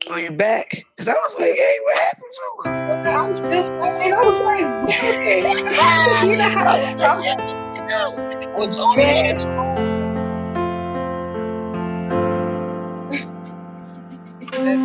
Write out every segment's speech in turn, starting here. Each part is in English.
Oh, you back? Cause I was like, hey, what happened to her? I was still talking. I was like, dang. You know how I was like, I'm yeah, I was on the man. edge of my like,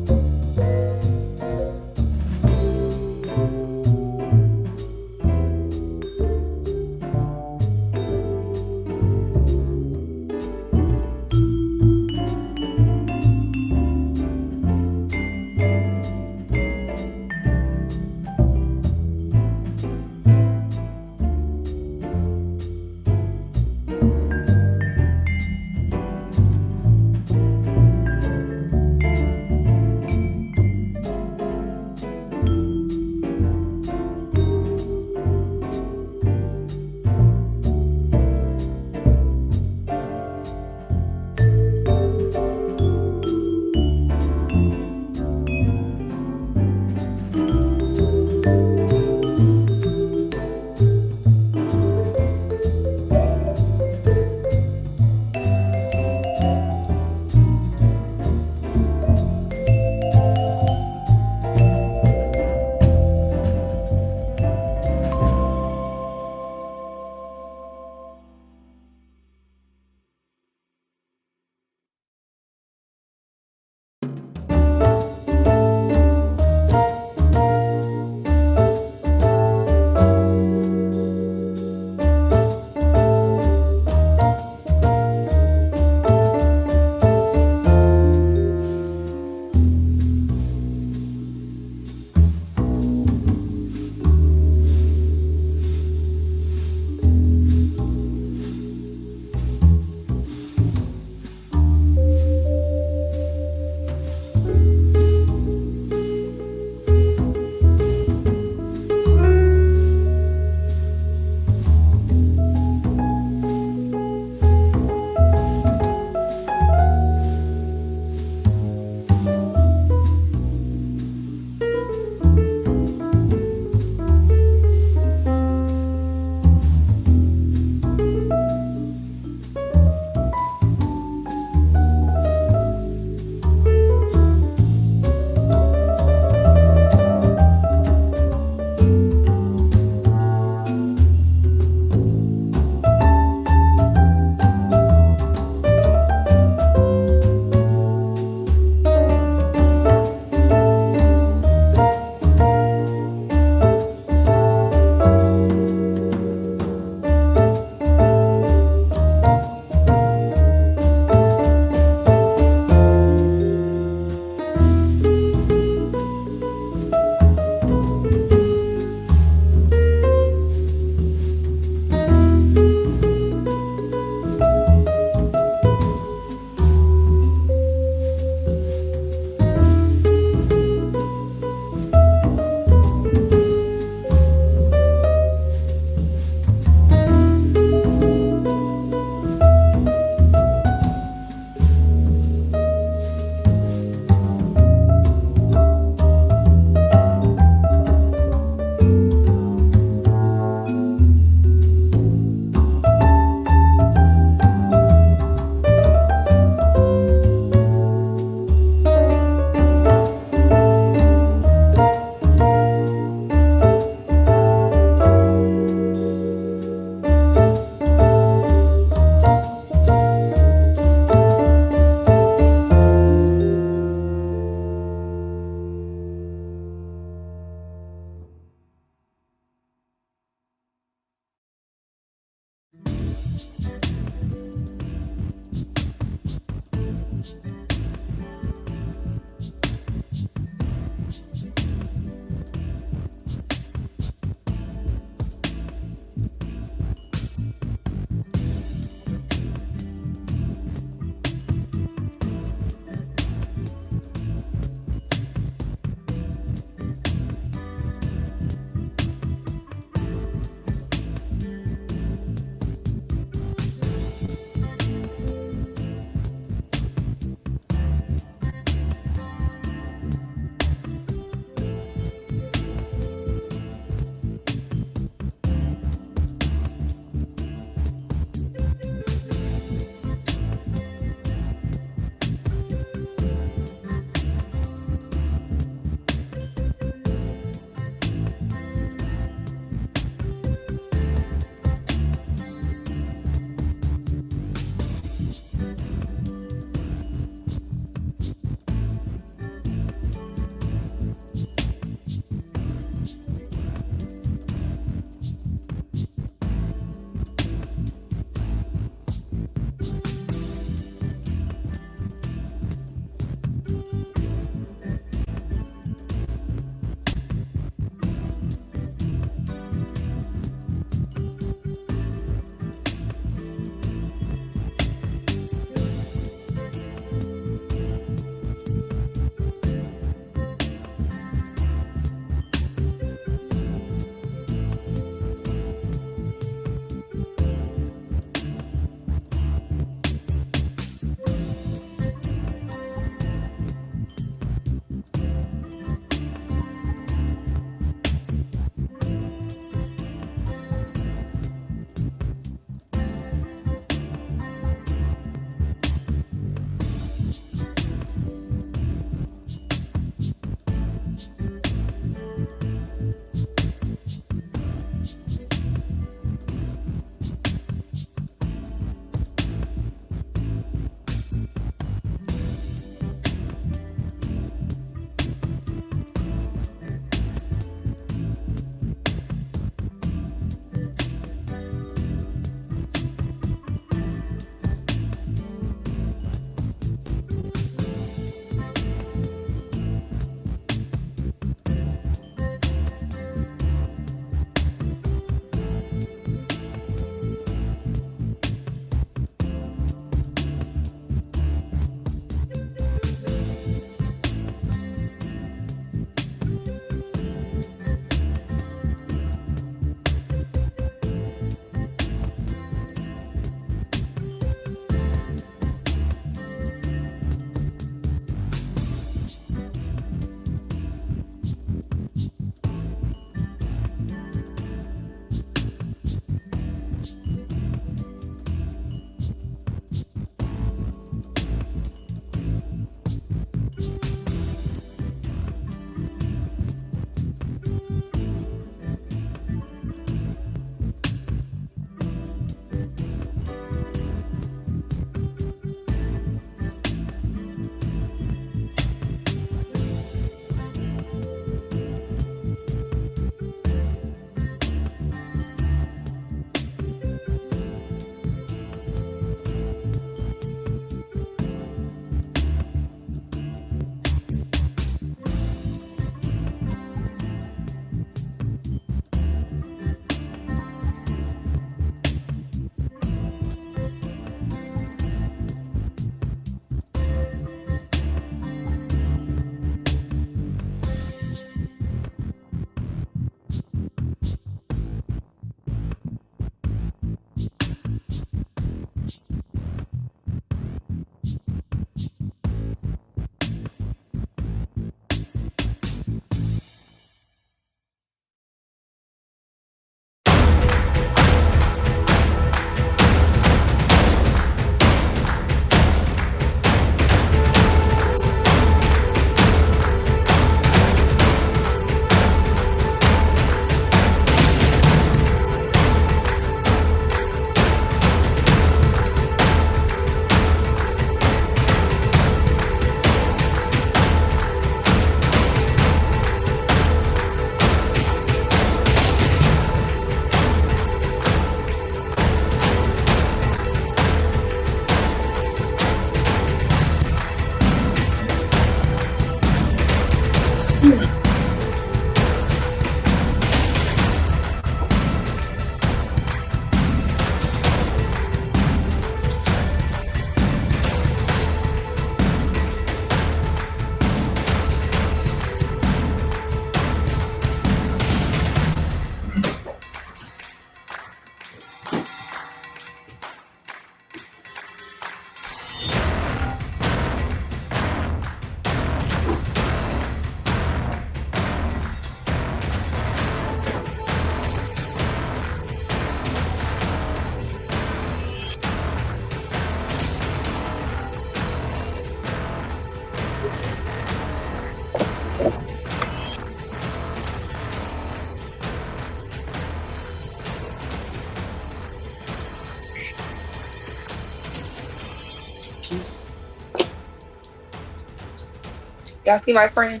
Y'all see my friend?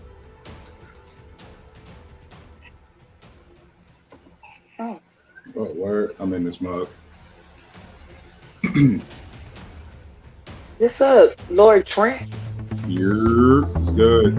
Oh, Oh, word. I'm in this mug. what's up, Lord Trent? It's good.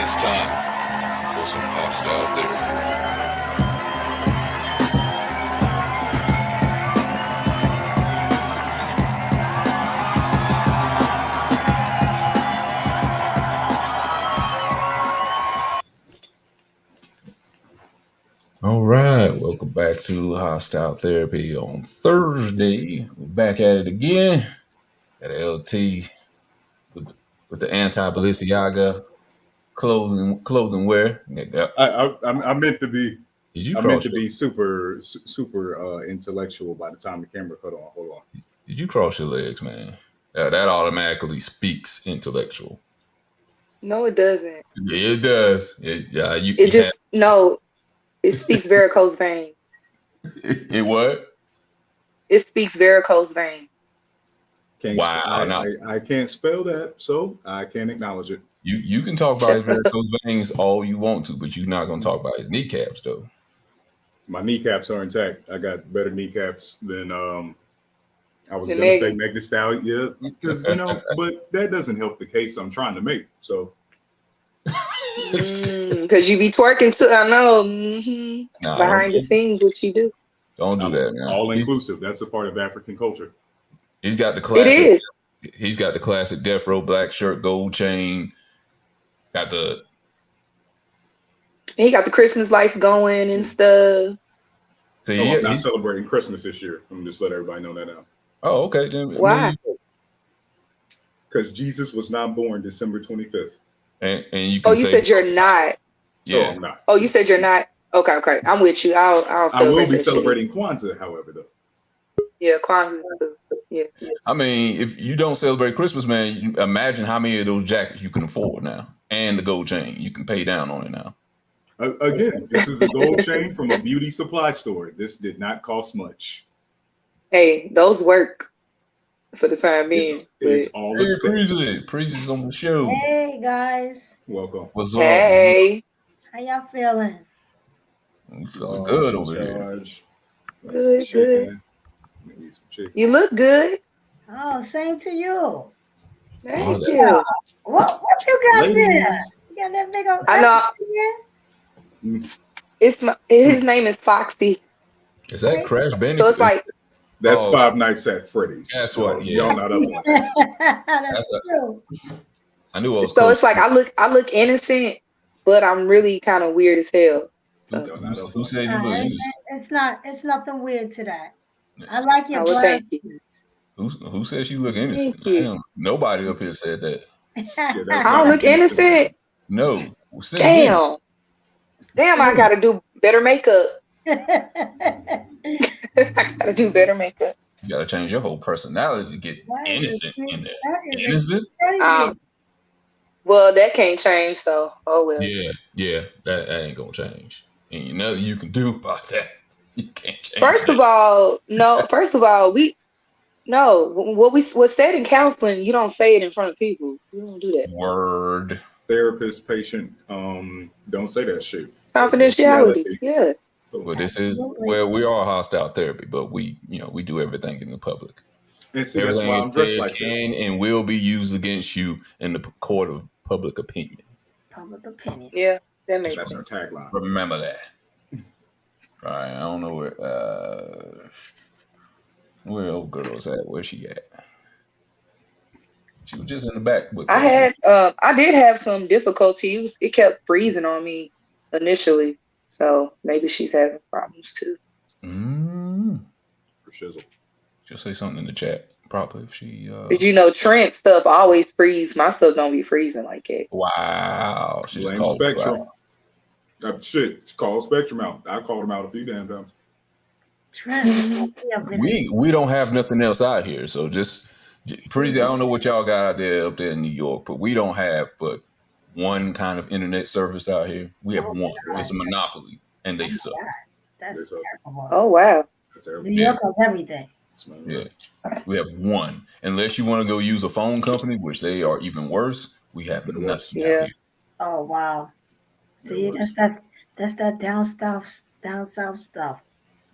It's time for some hostile therapy. All right, welcome back to Hostile Therapy on Thursday. We're back at it again at LT with the anti-Balenciaga clothing wear. Did I meant to be. you I meant cross to your be super intellectual by the time the camera cut on. Hold on. Did you cross your legs, man? That automatically speaks intellectual. No, it doesn't. Yeah, it does. Yeah, It you have just no. It speaks varicose veins. it. What? It speaks varicose veins. Can't Wow. Now I can't spell that, so I can't acknowledge it. you can talk about Shut his up. varicose veins all you want to, but you're not gonna talk about his kneecaps though. My kneecaps are intact. I got better kneecaps than I was The gonna say Megan. Meg Thee Stallion, yeah, because but that doesn't help the case I'm trying to make. So Because you be twerking too. I know. Nah, Behind the scenes, what you do. don't do I'm that now. all inclusive. That's a part of African culture. He's got the It classic. is. He's got the classic death row black shirt, gold chain. Got the He got the Christmas lights going and stuff. see. Oh, Yeah, I'm not celebrating Christmas this year. I'm gonna just let everybody know that now. oh, okay. Then Why? Because Jesus was not born December 25th. and you Oh, can you say said you're not. Oh, yeah. I'm not. Oh, you said you're not. Okay, okay. I'm with you. I'll I will celebrate be that shit. celebrating Kwanzaa, however, though. Yeah, Kwanzaa. Yeah. I mean, if you don't celebrate Christmas, man, you imagine how many of those jackets you can afford now, and the gold chain you can pay down on it now. Again, this is a gold chain from a beauty supply store. This did not cost much. Hey, those work for the time being. It's But all Hey, aesthetic. Priest is on the show. Hey guys, Welcome. What's up? hey, how y'all feeling? We feeling Laws good in over here. charge. Got some good, good. chicken. Maybe some chicken. You look good. Oh, same to you. Thank that- Yeah. you. What you got there? Ladies. You got that big old I know. His name is Foxy. Is that Crash So Bandicoot? it's like That's Oh. Five Nights at Freddy's. That's what, yeah. Y'all not up on that. That's true. I knew I was so close. it's like I look innocent, but I'm really kind of weird as hell. So Y'all not up Who on said that. you look It's, innocent? it's nothing weird to that. I like your I would thank you. glasses. Who said she look innocent? Thank you. Damn, nobody up here said that. Yeah, that's I not don't an look innocent innocent. man. No. Since when? Damn, I gotta do better makeup. I gotta do better makeup. You gotta change your whole personality to get innocent in there. That is Innocent? exciting. Well, that can't change, so oh well. Yeah, that ain't gonna change. And you know you can do about that. You can't change First that. of all, no. First of all, what's said in counseling, you don't say it in front of people. You don't do that. Word. Therapist, patient, don't say that shit. That's Confidentiality. reality. Yeah. Well, this is Absolutely. we are hostile therapy, but we do everything in the public. And see, that's Everything why I'm is dressed said like can this. and will be used against you in the court of public opinion. Public opinion. Yeah. That makes That's our sense. tagline. Remember that. All right, I don't know where old girl's at. Where she at? She was just in the back with I did have some difficulty. It kept freezing on me initially. So maybe she's having problems too. Mm. For shizzle. She'll say something in the chat. Probably if she. Cause Trent stuff always freeze. My stuff don't be freezing like that. Wow. She just Blame called Spectrum. Shit, call Spectrum out. I called them out a few damn times. Trent, we don't have nothing else out here, so just Preezy, I don't know what y'all got out there up there in New York, but we don't have but one kind of internet service out here. We have one. It's a monopoly, and they suck. That's terrible. Oh wow. New York has everything. Yeah, we have one. Unless you want to go use a phone company, which they are even worse. We have nothing out here. Oh wow. See, that's that down south stuff.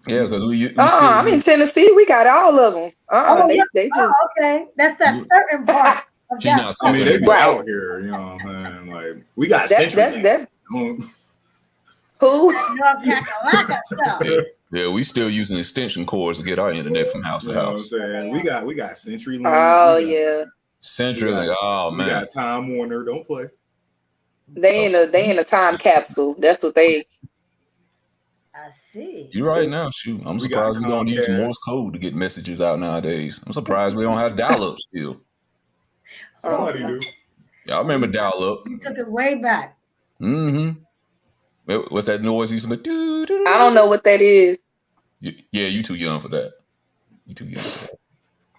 Yeah, because I'm in Tennessee. We got all of them. They just okay. That's that certain part. Of that I mean, they be out here. You know what I'm saying? Like we got CenturyLink. That's who? Stuff. Yeah, we still using extension cords to get our internet from house to house. You know what I'm saying? We got CenturyLink. Oh yeah. CenturyLink. Oh man. We got Time Warner. Don't play. They in a time capsule. That's what they. I see. You're right now. Shoot, I'm surprised we don't use Morse code to get messages out nowadays. I'm surprised we don't have dial-up still. Somebody do. Yeah, I remember dial-up. You took it way back. Mm-hmm. What's that noise you used to make? I don't know what that is. Yeah, you too young for that. You too young for that.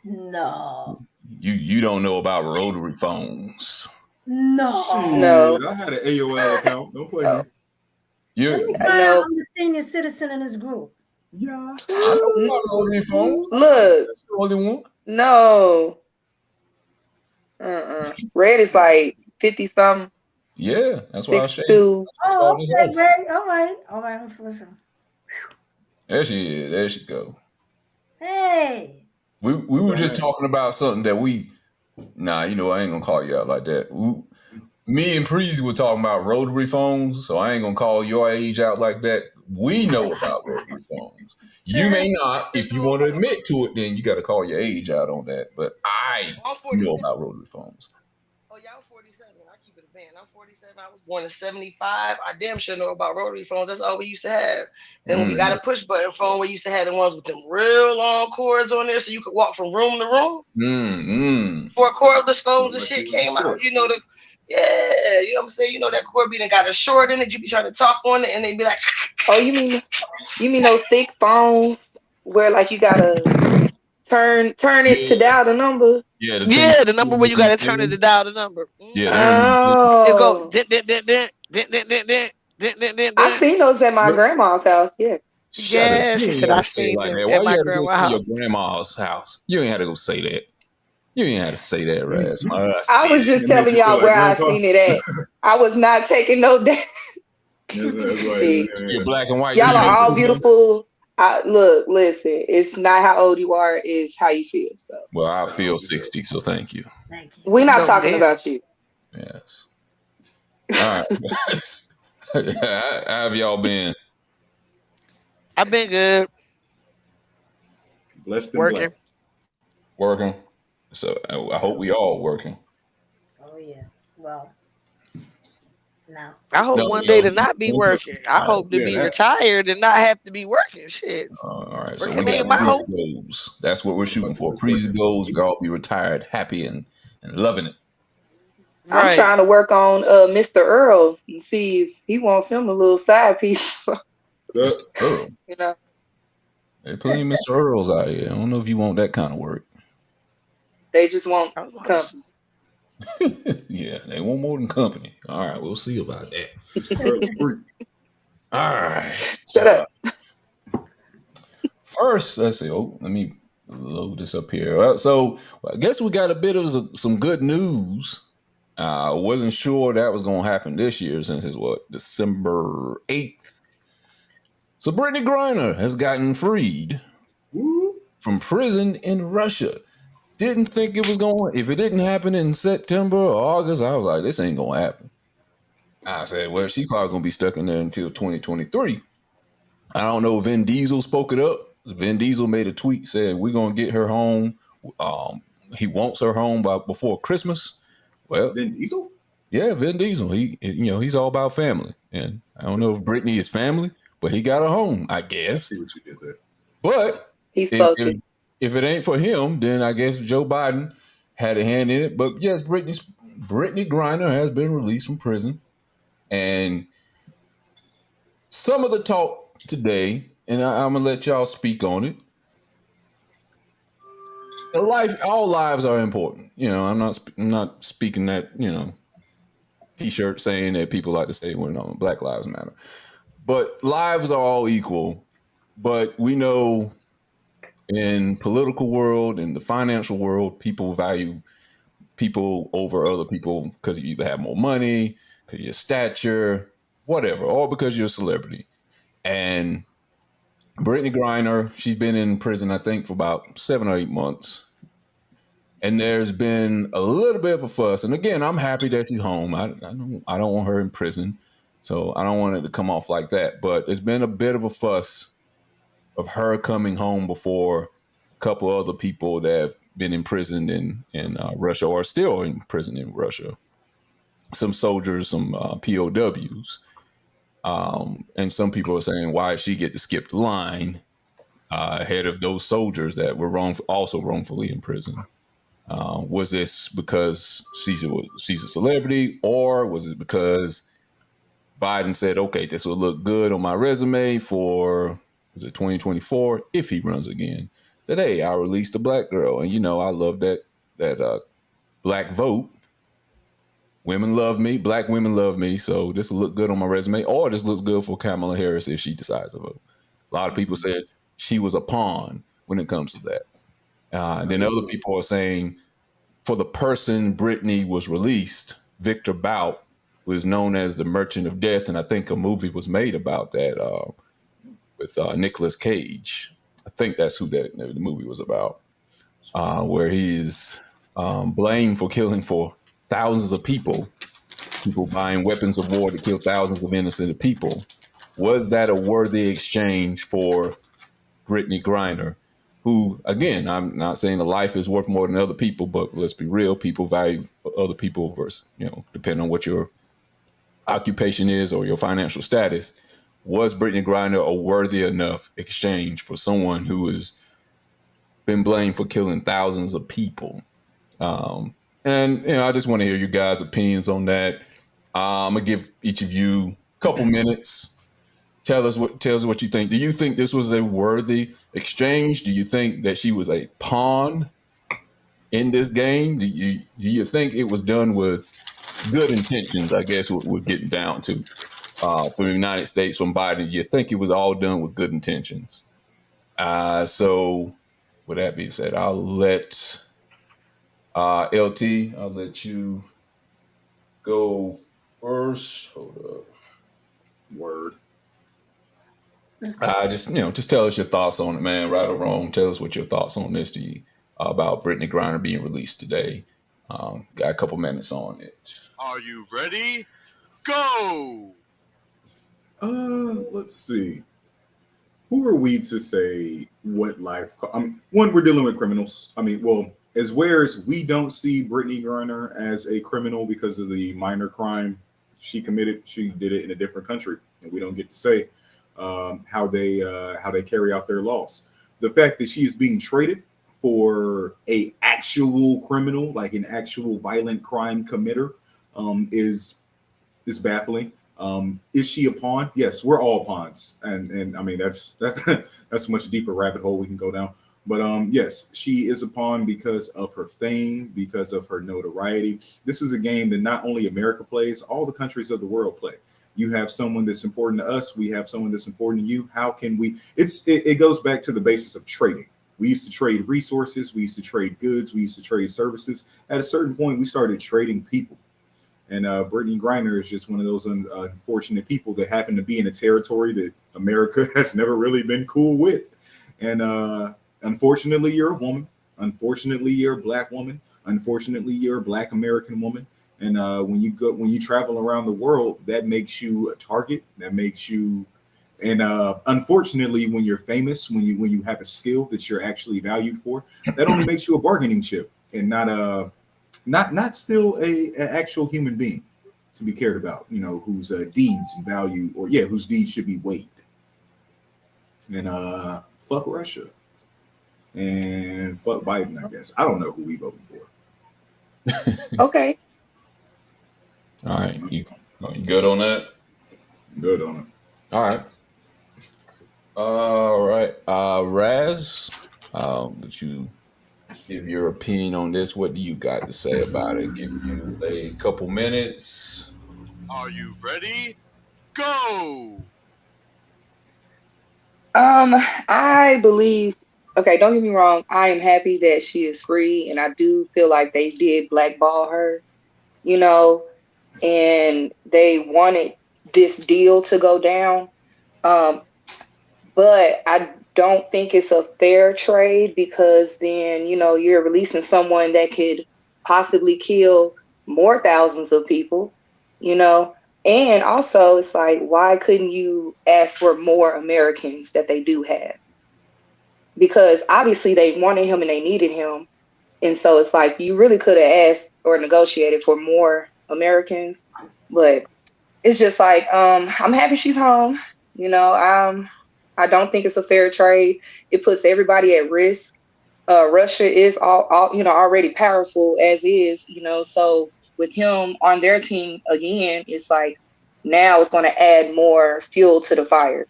No. You don't know about rotary phones. No. I had an AOL account. Don't play me. I'm the senior citizen in this group. Yeah. I don't know rotary phones. Look. That's the only one. No. Red is like 50 something. Yeah, that's why I said. Oh, okay, great. All right. I'm listening. There she is. There she go. Hey. We were just talking about something that I ain't gonna call you out like that. Me and Preezy were talking about rotary phones, so I ain't gonna call your age out like that. We know about rotary phones. You may not. If you want to admit to it, then you got to call your age out on that. But I know about rotary phones. Oh, y'all 47. I keep it a band. I'm 47. I was born in 75. I damn sure know about rotary phones. That's all we used to have. Then when we got a push button phone, we used to have the ones with them real long cords on there so you could walk from room to room. Before cordless phones and shit came out, you know what I'm saying? You know that cord being got a short in it. You be trying to talk on it and they be like, oh, you mean those thick phones where like you gotta turn it to dial the number? Yeah, the number where you gotta turn it to dial the number. Yeah. It go I seen those at my grandma's house. Yeah. Yes, she said I seen them at my grandma's house. Your grandma's house. You ain't had to go say that. You ain't had to say that, Raz. I was just telling y'all where I seen it at. I was not taking no damn. Your black and white. Y'all are all beautiful. Listen. It's not how old you are; it's how you feel. So. Well, I feel 60, so thank you. We're not talking about you. Yes. All right, guys. How have y'all been? I've been good. Blessed and Working. So I hope we all working. Oh yeah. Well, no. I hope one day to not be working. I hope to be retired and not have to be working. Shit. All right. So we got Preezy goals. That's what we're shooting for. Preezy goals. We all be retired, happy and loving it. I'm trying to work on Mr. Earl and see if he wants him a little side piece. Mr. Earl. There's plenty of Mr. Earls out here. I don't know if you want that kind of work. They just won't come. Yeah, they want more than company. All right, we'll see about that. All right. Shut up. First, let's see. Let me load this up here. So I guess we got a bit of some good news. I wasn't sure that was going to happen this year since it's December 8th. So Brittany Griner has gotten freed from prison in Russia. Didn't think it was going. If it didn't happen in September or August, I was like, this ain't going to happen. I said, well, she's probably going to be stuck in there until 2023. I don't know if Vin Diesel spoke it up. Vin Diesel made a tweet, said, we're going to get her home. He wants her home before Christmas. Well, Vin Diesel? Yeah, Vin Diesel. He's all about family. And I don't know if Brittany is family, but he got her home, I guess. I see what you did there. But he's spoken. if it ain't for him, then I guess Joe Biden had a hand in it. But yes, Brittany Griner has been released from prison, and some of the talk today, and I'm gonna let y'all speak on it. All lives are important. I'm not speaking that T-shirt saying that people like to say when Black Lives Matter, but lives are all equal. But we know in political world, in the financial world, people value people over other people because you either have more money, because your stature, whatever, or because you're a celebrity. And Brittany Griner, she's been in prison, I think, for about 7 or 8 months. And there's been a little bit of a fuss. And again, I'm happy that she's home. I don't want her in prison. So I don't want it to come off like that. But there's been a bit of a fuss of her coming home before a couple other people that have been imprisoned in Russia or are still in prison in Russia. Some soldiers, some POWs. And some people are saying, why did she get to skip the line ahead of those soldiers that were also wrongfully imprisoned? Was this because she's a celebrity, or was it because Biden said, okay, this will look good on my resume for, was it 2024, if he runs again, that, hey, I released a black girl. And, I love that black vote. Women love me. Black women love me. So this will look good on my resume, or this looks good for Kamala Harris if she decides to vote. A lot of people said she was a pawn when it comes to that. And then other people are saying, for the person Brittany was released, Victor Bout was known as the Merchant of Death, and I think a movie was made about that with Nicolas Cage. I think that's who the movie was about, where he's blamed for killing for thousands of people buying weapons of war to kill thousands of innocent people. Was that a worthy exchange for Brittany Griner? Who, again, I'm not saying a life is worth more than other people, but let's be real, people value other people versus, depending on what your occupation is or your financial status. Was Brittany Griner a worthy enough exchange for someone who has been blamed for killing thousands of people? And I just want to hear you guys' opinions on that. I'm gonna give each of you a couple minutes. Tell us what you think. Do you think this was a worthy exchange? Do you think that she was a pawn in this game? Do you think it was done with good intentions? I guess what we're getting down to from the United States, from Biden. Do you think it was all done with good intentions? So with that being said, I'll let LT. I'll let you go first. Hold up. Word. Just tell us your thoughts on it, man. Right or wrong, tell us what your thoughts on this about Brittany Griner being released today. Got a couple minutes on it. Are you ready? Go! Let's see. Who are we to say what life? I mean, one, we're dealing with criminals. I mean, well, as whereas we don't see Brittany Griner as a criminal because of the minor crime she committed. She did it in a different country, and we don't get to say how they carry out their laws. The fact that she is being traded for a actual criminal, like an actual violent crime committer, is baffling. Is she a pawn? Yes, we're all pawns, and I mean that's a much deeper rabbit hole we can go down. But yes, she is a pawn because of her fame, because of her notoriety. This is a game that not only America plays, all the countries of the world play. You have someone that's important to us. We have someone that's important to you. How can we? It goes back to the basis of trading. We used to trade resources. We used to trade goods. We used to trade services. At a certain point, we started trading people. And Brittany Griner is just one of those unfortunate people that happen to be in a territory that America has never really been cool with. And unfortunately, you're a woman. Unfortunately, you're a black woman. Unfortunately, you're a black American woman. And when you travel around the world, that makes you a target. That makes you, and unfortunately, when you're famous, when you have a skill that you're actually valued for, that only makes you a bargaining chip and not still a actual human being to be cared about. Whose deeds and value, or whose deeds should be weighed. And fuck Russia. and fuck Biden. I guess I don't know who we voting for. Okay. All right, you good on that? Good on it. All right. All right. Raz, did you give your opinion on this? What do you got to say about it? Give you a couple minutes. Are you ready? Go! I believe, okay, don't get me wrong, I am happy that she is free, and I do feel like they did blackball her, you know, and they wanted this deal to go down. Um, but I don't think it's a fair trade because then, you're releasing someone that could possibly kill more thousands of people, you know. And also, it's like, why couldn't you ask for more Americans that they do have? Because obviously they wanted him and they needed him. And so it's like you really could have asked or negotiated for more Americans. But it's just like, I'm happy she's home. I don't think it's a fair trade. It puts everybody at risk. Russia is all already powerful as is, so with him on their team again, it's like now it's going to add more fuel to the fire.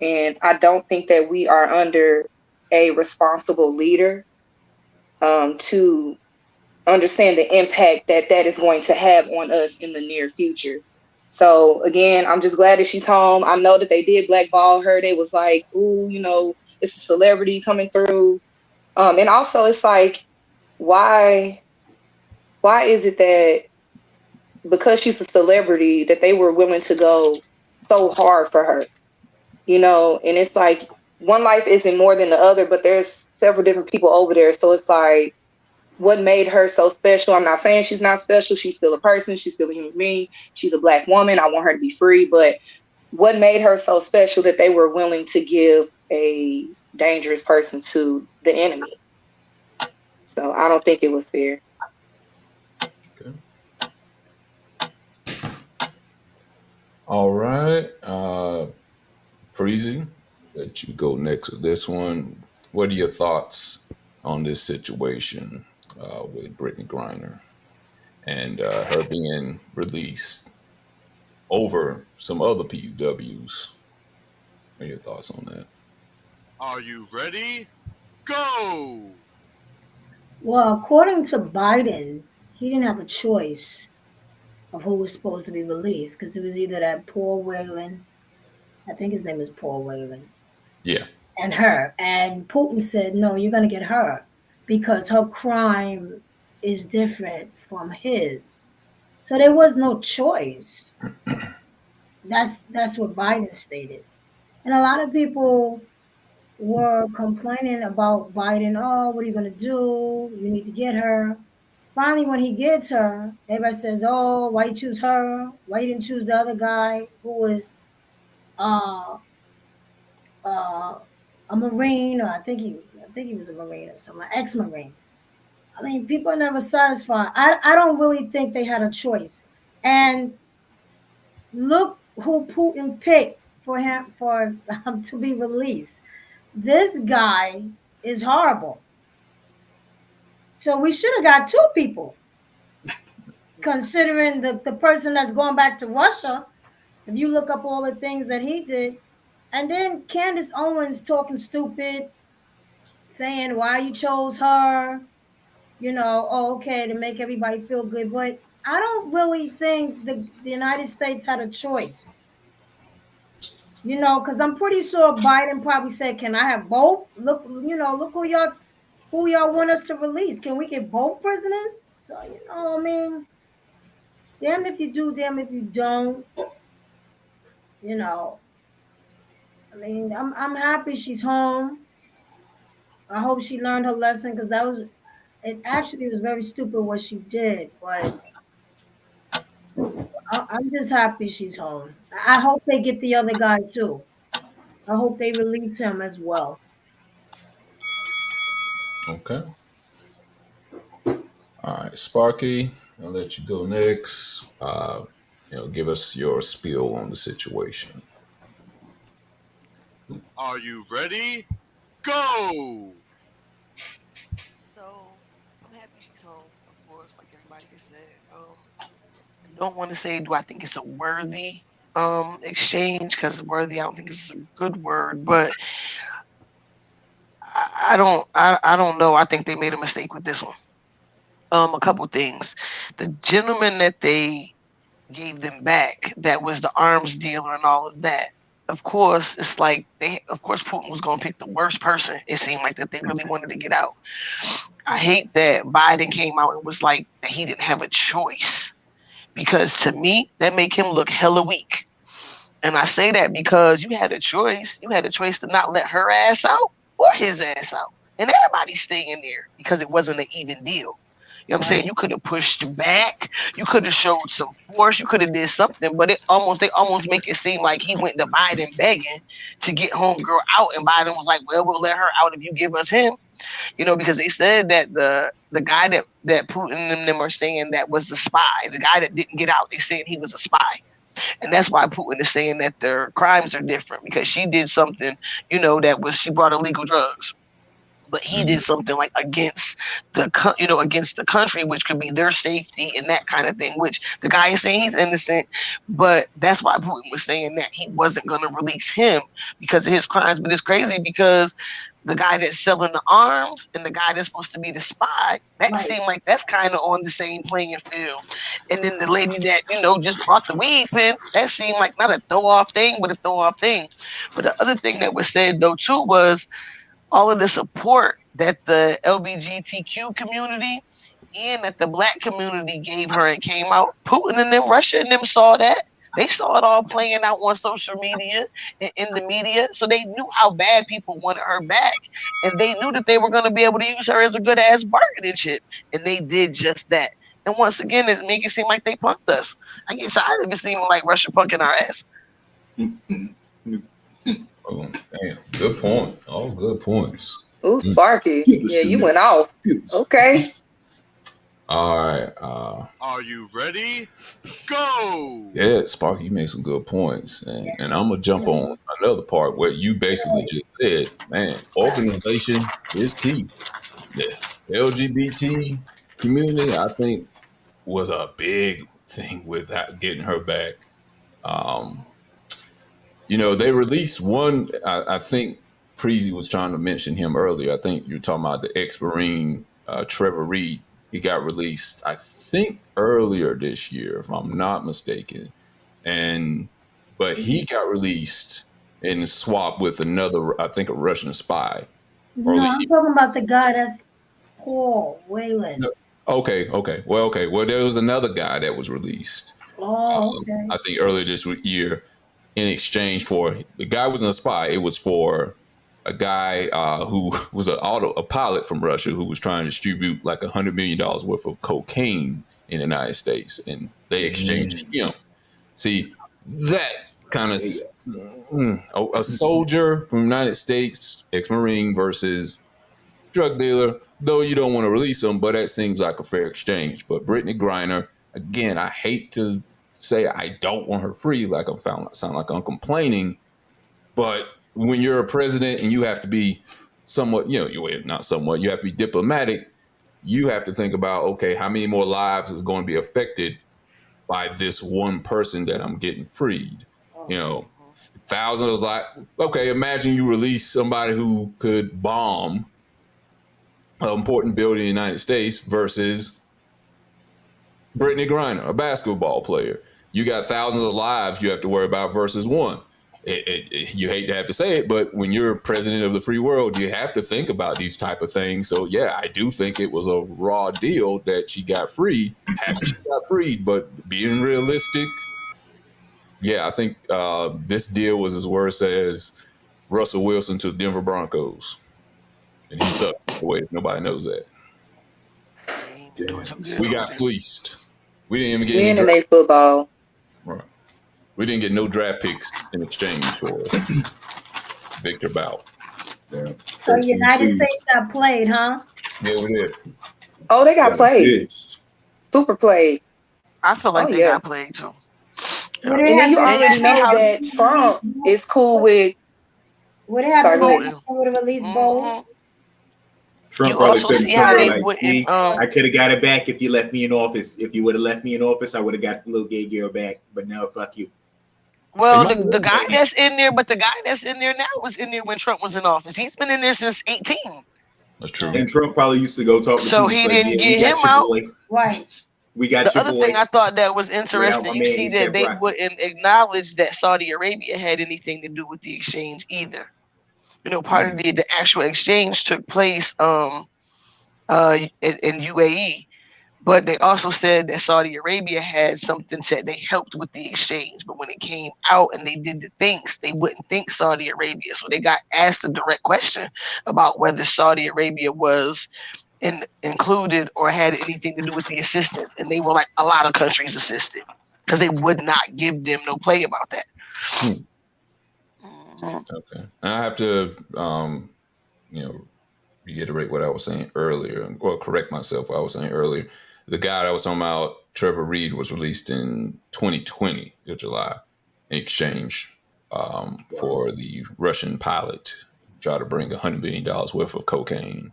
And I don't think that we are under a responsible leader to understand the impact that that is going to have on us in the near future. So again, I'm just glad that she's home. I know that they did blackball her. They was like, "Ooh, it's a celebrity coming through." And also, it's like, why, why is it that because she's a celebrity that they were willing to go so hard for her? And it's like one life isn't more than the other, but there's several different people over there. So it's like, what made her so special? I'm not saying she's not special. She's still a person. She's still a human being. She's a Black woman. I want her to be free. But what made her so special that they were willing to give a dangerous person to the enemy? So I don't think it was fair. Okay. All right. Preezy, let you go next with this one. What are your thoughts on this situation with Brittany Griner and her being released over some other PUWs? What are your thoughts on that? Are you ready? Go! Well, according to Biden, he didn't have a choice of who was supposed to be released because it was either that Paul Whelan, I think his name is Paul Whelan, Yeah. and her. And Putin said, no, you're going to get her because her crime is different from his. So there was no choice. That's what Biden stated. And a lot of people were complaining about Biden. Oh, what are you going to do? You need to get her. Finally, when he gets her, everybody says, "Oh, why you choose her? Why you didn't choose the other guy who was uh, uh, a Marine, or I think he was a Marine or something, ex-Marine." I mean, people are never satisfied. I don't really think they had a choice. And look who Putin picked for him for to be released. This guy is horrible. So we should have got two people, considering the person that's going back to Russia. If you look up all the things that he did, and then Candace Owens talking stupid, saying why you chose her, oh, okay, to make everybody feel good. But I don't really think the United States had a choice, because I'm pretty sure Biden probably said, "Can I have both? Look who y'all want us to release. Can we get both prisoners?" So I mean, damn if you do, damn if you don't. You know, I mean, I'm happy she's home. I hope she learned her lesson because it actually was very stupid what she did, but I'm just happy she's home. I hope they get the other guy too. I hope they release him as well. Okay. All right, Sparky, I'll let you go next. Give us your spiel on the situation. Are you ready? Go! like I said, I don't want to say do I think it's a worthy exchange, because worthy I don't think is a good word, but I don't know. I think they made a mistake with this one. A couple things. The gentleman that they gave them back, that was the arms dealer and all of that. Of course, it's like of course Putin was going to pick the worst person. It seemed like that they really wanted to get out. I hate that Biden came out and was like that he didn't have a choice, because to me that make him look hella weak. And I say that because you had a choice. You had a choice to not let her ass out or his ass out, and everybody's staying there because it wasn't an even deal. You know what I'm saying? Right. You could have pushed back. You could have showed some force. You could have did something, but they almost make it seem like he went to Biden begging to get homegirl out, and Biden was like, "Well, we'll let her out if you give us him." Because they said that the guy that Putin and them are saying that was the spy, the guy that didn't get out, they said he was a spy. And that's why Putin is saying that their crimes are different, because she did something, she brought illegal drugs. But he did something like against against the country, which could be their safety and that kind of thing. Which the guy is saying he's innocent, but that's why Putin was saying that he wasn't going to release him because of his crimes. But it's crazy because the guy that's selling the arms and the guy that's supposed to be the spy, that Right. seemed like that's kind of on the same playing field. And then the lady that just brought the weed pen, that seemed like not a throw off thing, but a throw off thing. But the other thing that was said though too was all of the support that the LGBTQ community and that the black community gave her and came out. Putin and them, Russia and them saw that. They saw it all playing out on social media and in the media. So they knew how bad people wanted her back. And they knew that they were going to be able to use her as a good ass bargaining chip. And they did just that. And once again, it's making it seem like they punked us. I get tired of it seeming like Russia punking our ass. Oh, damn. Good point. All good points. Ooh, Mm. Sparky. Get this Yeah, you dude. went off. Get this. Okay. All right. Are you ready? Go! Yeah, Sparky, you made some good points. And I'm going to jump on another part where you basically just said, man, organization is key. The LGBT community, I think, was a big thing with getting her back. Um, they released one. I think Preezy was trying to mention him earlier. I think you're talking about the ex-Marine Trevor Reed. He got released, I think, earlier this year, if I'm not mistaken. But he got released and swapped with another, I think, a Russian spy, or at No, least I'm he. talking about the guy that's Paul Wayland. No. Okay, okay. Well, there was another guy that was released. Oh, okay. I think earlier this year, in exchange for the guy wasn't a spy. It was for a guy who was a pilot from Russia who was trying to distribute like $100 million worth of cocaine in the United States, and they exchanged Damn. him. See, that's kind of Hey, a soldier from the United States, ex-Marine versus drug dealer. Though you don't want to release them, but that seems like a fair exchange. But Brittany Griner, again, I hate to say I don't want her free, like sound like I'm complaining, but when you're a president and you have to be somewhat, not somewhat, you have to be diplomatic. You have to think about, okay, how many more lives is going to be affected by this one person that I'm getting freed? You know, thousands like, okay, imagine you release somebody who could bomb an important building in the United States versus Brittany Griner, a basketball player. You got thousands of lives you have to worry about versus one. You hate to have to say it, but when you're president of the free world, you have to think about these type of things. So yeah, I do think it was a raw deal that she got freed. Happy she got freed, but being realistic, yeah, I think this deal was as worse as Russell Wilson to the Denver Broncos, and he sucked. Wait, nobody knows that. They ain't been doing so damn, good We son. over got there. fleeced. We didn't even get any Winning draft. they football. Right. We didn't get no draft picks in exchange for Victor Bout. Damn. So United XMC. States got played, huh? Yeah, we did. Oh, they got Got a played. bitch. Super played. I feel Oh like they yeah. got played too. What Yeah. did And then you happen? And you already see know how that Trump is cool with What sorry, happened? go What ahead. voting. happened with a release bowl? Hmm Trump You probably also said see something how they Right. like, wouldn't. "See, I could have got it back if you left me in office. If you would have left me in office, I would have got the little gay girl back. But no, fuck you." It Well, might the work. guy And, that's in there, but the guy that's in there now was in there when Trump was in office. He's been in there since 18. That's true. and Trump probably used to go talk to So people, he say, didn't "Yeah, we get him got your out. boy. Right. We got The your other thing boy." I thought that was Without interesting, my you man see that ASAP they Rocky. wouldn't acknowledge that Saudi Arabia had anything to do with the exchange either. Part of the actual exchange took place in UAE, but they also said that Saudi Arabia had something said they helped with the exchange. But when it came out and they did the things, they wouldn't think Saudi Arabia. So they got asked a direct question about whether Saudi Arabia was included or had anything to do with the assistance. And they were like, a lot of countries assisted because they would not give them no play about that. Hmm. Mhm. Okay. And I have to, you know, reiterate what I was saying earlier, or correct myself. What I was saying earlier. The guy that I was talking about, Trevor Reed, was released in 2020, in July, in exchange Wow. for the Russian pilot who tried to bring $100 million worth of cocaine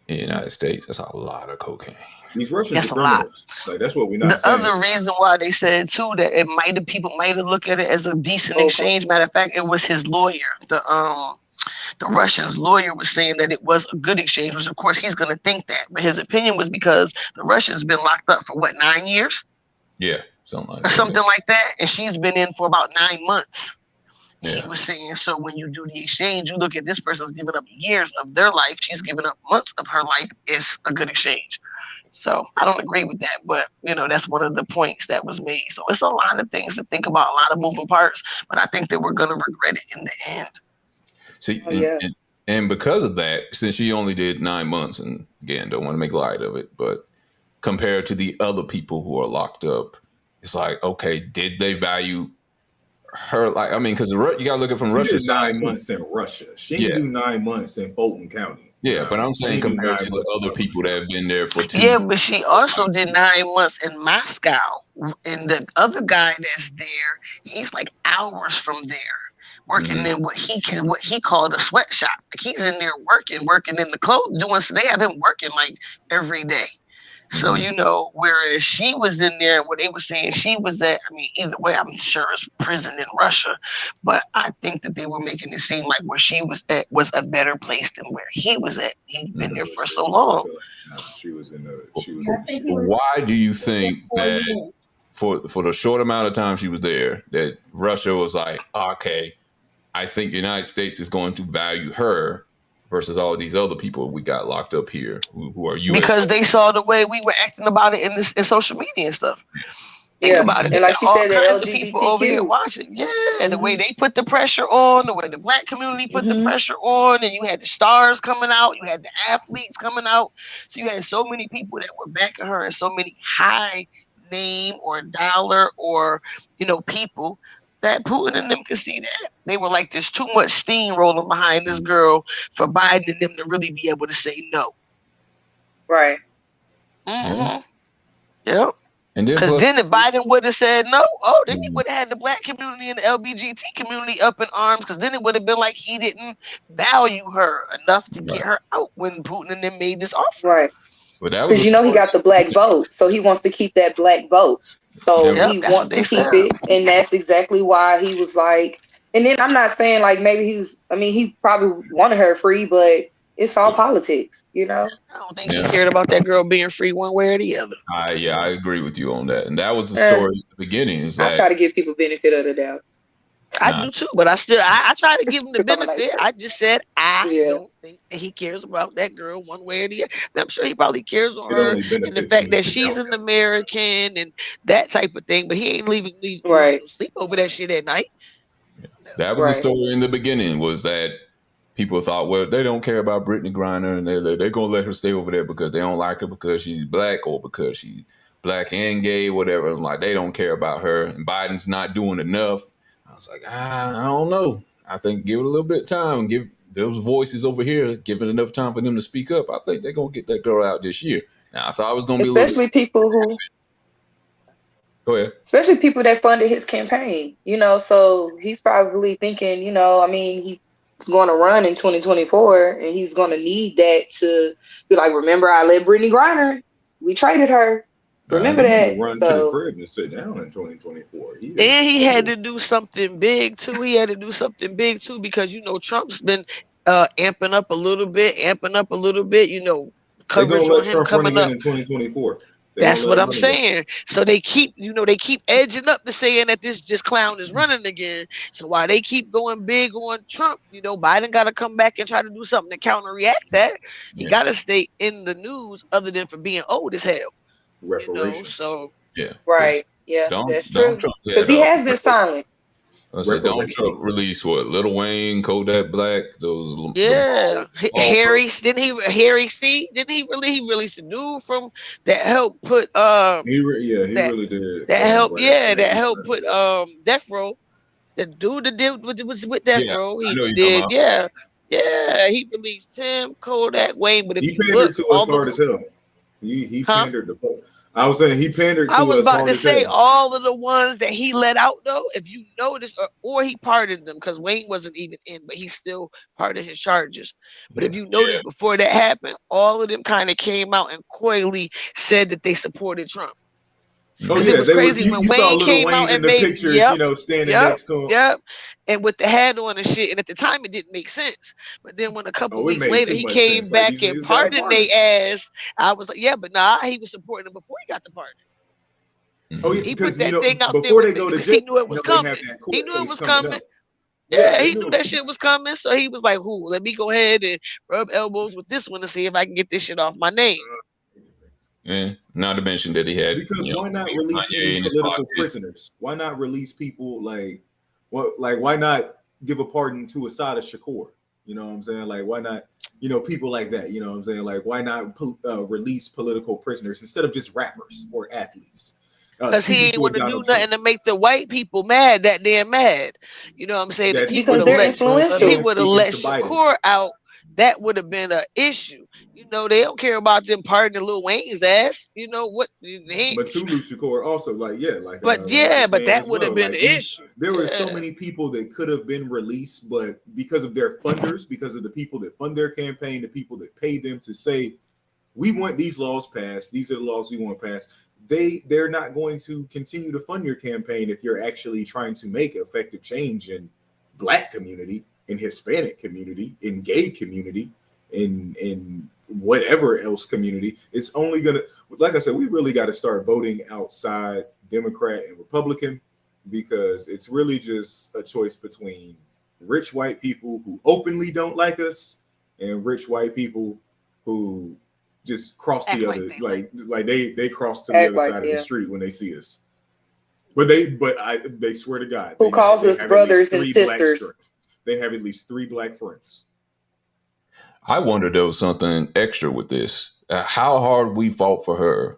in the United States. That's a lot of cocaine. These Russians are That's a lot. criminals. Like that's what we're not The saying. other reason why they said too that it might have people might have looked at it as a decent Okay. exchange. Matter of fact, it was his lawyer. The Russian's lawyer was saying that it was a good exchange, which of course he's going to think that. But his opinion was because the Russian's been locked up for what 9 years Yeah, something like or that. something like that, and she's been in for about 9 months. And he Yeah. was saying, so when you do the exchange, you look at this person's giving up years of their life, she's giving up months of her life. It's a good exchange. So I don't agree with that, but that's one of the points that was made. So it's a lot of things to think about, a lot of moving parts, but I think that we're gonna regret it in the end. See, Oh yeah. and because of that, since she only did 9 months, and again, don't want to make light of it, but compared to the other people who are locked up, it's like, okay, did they value her? Like, I mean, because you got to look at it from She did Russia's side 9 too. months in Russia. She didn't Yeah, do 9 months in Fulton County. yeah, but I'm She saying didn't do compared to 9 months the in other Fulton people that have County. been there for Yeah, 2. but she also did 9 months in Moscow, and the other guy that's there, he's like hours from there, working Mm-hmm. in what he called a sweatshop. Like he's in there working in the clothes, doing. So they have him working like every day. So, Mm-hmm. whereas she was in there, what they were saying she was at, I mean, either way, I'm sure it's prison in Russia, but I think that they were making it seem like where she was at was a better place than where he was at. He'd been there for so Bullshit. long. Nah, she was in the Yeah, I think he was Why do you there think for 4 that years. for the short amount of time she was there, that Russia was like, okay, I think the United States is going to value her versus all these other people we got locked up here who are U.S. Because they saw the way we were acting about it in social media and stuff. Think Yeah. about it. They And like got she all said, the kinds of people over here LGBTQ. watching. Yeah, the way Mhm. they put the pressure on, the way the black community put the Mhm. pressure on, and you had the stars coming out, you had the athletes coming out. So you had so many people that were backing her and so many high name or dollar or people that Putin and them could see that. They were like, there's too much steam rolling behind this girl for Biden and them to really be able to say no. Right. Yeah, Mm-hmm. Yep. and then Because plus, then if Biden would have said no, then you would have had the black community and the LGBT community up in arms. Because then it would have been like he didn't value her enough to get right. her out when Putin and them made this offer. Right. But that was Because a he story. got the black vote, so he wants to keep that black vote. So That was, Yep, he that's what wants they to keep said. it, and that's exactly why he was like. And then I'm not saying like maybe he was. I mean, he probably wanted her free, but it's all politics, you know. I don't think he yeah, cared about that girl being free one way or the other. I agree with you on that. And that was the Eh, story at the beginning. Is I that try to give people benefit of the doubt. I nah, do too, but I try to give him the If I'm a nice benefit. person. I just said I Yeah. don't think that he cares about that girl one way or the other. I'm sure he probably cares on It her only and the benefits fact me that to she's doubt an him. American and that type of thing. But he ain't losing Right. no sleep over that shit at night. No. that was the Right. story in the beginning. Was that people thought, well, they don't care about Brittany Griner, and they're gonna let her stay over there because they don't like her because she's black or because she's black and gay, whatever. Like they don't care about her, and Biden's not doing enough. I was like, I don't know. I think give it a little bit of time, give those voices over here, give it enough time for them to speak up. I think they're gonna get that girl out this year. Now I thought it was gonna be a little bit. Especially people who, Go ahead. especially people that funded his campaign. You know, so he's probably thinking, you know, I mean, he going to run in 2024, and he's going to need that to be like, remember, I let Brittany Griner, we traded her. I Remember He need to that. run to the So crib and sit down in 2024. He is And he had old. to do something big too. He had to do something big too because Trump's been amping up a little bit. They gonna Coverage let on him Trump run coming again up. in 2024. They gonna That's let what him I'm run again. saying. So they keep edging up to saying that this just clown is running again. So while they keep going big on Trump, Biden got to come back and try to do something to counteract that. He yeah, got to stay in the news, other than for being old as hell. Reparations. So yeah. Because right, yeah, Don't that's Donald true. Trump Because had he has been silent. I said Donald Trump Reparations. released what Little Wayne, Kodak Black, those yeah, Lamar brothers. Harry C he released a dude from that helped put Yeah, he that really did. that helped yeah Black that people. helped put Death Row. The dude that did with Death Yeah, Row, I he know you're talking did, about. yeah, he released Tim, Kodak, Wayne. But if He you look, pandered to us all hard the as hell. He huh? pandered the fuck. I was saying he pandered I to was us about hard to as say hell. all of the ones that he let out though. If you notice, or he pardoned them because Wayne wasn't even in, but he still pardoned his charges. But if Yeah. you Yeah, notice, before that happened, all of them kind of came out and coyly said that they supported Trump. Oh Because hmm it yeah, was they was crazy you, when you saw Wayne Little came out Wayne in and the made, pictures, yep, standing yep, next to him. yep, and with the hat on and shit. And at the time, it didn't make sense. But then when a couple Oh, it weeks made later too he much came sense. Like back these and niggas got a pardoned they pardon. ass, I was like, yeah, but nah, he was supporting them before he got the pardon. Oh yeah, He put because that thing out there before with they go to because jail, he knew it was they have coming. that He court knew it case was coming coming. up. Yeah, Yeah, they he knew knew it that was shit was coming. So he was like, "Who? Let me go ahead and rub elbows with this one to see if I can get this shit off my name." yeah. Not to mention that he had because why not release any Kanye in his political pocket. prisoners? Why not release people like what? Like why not give a pardon to Asada Shakur? You know what I'm saying? Like why not? People like that. You know what I'm saying? Like why not release political prisoners instead of just rappers or athletes? Cause he Speaking ain't to a want to do Donald Trump, nothing to make the white people mad, that damn mad. You know what I'm saying? If he that's would Because have they're let speaking to Trump if he influential. and would have speaking let to Biden. Shakur out, that would have been an issue. They don't care about them pardoning Lil Wayne's ass. You know what? Matulu Shakur also But like I yeah, was but saying that as would have well. been Like the these, issue. there were so Yeah. many people that could have been released, but because of their funders, because of the people that fund their campaign, the people that pay them to say, we want these laws passed. These are the laws we want passed. They're not going to continue to fund your campaign if you're actually trying to make effective change in Black community, in Hispanic community, in gay community, in whatever else community. It's only gonna, like I said, we really got to start voting outside Democrat and Republican because it's really just a choice between rich white people who openly don't like us and rich white people who just cross the Act like other they like. like they cross to the Act other like, side of the yeah. street when they see us. But they swear to God Who calls they us have at least brothers and three black sisters? strength. They have at least three black friends. I wonder there was something extra with this. How hard we fought for her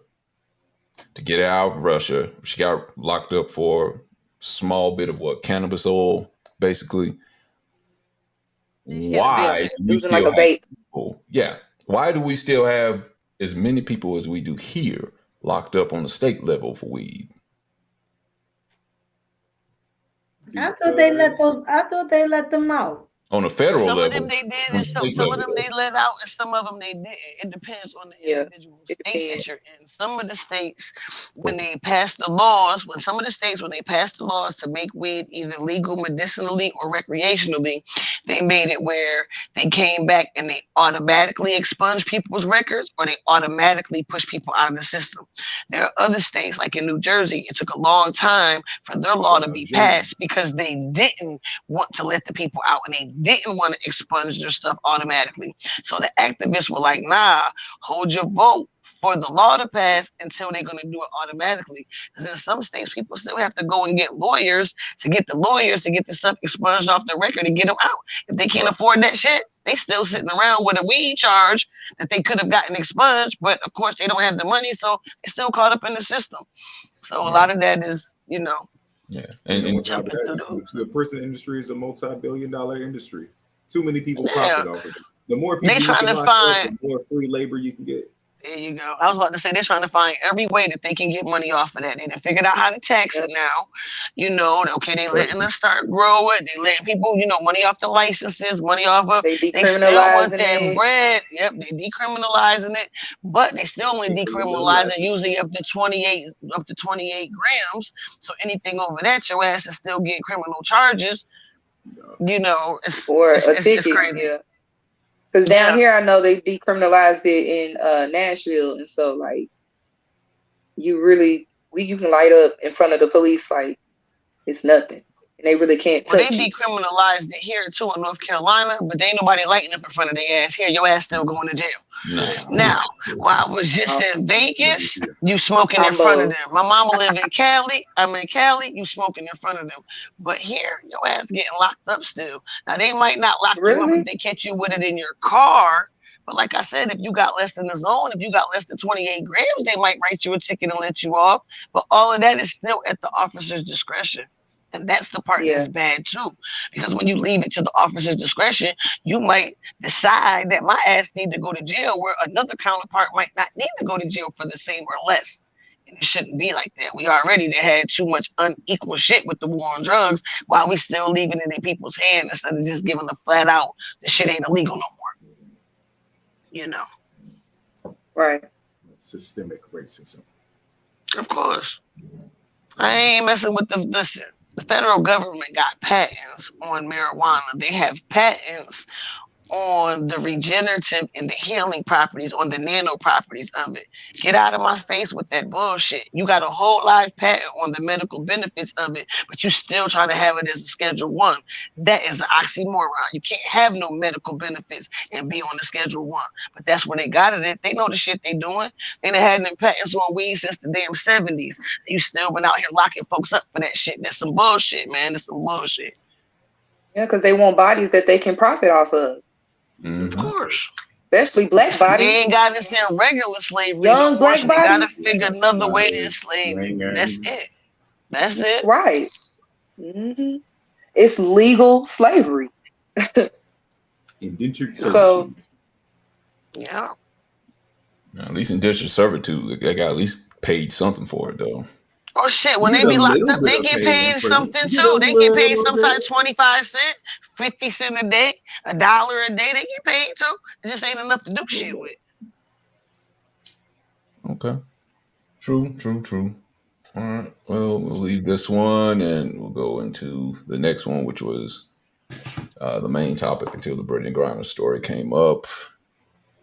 to get out of Russia. She got locked up for a small bit of what cannabis oil, basically. She had a Yeah. Why business. do It we was in like still a have vape. people? Yeah, why do we still have as many people as we do here locked up on the state level for weed? Because I thought they let them out. On a federal Some of them level, they did, on and the state some of level, them though. they let out, and some of them they didn't. It depends on the Yeah. individual It state that depends. you're in. Some of the states, when they passed the laws to make weed either legal medicinally or recreationally, they made it where they came back and they automatically expunged people's records or they automatically push people out of the system. There are other states, like in New Jersey, it took a long time for their law shout to out be Jersey. passed because they didn't want to let the people out and they didn't want to expunge their stuff automatically. So the activists were like, nah, hold your vote for the law to pass until they're going to do it automatically. Because in some states, people still have to go and get lawyers to get the stuff expunged off the record and get them out. If they can't Right. afford that shit, they still sitting around with a weed charge that they could have gotten expunged, but of course they don't have the money, so they're still caught up in the system. So a Right. lot of that is, Yeah. And on And top of jumping that, through the hoops. the prison industry is a multi-billion-dollar industry. Too many people Yeah, profit off of it. The more they people you trying can to lock up, find the more free labor you can get. There you go. I was about to say they're trying to find every way that they can get money off of that. They done figured out how to tax it Yep. now. Okay, they Right. letting us start growing. They letting people, money off the licenses, money off of. They They still want decriminalizing that it. bread. Yep, they decriminalizing it, but they still only Take away the decriminalizing license. usually up to 28 grams. So anything over that, your ass is still getting criminal charges. Yeah. It's Or it's a it's, it's ticket. crazy. Yeah. Because down Yeah. here, I know they decriminalized it in Nashville, and so like you can light up in front of the police like it's nothing, and they really can't Well, they touch you. decriminalized it here too in North Carolina, but they ain't nobody lighting up in front of their ass here. Your ass still going to jail. Nah. Now, while I was just Oh, in Never Vegas, fear. you smoking in front of combo. them. My mama live in Cali. I'm in Cali. You smoking in front of them. But here, your ass getting locked up still. Now they might not lock you up if Really? they catch you with it in your car. But like I said, if you got less than the zone, if you got less than 28 grams, they might write you a ticket and let you off. But all of that is still at the officer's discretion. And that's the part that's Yeah. bad too. Because when you leave it to the officer's discretion, you might decide that my ass need to go to jail where another counterpart might not need to go to jail for the same or less. And it shouldn't be like that. We already had too much unequal shit with the war on drugs while we still leaving it in people's hands instead of just giving a flat out the shit ain't illegal no more. You know. Right. Systemic racism. Of course. I ain't messing with listen. The federal government got patents on marijuana. They have patents on the regenerative and the healing properties, on the nano properties of it. Get out of my face with that bullshit. You got a whole live patent on the medical benefits of it, but you still trying to have it as a Schedule 1. That is an oxymoron. You can't have no medical benefits and be on the Schedule 1. But that's where they got it at. They know the shit they doing. They done had them patents on weed since the damn 70s. You still been out here locking folks up for that shit. That's some bullshit, man. That's some bullshit. Yeah, because they want bodies that they can profit off of, Of Mm-hmm. course. especially black They bodies, ain't got us in regular slavery no young more, black so they got to bodies. figure another way to Live enslave you. That's swinging. it. That's it. Right. It's legal slavery. Indentured So servitude. Yeah. At least in district servitude, they got at least paid something for it though. Oh shit! When You they get a be locked little up, bit they of get pay in paid prison. something You get a too. They get paid little sometimes bit. 25 cents, 50 cents a day, $1 a day. They get paid too. It just ain't enough to do Little shit more. with. Okay. True, true, true. All right. Well, we'll leave this one and we'll go into the next one, which was the main topic until the Brittany Griner story came up.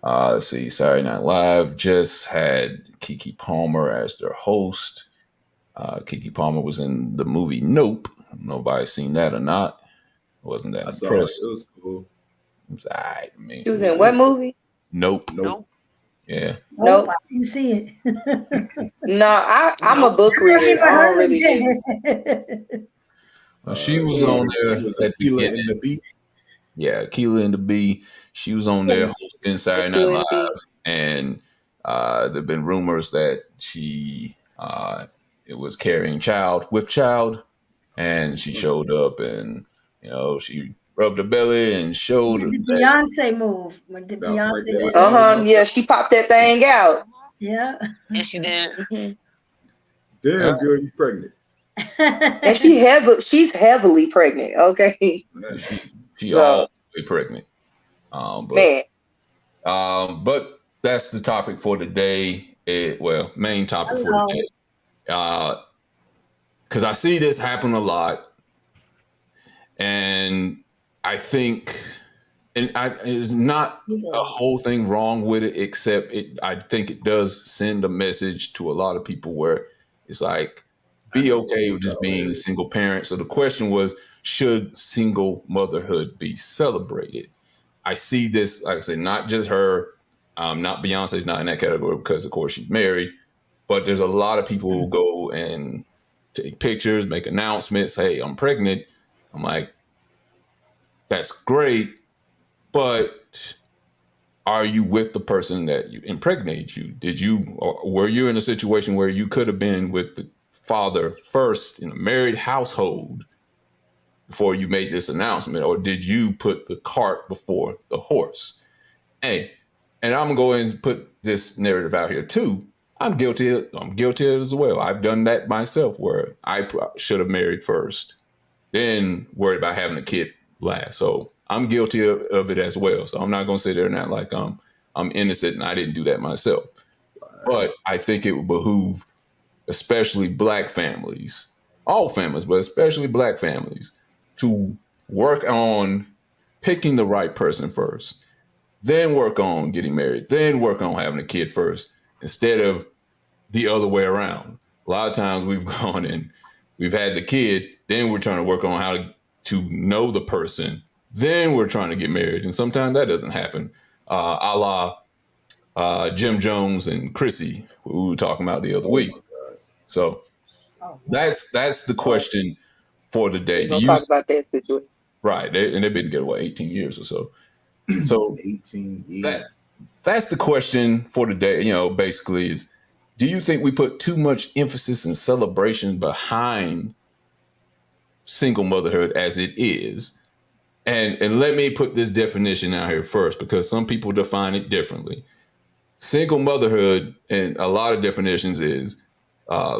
Let's see. Saturday Night Live just had Keke Palmer as their host. Keke Palmer was in the movie Nope. Nobody's seen that or not. Wasn't that I saw it. It impressed. was cool. It was all right. I mean, she it was was in It what was good. cool. movie? Nope. Nope. Nope. Yeah. Nope, Nope. I didn't see it. No, I'm a Nope. book I never reader. even I don't heard of really just it. She was yeah. on She there was at the Aquila beginning. in the beat. Yeah, Keela and the Bee. She was on there hosting Saturday Night Tequila and Live, B. and there've been rumors that she it was carrying child with child, and she showed up, and she rubbed her belly and She showed did the that. Beyonce move. When the That right Beyonce there did was all that. about Yeah, self. she popped that thing out. Yeah. Yes, she did. hmm Yeah, Damn girl, you pregnant. And she's heavily pregnant. Okay, Man. she all so the way pregnant. Um, but man, but that's the topic for today. Main topic for Hello. today. Because I see this happen a lot. And I think, there's not a whole thing wrong with it, except I think it does send a message to a lot of people where it's like, I be know what okay we with just call being a it. single parent. So the question was, should single motherhood be celebrated? I see this, like I said, not just her, not Beyonce's not in that category because, of course, she's married, but there's a lot of people who go and take pictures, make announcements, hey, I'm pregnant. I'm like, that's great, but are you with the person that you impregnate you? Or were you in a situation where you could have been with the father first in a married household before you made this announcement, or did you put the cart before the horse? Hey, and I'm going to put this narrative out here too. I'm guilty. I'm guilty as well. I've done that myself, where I should have married first, then worried about having a kid last. So I'm guilty of it as well. So I'm not gonna sit there and act like I'm innocent and I didn't do that myself. But I think it would behoove, especially black families, all families, but especially black families, to work on picking the right person first, then work on getting married, then work on having a kid first, instead of the other way around. A lot of times we've gone and we've had the kid, then we're trying to work on how to know the person, then we're trying to get married. And sometimes that doesn't happen. A la Jim Jones and Chrissy, who we were talking about the other Oh week. my god. So Oh, wow. that's the question for the day. We're Do gonna you talk about that situation. right? And they've been together what 18 years or so. So 18 that years. that's the question for the day. Basically is, do you think we put too much emphasis and celebration behind single motherhood as it is? And let me put this definition out here first, because some people define it differently. Single motherhood, in a lot of definitions, is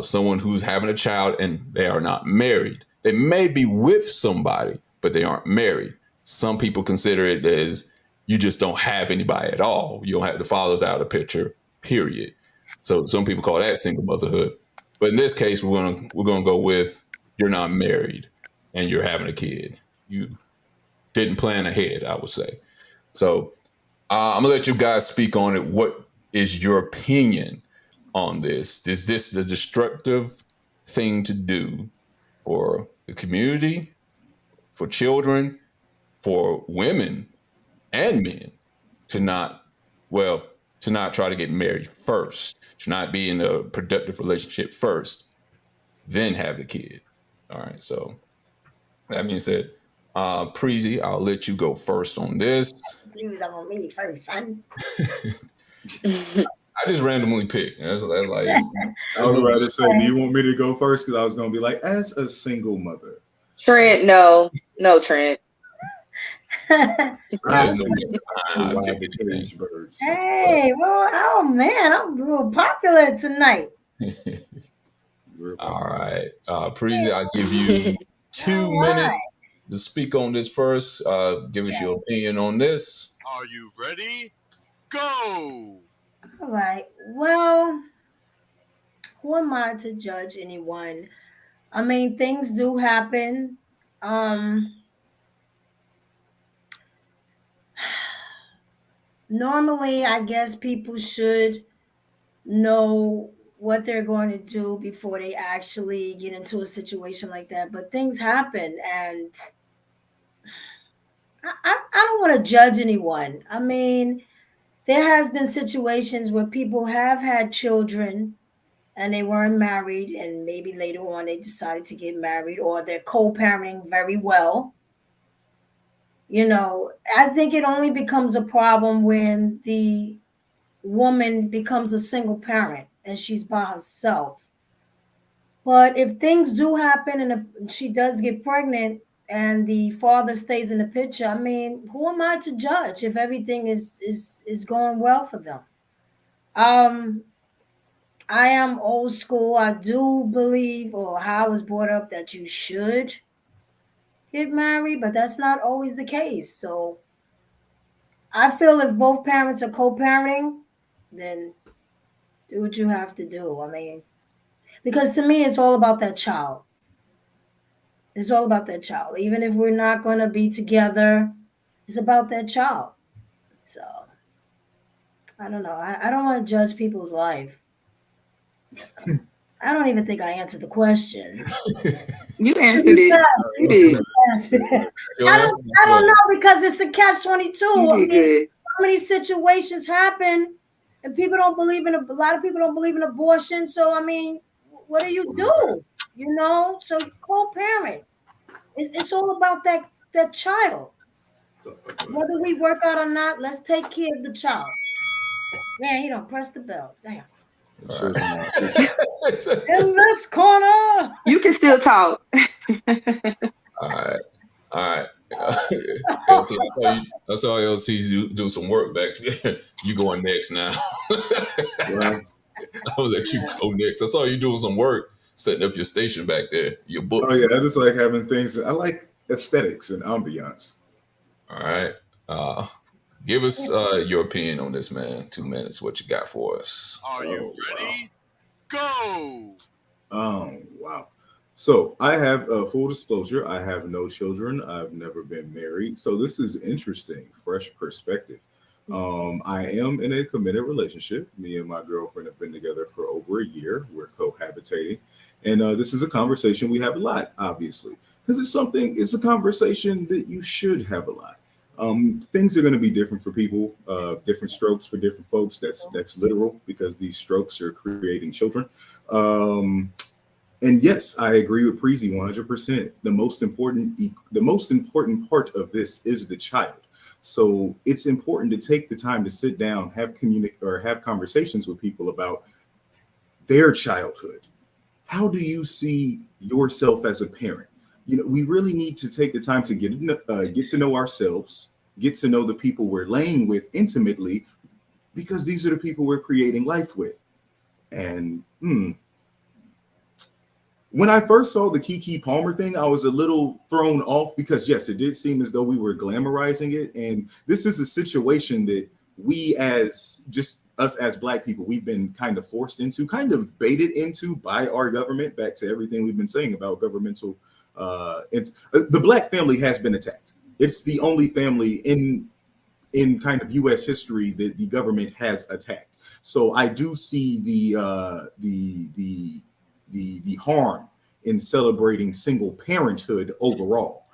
someone who's having a child and they are not married. They may be with somebody, but they aren't married. Some people consider it as you just don't have anybody at all. You don't have, the father's out of the picture, period. So some people call that single motherhood. But in this case, we're gonna go with, you're not married and you're having a kid. You didn't plan ahead, I would say. So I'm gonna let you guys speak on it. What is your opinion on this? Is this the destructive thing to do for the community, for children, for women and men, to not, well, to not try to get married first, to not be in a productive relationship first, then have the kid? All right. So that being said, Preezy, I'll let you go first on this. Views on me first, son. I just randomly picked. That's like I was about to say, do you want me to go first? Because I was going to be like, as a single mother, Trent, no, no, Trent. I there's no see way the I'm wild picking cage birds. Hey, well, oh man, I'm a little popular tonight. anything. Real All popular. right, Preezy, I'll give you two All right. minutes to speak on this first. Give us your opinion on this. Are you ready? Go! All right. Well, who am I to judge anyone? I mean, things do happen. Um, Normally, I guess people should know what they're going to do before they actually get into a situation like that. But things happen, and I don't want to judge anyone. I mean, there has been situations where people have had children and they weren't married, and maybe later on they decided to get married, or they're co-parenting very well. I think it only becomes a problem when the woman becomes a single parent and she's by herself. But if things do happen and if she does get pregnant and the father stays in the picture, I mean, who am I to judge if everything is going well for them? Um, I am old school. I do believe, or how I was brought up, that you should get married, but that's not always the case. So I feel if both parents are co-parenting, then do what you have to do. I mean, because to me, it's all about that child. It's all about that child. Even if we're not going to be together, it's about that child. So I don't know. I don't want to judge people's life. I don't even think I answered the question. You Should answered we it. pass? You Should we did. pass? Your answer I don't was know because it's a catch 22. You I did mean, good. so many situations happen, and people don't believe in a lot of people don't believe in abortion. So I mean, what do you do? So co-parent. It's all about that child. So, Whether we work out or not, let's take care of the child. Man, he don't press the bell. Damn. children are In this corner. You can still talk. all right, all right. LT, I saw LT do some work back there. You going next now? Well, I'll let you go next. I saw you doing some work, setting up your station back there, your oh books. yeah, I just like having things. I like aesthetics and ambiance. All right. Uh, give us your opinion on this, man. 2 minutes. What you got for us? Are you Oh wow. ready? Go! Oh wow. So I have full disclosure. I have no children. I've never been married. So this is interesting, fresh perspective. I am in a committed relationship. Me and my girlfriend have been together for over a year. We're cohabitating, and this is a conversation we have a lot, obviously, because it's something. It's a conversation that you should have a lot. Things are going to be different for people, different strokes for different folks. That's literal because these strokes are creating children. Um, and yes, I agree with Preezy 100%. The most important part of this is the child. So it's important to take the time to sit down, have conversations with people about their childhood. How do you see yourself as a parent? We really need to take the time to get to know ourselves, get to know the people we're laying with intimately, because these are the people we're creating life with. And when I first saw the Keke Palmer thing, I was a little thrown off because, yes, it did seem as though we were glamorizing it. And this is a situation that we, as just us as Black people, we've been kind of forced into, kind of baited into by our government. Back to everything we've been saying about governmental, the Black family has been attacked. It's the only family in kind of U.S. history that the government has attacked. So I do see the harm in celebrating single parenthood overall.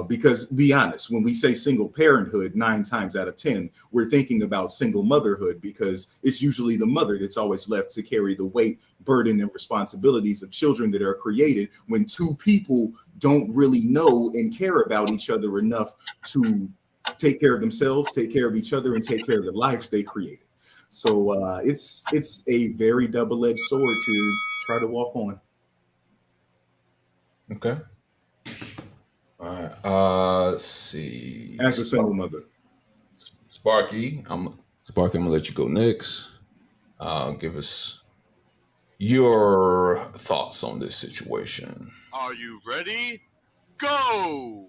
Because be honest, when we say single parenthood, 9 times out of 10, we're thinking about single motherhood because it's usually the mother that's always left to carry the weight, burden, and responsibilities of children that are created when two people don't really know and care about each other enough to take care of themselves, take care of each other, and take care of the lives they created. So it's a very double-edged sword to try to walk on. Okay. All right. Let's see. As a single mother. Sparky. I'm gonna let you go next. Give us your thoughts on this situation. Are you ready? Go!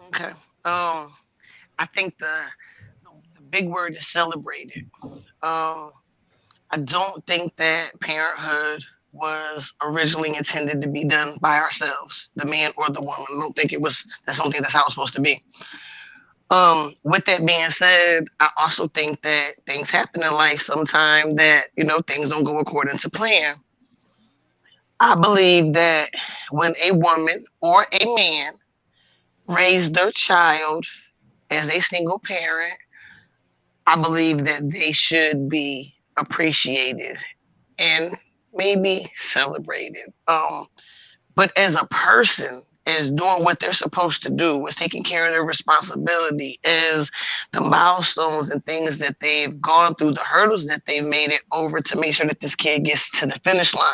Okay. Um, I think the big word is celebrated. Um, I don't think that parenthood was originally intended to be done by ourselves, the man or the woman. I don't think it was. That's don't think that's how it's supposed to be. With that being said, I also think that things happen in life sometime that things don't go according to plan. I believe that when a woman or a man raise their child as a single parent, I believe that they should be appreciated and maybe celebrated. But as a person, is doing what they're supposed to do, is taking care of their responsibility, is the milestones and things that they've gone through, the hurdles that they've made it over to make sure that this kid gets to the finish line.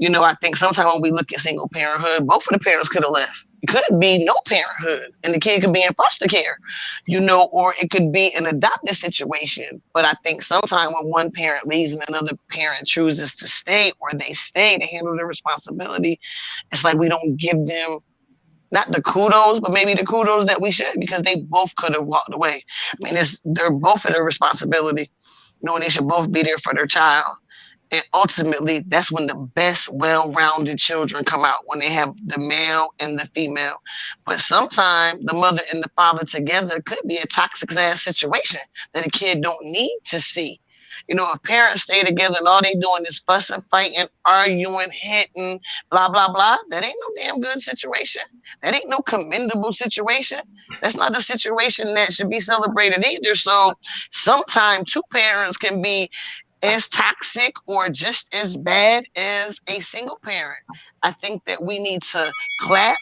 I think sometimes when we look at single parenthood, both of the parents could have left. It could be no parenthood and the kid could be in foster care, or it could be an adopted situation. But I think sometimes when one parent leaves and another parent chooses to stay or they stay to handle their responsibility, it's like we don't give them not the kudos, but maybe the kudos that we should because they both could have walked away. I mean, they're both at their responsibility, and they should both be there for their child. And ultimately, that's when the best, well-rounded children come out, when they have the male and the female. But sometimes the mother and the father together could be a toxic ass situation that a kid don't need to see. If parents stay together and all they doing is fussing, fighting, arguing, hitting, blah, blah, blah, that ain't no damn good situation. That ain't no commendable situation. That's not a situation that should be celebrated either. So sometimes two parents can be as toxic or just as bad as a single parent. I think that we need to clap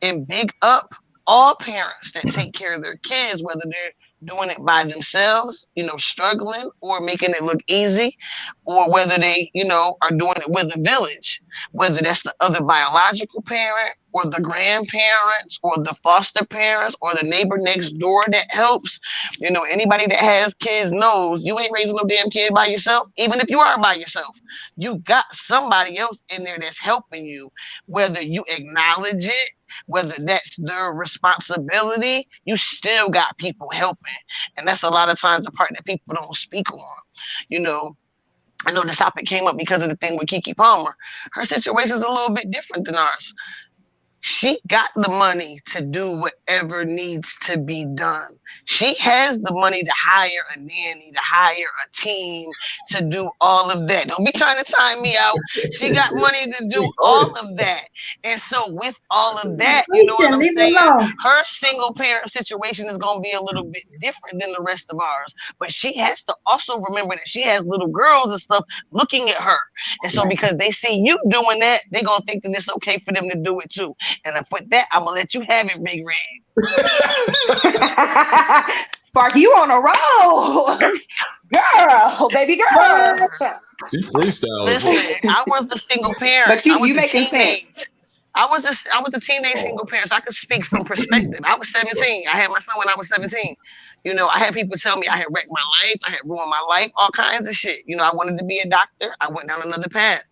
and big up all parents that take care of their kids, whether they're doing it by themselves, struggling or making it look easy, or whether they, are doing it with a village, whether that's the other biological parent or the grandparents or the foster parents or the neighbor next door that helps. Anybody that has kids knows you ain't raising no damn kid by yourself. Even if you are by yourself, you got somebody else in there that's helping you, whether you acknowledge it, whether that's their responsibility, you still got people helping. And that's a lot of times the part that people don't speak on. You know, I know this topic came up because of the thing with Keke Palmer. Her situation is a little bit different than ours. She got the money to do whatever needs to be done. She has the money to hire a nanny, to hire a team, to do all of that. Don't be trying to time me out. She got money to do Oh, all of that. And so, with all of You're that, you know what preaching. I'm Leave me saying? alone. Her single parent situation is going to be a little bit different than the rest of ours. But she has to also remember that she has little girls and stuff looking at her. And so, Right. because they see you doing that, they're going to think that it's okay for them to do it too. And with that, I'm gonna let you have it, Big Red. Spark, you on a roll, girl, baby girl. What? she freestyling, Listen, boy. I was a single parent. But I was you a making sense. teenage. I was a teenage Oh, single parent. So I could speak from perspective. I was 17. I had my son when I was 17. I had people tell me I had wrecked my life. I had ruined my life. All kinds of shit. I wanted to be a doctor. I went down another path.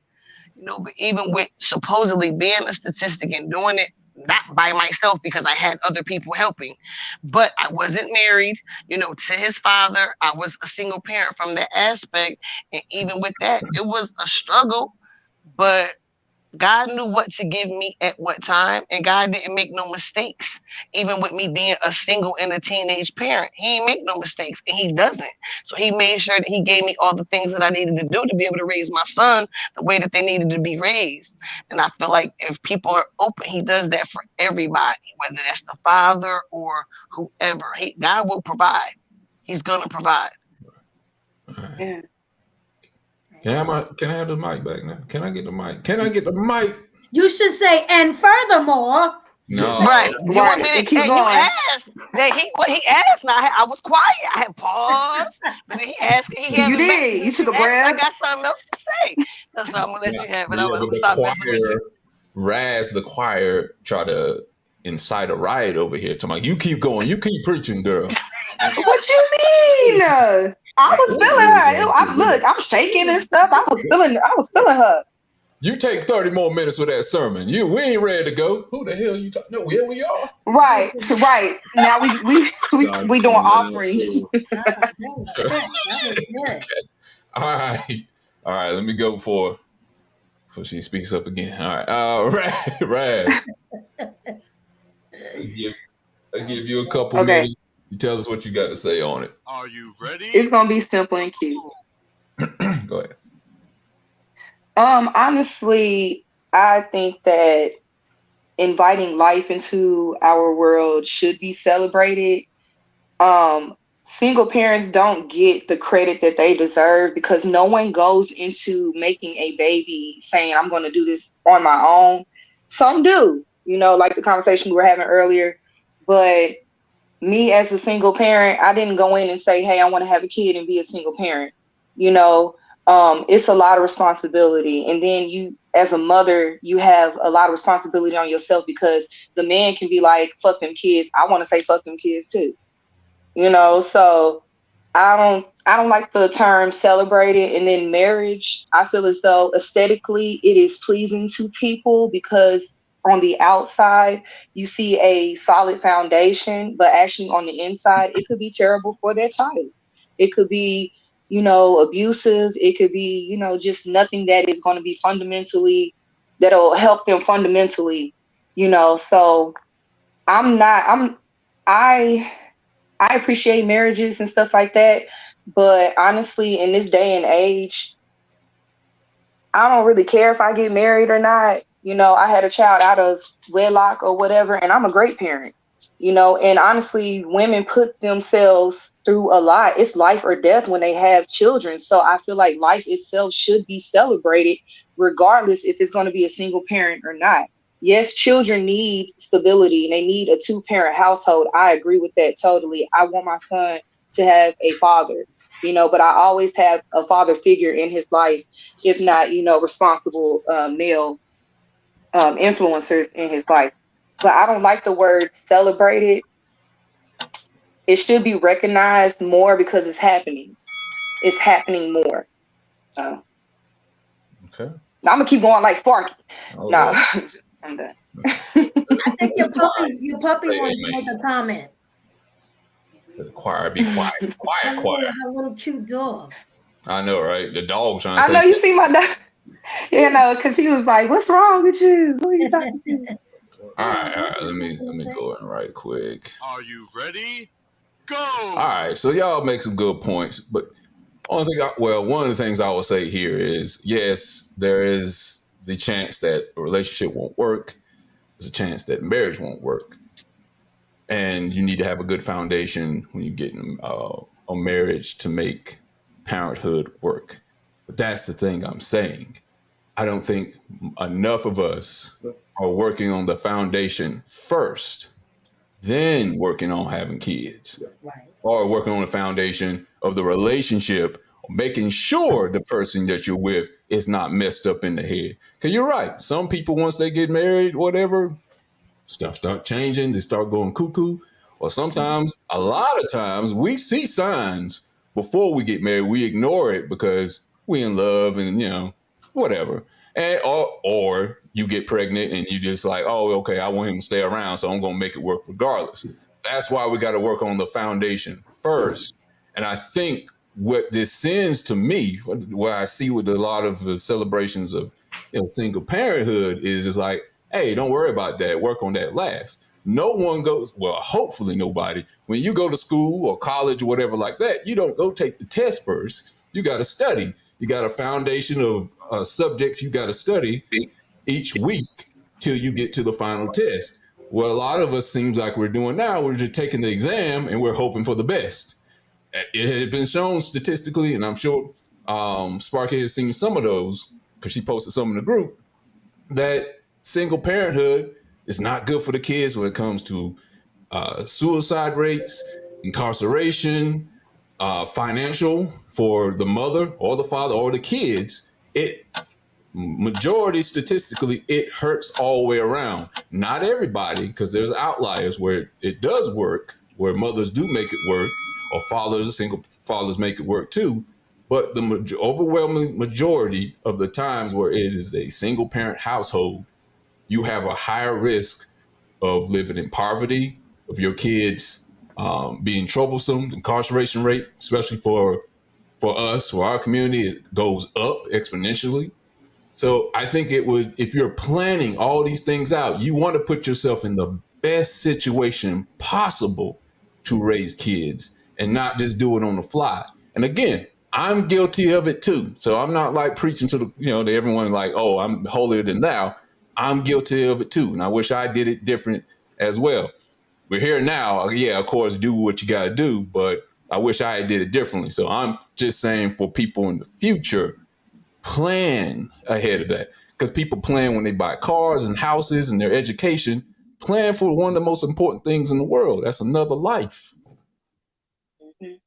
But even with supposedly being a statistic and doing it not by myself because I had other people helping, but I wasn't married, to his father. I was a single parent from that aspect. And even with that, it was a struggle, but God knew what to give me at what time, and God didn't make no mistakes. Even with me being a single and a teenage parent, He ain't make no mistakes, and He doesn't. So He made sure that He gave me all the things that I needed to do to be able to raise my son the way that they needed to be raised. And I feel like if people are open, He does that for everybody, whether that's the father or whoever. God will provide. He's gonna provide. Yeah. Can I have the mic back now? Can I get the mic? Can I get the mic? You should say, and furthermore, Right. No. You want me Right. to? And keep Hey, you going. asked that what he asked. Now I was quiet. I had paused, but then he asked. He held You it back. did. You Since took you a asked, I breath. got something else to say. So I'm gonna let you have it. I'm Yeah, gonna but the stop messing with you. choir, Raz, the choir, try to incite a riot over here. Talking about, you keep going, you keep preaching, girl. What you mean? I I was feel feeling we was her. on Look, 2 minutes. I'm shaking and stuff. I was feeling her. You take 30 more minutes with that sermon. We ain't ready to go. Who the hell you talking? No, here we are. Right, right. Now God we doing pointed out offerings. too. that was good. That was good. All right. All right, let me go before she speaks up again. All right. Raz, I give, I give you a couple Okay, minutes. You tell us what you got to say on it. Are you it's ready? gonna be simple and cute. Go ahead. Honestly, I think that inviting life into our world should be celebrated. um Single parents don't get the credit that they deserve because no one goes into making a baby saying I'm going to do this on my own. Some do, like the conversation we were having earlier, but me as a single parent, I didn't go in and say, hey, I want to have a kid and be a single parent. you know it's a lot of responsibility, and then you as a mother, you have a lot of responsibility on yourself because the man can be like, fuck them kids. I want to say fuck them kids too. So I don't like the term celebrated. And then marriage, I feel as though aesthetically it is pleasing to people because on the outside you see a solid foundation, but actually on the inside it could be terrible for their child. It could be, abusive. It could be, just nothing that is going to be fundamentally that'll help them fundamentally. So I'm not I'm I I appreciate marriages and stuff like that, but honestly, in this day and age, I don't really care if I get married or not. I had a child out of wedlock or whatever, and I'm a great parent. And honestly, women put themselves through a lot. It's life or death when they have children. So I feel like life itself should be celebrated, regardless if it's going to be a single parent or not. Yes, children need stability and they need a two-parent household. I agree with that totally. I want my son to have a father, but I always have a father figure in his life, if not, responsible male influencers in his life. But I don't like the word celebrated. It should be recognized more because it's happening. It's happening more. Uh, Okay. I'm gonna keep going like Sparky. All Nah, right. I'm done. I think Let the choir your puppy say wanted to make amen. a comment. Let the choir be quiet. Quiet, choir. Her little cute dog. I know, right? The dog trying to I say know you something. see my dog. Because he was like, "What's wrong with you? Who are you talking to?" All right. Let me go in right quick. Are you ready? All Go! right. So y'all make some good points, but one of the things I will say here is yes, there is the chance that a relationship won't work. There's a chance that marriage won't work, and you need to have a good foundation when you get in a marriage to make parenthood work. But that's the thing I'm saying. I don't think enough of us are working on the foundation first, then working on having kids, Right. or working on the foundation of the relationship, making sure the person that you're with is not messed up in the head. Because you're right. Some people, once they get married, whatever, stuff start changing, they start going cuckoo. Or sometimes, a lot of times, we see signs before we get married. We ignore it because we in love and whatever. And or you get pregnant and you just like, oh, okay, I want him to stay around, so I'm gonna make it work regardless. That's why we got to work on the foundation first. And I think what this sends to me, what I see with a lot of the celebrations of single parenthood is like, hey, don't worry about that. Work on that last. No one goes, well, hopefully nobody. When you go to school or college or whatever like that, you don't go take the test first. You got to study. You got a foundation of subjects you got to study each week till you get to the final test. What a lot of us seems like we're doing now, we're just taking the exam and we're hoping for the best. It had been shown statistically, and I'm sure Sparky has seen some of those because she posted some in the group, that single parenthood is not good for the kids when it comes to suicide rates, incarceration, financial for the mother or the father or the kids. It majority statistically it hurts all the way around. Not everybody, because there's outliers where it does work, where mothers do make it work, or fathers, single fathers make it work too. But the overwhelming majority of the times where it is a single parent household, you have a higher risk of living in poverty, of your kids being troublesome. The incarceration rate, especially for us, for our community, it goes up exponentially. So I think it would, if you're planning all these things out, you want to put yourself in the best situation possible to raise kids and not just do it on the fly. And again, I'm guilty of it too. So I'm not like preaching to to everyone like, oh, I'm holier than thou. I'm guilty of it too. And I wish I did it different as well. We're here now. Yeah, of course, do what you got to do, but I wish I did it differently. So I'm just saying for people in the future, plan ahead of that, because people plan when they buy cars and houses and their education. Plan for one of the most important things in the world. That's another life. Mhm.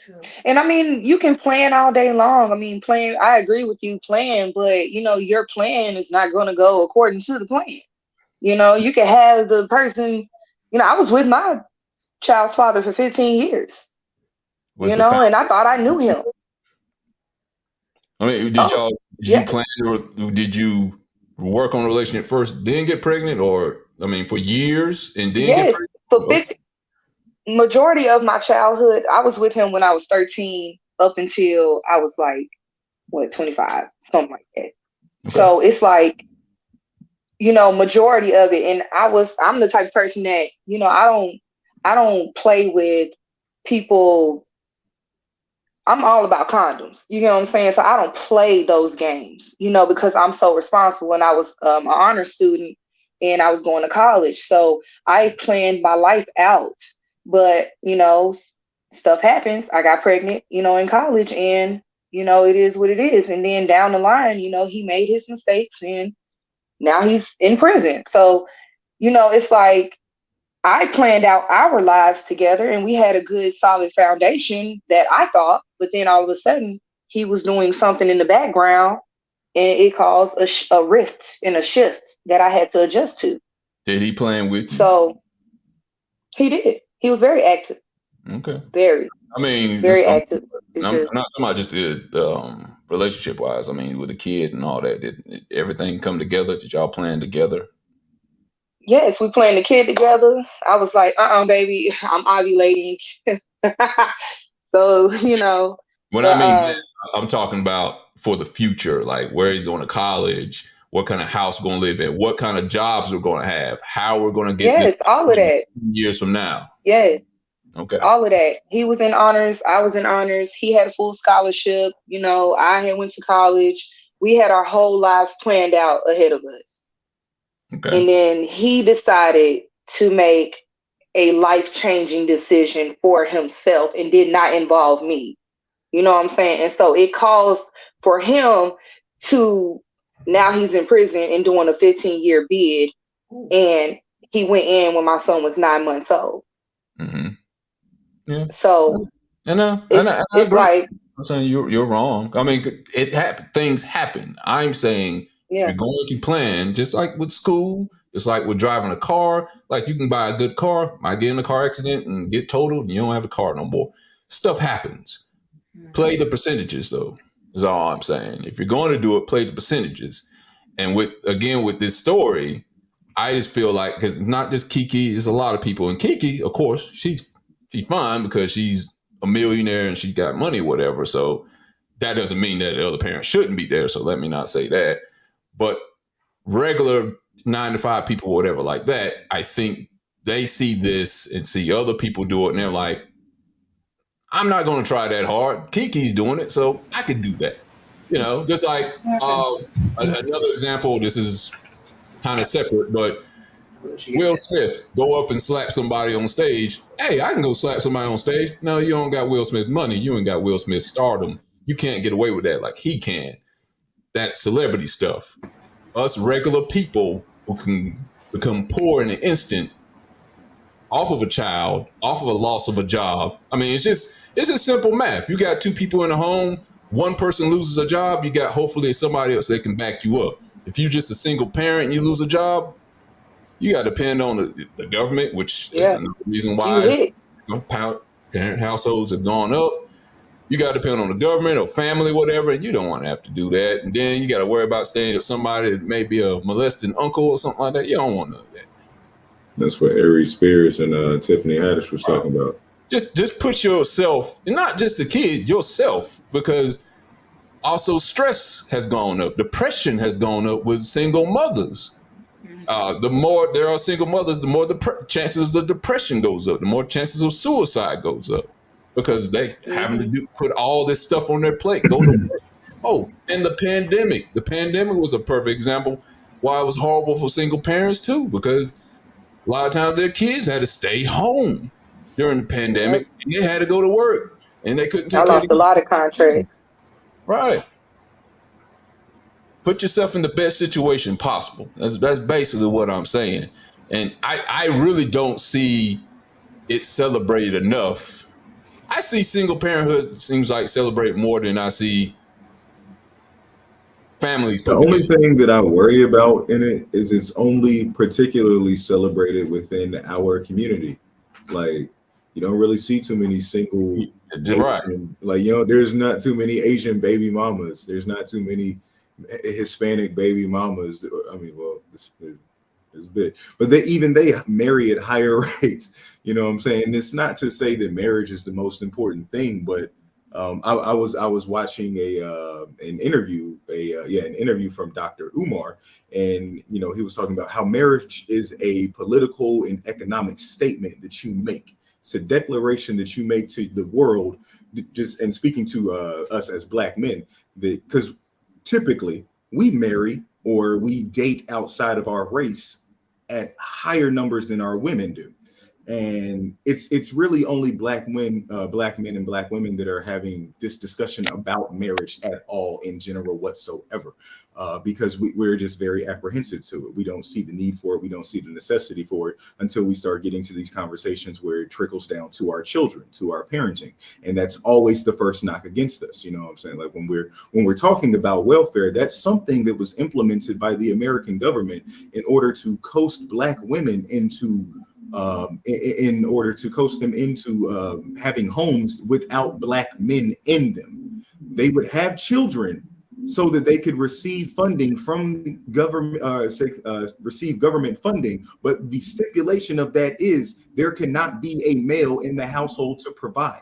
True. And I mean, you can plan all day long. I mean, plan. I agree with you, plan, but your plan is not going to go according to the plan. You can have the person. I was with my child's father for 15 years. Was the fact? And I thought I knew him. I mean, Oh, did you yeah, plan or did you work on a relationship first, then get pregnant, or I mean, for years and then get yes. pregnant? For Okay. 50, majority of my childhood, I was with him when I was 13 up until I was like, what, 25, something like that. Okay. So it's like, majority of it. And I'm the type of person that, I don't play with people. I'm all about condoms. You know what I'm saying? So I don't play those games, because I'm so responsible. When I was an honor student and I was going to college. So I planned my life out. But, stuff happens. I got pregnant, in college, and, it is what it is. And then down the line, he made his mistakes, and Now he's in prison. So, it's like I planned out our lives together and we had a good solid foundation that I thought, but then all of a sudden he was doing something in the background and it caused a rift and a shift that I had to adjust to. Did he plan with you? So he did. He was very active, Okay. very, I mean, very active. It's I'm just, not talking about just the relationship wise. I mean, with the kid and all that. Did everything come together? Did y'all plan together? yes, we playing the kid together. I was like, baby, I'm ovulating. So, When I but mean that, I'm talking about for the future, like where he's going to college, what kind of house we're going to live in, what kind of jobs we're going to have, how we're going to get this yes, all of that. years from now. Yes, Okay. all of that. He was in honors. I was in honors. He had a full scholarship. I had went to college. We had our whole lives planned out ahead of us. Okay. And then he decided to make a life-changing decision for himself and did not involve me. You know what I'm saying? And so it caused for him to, now he's in prison and doing a 15-year bid. And he went in when my son was 9 months old. Mm-hmm. Yeah. So And I it's agree. like, I'm saying you're wrong. I mean, things happen. I'm saying if yeah, you're going to plan, just like with school, it's like with driving a car. Like you can buy a good car, might get in a car accident and get totaled, and you don't have a car no more. Stuff happens. Play the percentages, though. Is all I'm saying. If you're going to do it, play the percentages. And with this story, I just feel like because not just Keke, there's a lot of people, and Keke, of course, she's fine because she's a millionaire and she's got money, or whatever. So that doesn't mean that the other parent shouldn't be there. So let me not say that. But regular 9 to 5 people, whatever, like that, I think they see this and see other people do it, and they're like, I'm not going to try that hard. Kiki's doing it, so I could do that. Just like another example. This is kind of separate, but Will Smith go up and slap somebody on stage. Hey, I can go slap somebody on stage. No, you don't got Will Smith money. You ain't got Will Smith stardom. You can't get away with that like he can. That's celebrity stuff. Us regular people who can become poor in an instant off of a child, off of a loss of a job. I mean, it's just simple math. You got two people in a home, one person loses a job, you got hopefully somebody else that can back you up. If you're just a single parent and you lose a job, you got to depend on the government, which is yeah, another reason you why hit. parent households have gone up. You got to depend on the government or family, whatever, and you don't want to have to do that. And then you got to worry about staying with somebody that may be a molesting uncle or something like that. You don't want none of that. That's what Aries Spears and Tiffany Haddish was talking about. Just put yourself, and not just the kid, yourself, because also stress has gone up, depression has gone up with single mothers. The more there are single mothers, the more the chances of the depression goes up, the more chances of suicide goes up because they having to put all this stuff on their plate, go to work. Oh, and the pandemic was a perfect example why it was horrible for single parents too, because a lot of times their kids had to stay home during the pandemic Yep. and they had to go to work and they couldn't I take care of lost a the lot of contracts. right. Put yourself in the best situation possible. That's basically what I'm saying. And I really don't see it celebrated enough. I see single parenthood seems like celebrate more than I see families The putting only together. thing that I worry about in it is it's only particularly celebrated within our community. Like, you don't really see too many single Right. Asian, like, there's not too many Asian baby mamas. There's not too many Hispanic baby mamas. I mean, well, it's big, but they marry at higher rates. You know what I'm saying? It's not to say that marriage is the most important thing, but I was watching an interview an interview from Dr. Umar, and he was talking about how marriage is a political and economic statement that you make. It's a declaration that you make to the world, just and speaking to us as Black men, that because typically we marry or we date outside of our race at higher numbers than our women do. And it's really only black men and black women that are having this discussion about marriage at all in general whatsoever, because we're just very apprehensive to it. We don't see the need for it. We don't see the necessity for it until we start getting to these conversations where it trickles down to our children, to our parenting, and that's always the first knock against us. You know what I'm saying? Like when we're talking about welfare, that's something that was implemented by the American government in order to coast black women into in order to coast them into having homes without black men in them. They would have children so that they could receive funding from government, receive government funding. But the stipulation of that is there cannot be a male in the household to provide.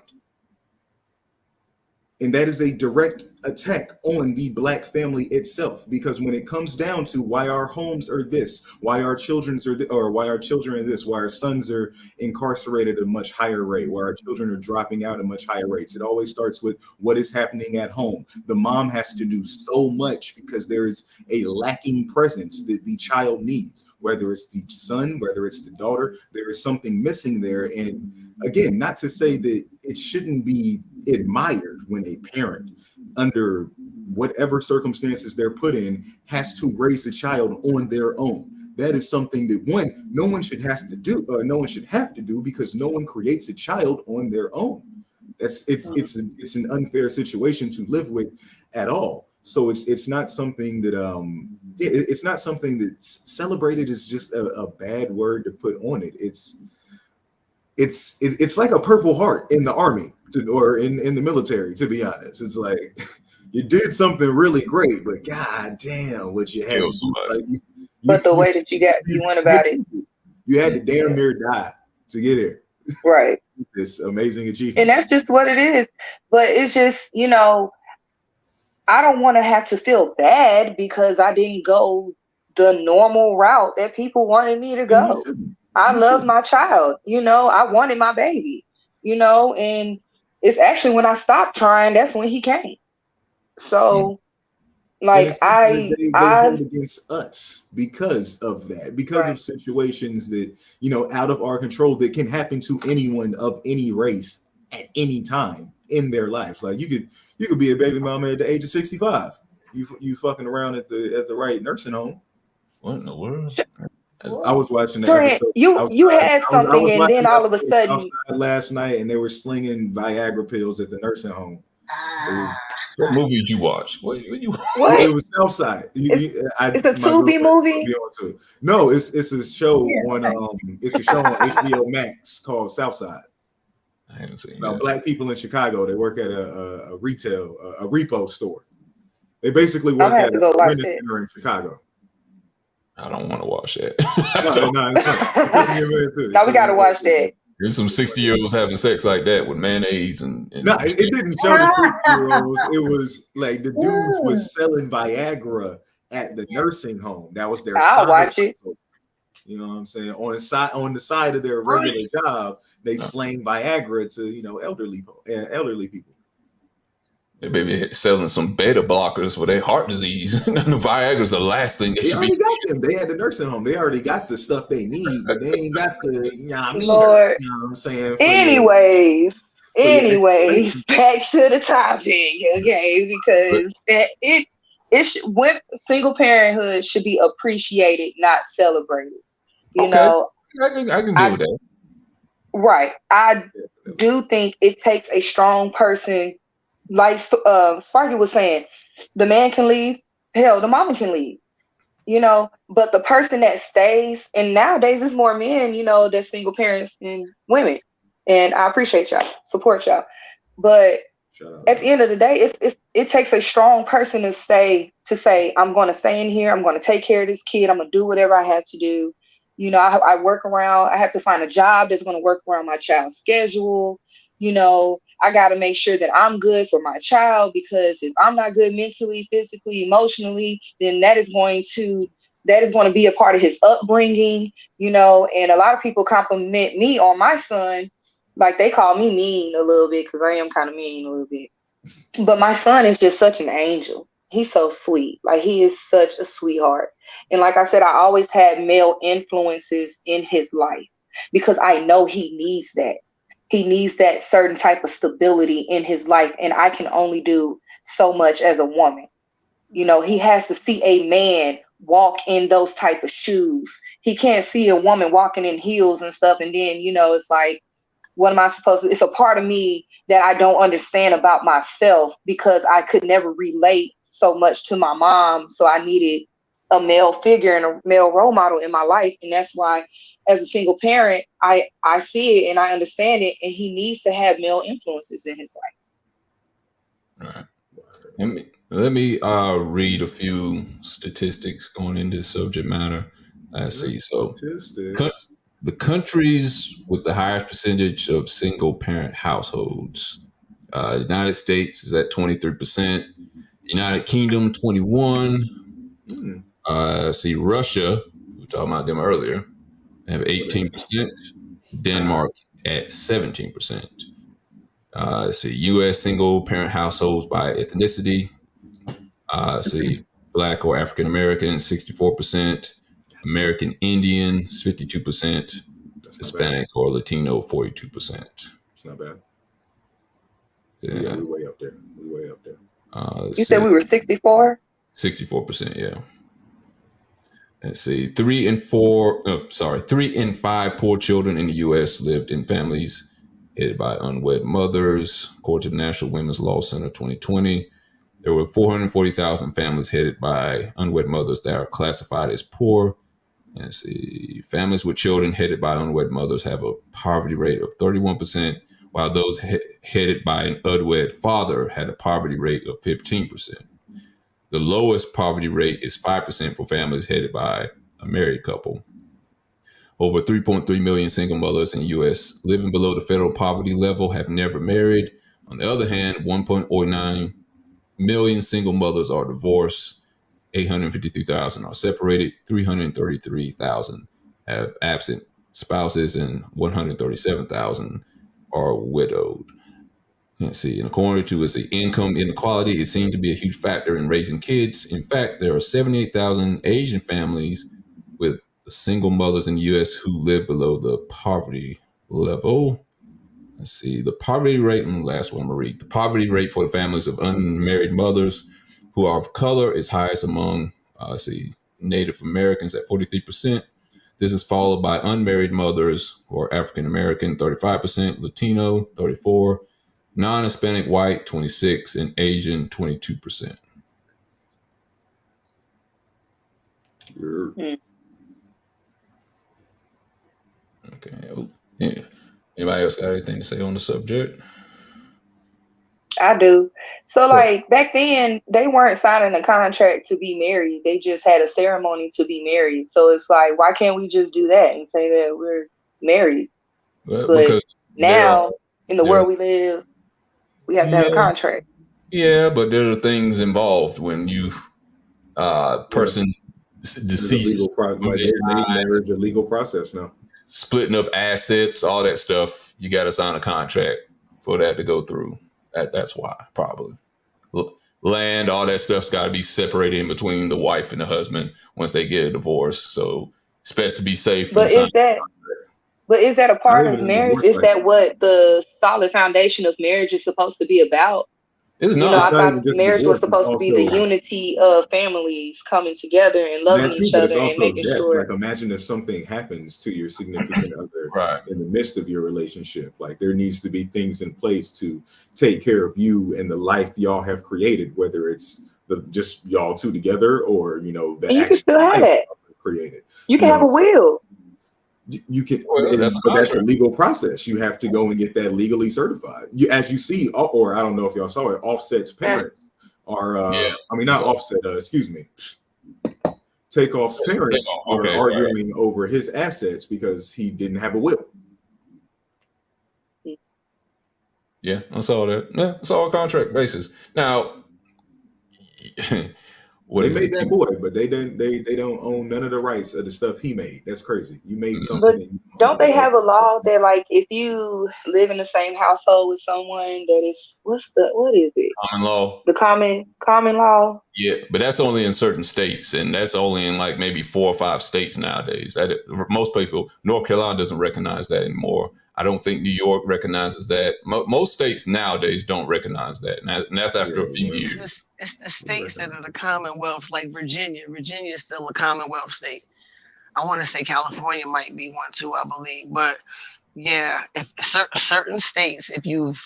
And that is a direct attack on the black family itself, because when it comes down to why our homes are this, why our children's are or why our children are this, why our sons are incarcerated at a much higher rate, why our children are dropping out at much higher rates, it always starts with what is happening at home. The mom has to do so much because there is a lacking presence that the child needs, whether it's the son, whether it's the daughter, there is something missing there. And again, not to say that it shouldn't be admired when a parent, under whatever circumstances they're put in, has to raise a child on their own. That is something that no one should no one should have to do, because no one creates a child on their own. It's an unfair situation to live with at all. So it's not something that it's not something that's celebrated is just a bad word to put on it. It's like a Purple Heart in the army or in the military, to be honest. It's like you did something really great, but god damn what you had Kill to do. somebody. Like But the way that you went about it, you had to yeah, damn near die to get here. right. This amazing And achievement. that's just what it is. But it's just, I don't want to have to feel bad because I didn't go the normal route that people wanted me to And you go. shouldn't. I You love shouldn't. my child, I wanted my baby, and it's actually when I stopped trying, that's when he came. Mm. So, And like, it's something that they I, hold against us because of that, because of right, situations that, out of our control that can happen to anyone of any race at any time in their lives. Like you could be a baby mama at the age of 65. You fucking around at the right nursing home. What in the world? I was watching the Trent, episode you outside. had I something, was and watching then the all of a episode sudden, outside last night, and they were slinging Viagra pills at the nursing home. It was What movie did you watch? What you? it what? was Southside. It's it's a My Tubi girlfriend put movie. me on to it. No, it's a show Yeah. on HBO Max called Southside. I haven't seen About that. black people in Chicago. They work at a retail a repo store. They basically I'm work gonna have at to a go watch rent that. center in Chicago. I don't want to watch that. I No, don't. no, it's funny. It took me a minute too. It Now we took me gotta a watch minute. that. There's some It's funny. 60-year-olds having sex like that with mayonnaise No, and it didn't show the 60-year-olds. It was like the dudes was selling Viagra at the nursing home. That was their I'll side watch it. hustle. You know what I'm saying? On the side of their regular job, they no, slang Viagra to elderly people. they maybe selling some beta blockers for their heart disease. And the Viagra's the last thing they They should be. already got them. They had the nursing home. They already got the stuff they need, but they ain't got the meaner. Lord. You know what I'm saying Anyways, for your anyways, exclamation. back to the topic, okay? But Because when single parenthood should be appreciated, not celebrated. You okay, know, I can deal with I that. right. I Definitely. do think it takes a strong person, like Sparky was saying. The man can leave. Hell, the mama can leave. But the person that stays, and nowadays it's more men, that's single parents than women. And I appreciate y'all, support y'all. But Shout out at the though. end of the day, it takes a strong person to say, I'm going to stay in here. I'm going to take care of this kid. I'm going to do whatever I have to do. I work around. I have to find a job that's going to work around my child's schedule. I got to make sure that I'm good for my child, because if I'm not good mentally, physically, emotionally, then that is going to be a part of his upbringing. And a lot of people compliment me on my son, like they call me mean a little bit, because I am kind of mean a little bit. But my son is just such an angel. He's so sweet. Like, he is such a sweetheart. And like I said, I always had male influences in his life. because I know he needs that. He needs that certain type of stability in his life, and I can only do so much as a woman. He has to see a man walk in those type of shoes. He can't see a woman walking in heels and stuff, and then it's like, what am I supposed to? It's a part of me that I don't understand about myself because I could never relate so much to my mom. So I needed a male figure and a male role model in my life. And that's why, as a single parent, I see it and I understand it. And he needs to have male influences in his All right. Let me read a few statistics going into this subject matter. Let's see. So, co- Statistics. the countries with the highest percentage of single parent households: United States is at 23%, United Kingdom 21. Hmm. See Russia, we were talking about them earlier, they have What they 18%. have? Denmark at 17%. Let's see U.S. single parent households by ethnicity. See Black or African American 64%, American Indian 52%, That's not bad. Hispanic or Latino 42%. It's not bad. Yeah, Yeah. we way up there. We way up there. Let's You said see we were 64? 64%. Yeah. Let's see. 3 in 5 poor children in the U.S. lived in families headed by unwed mothers. According to the National Women's Law Center 2020, there were 440,000 families headed by unwed mothers that are classified as poor. And see, families with children headed by unwed mothers have a poverty rate of 31%, while those headed by an unwed father had a poverty rate of 15%. The lowest poverty rate is 5% for families headed by a married couple. Over 3.3 million single mothers in the U.S. living below the federal poverty level have never married. On the other hand, 1.09 million single mothers are divorced, 853,000 are separated, 333,000 have absent spouses, and 137,000 are widowed. Let's see. And according to us, the income inequality, it seems to be a huge factor in raising kids. In fact, there are 78,000 Asian families with single mothers in the U.S. who live below the poverty level. Let's see. The poverty rate, and the last one I'm going to read. The poverty rate for the families of unmarried mothers who are of color is highest among, let's see, Native Americans at 43%. This is followed by unmarried mothers who are African American, 35%, Latino, 34%, non-Hispanic white, 26%, and Asian, 22%. Yeah. Okay. Oh, yeah. Anybody else got anything to say on the subject? I do. So, Well, like, back then, they weren't signing a contract to be married. They just had a ceremony to be married. So it's like, why can't we just do that and say that we're married? But because there are now, in the there, world we live, we have to have a yeah, contract. yeah, but there are things involved when you Yeah. person There's a deceases, legal process. when Like they they made die, marriage a legal process now. splitting up assets, all that stuff. You got to sign a contract for that to go through. That's why probably land, all that stuff's got to be separated in between the wife and the husband once they get a divorce. So it's best to be safe and But sign. is that a Not part even of just marriage? divorce. Is Like that what the solid foundation of marriage is supposed to be about? It's it's I not. not thought even just marriage was divorce. It's supposed to be the also unity of families coming together and loving that too, each but it's other and also making death. sure. Like imagine if something happens to your significant other Right. in the midst of your relationship. Like there needs to be things in place to take care of you and the life y'all have created, whether it's the just y'all two together or the And you can actual still have life that. y'all have created. You can have a So will. you can, Well, that's a but that's a contract. legal process. You have to go and get that legally certified. As you see, or I don't know if y'all saw it. Offset's Uh, parents are, Yeah. I mean, It's not all Offset. Excuse me. Takeoff's take parents off. are Okay. Sorry. arguing over his assets because he didn't have a will. Yeah, I saw that. Yeah, it's all contract basis. Now, what They is it? made that boy, but they didn't. They don't own none of the rights of the stuff he made. That's crazy. You made Mhm. something But and you don't own the they whole have a thing. law that like if you live in the same household with someone that is what is it? Common law. The common law? Yeah, but that's only in certain states, and that's only in like maybe 4 or 5 states nowadays. That most people, North Carolina doesn't recognize that anymore. I don't think New York recognizes that. Most states nowadays don't recognize that, and that's after a Yeah, few well, years. It's the we states that recognize are the it. Commonwealth, like Virginia. Virginia is still a Commonwealth state. I want to say California might be one too, I believe. But yeah, if certain states, if you've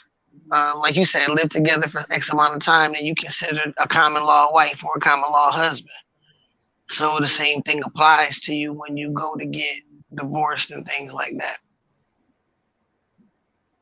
like you said, lived together for X amount of time, then you considered a common law wife or a common law husband. So the same thing applies to you when you go to get divorced and things like that.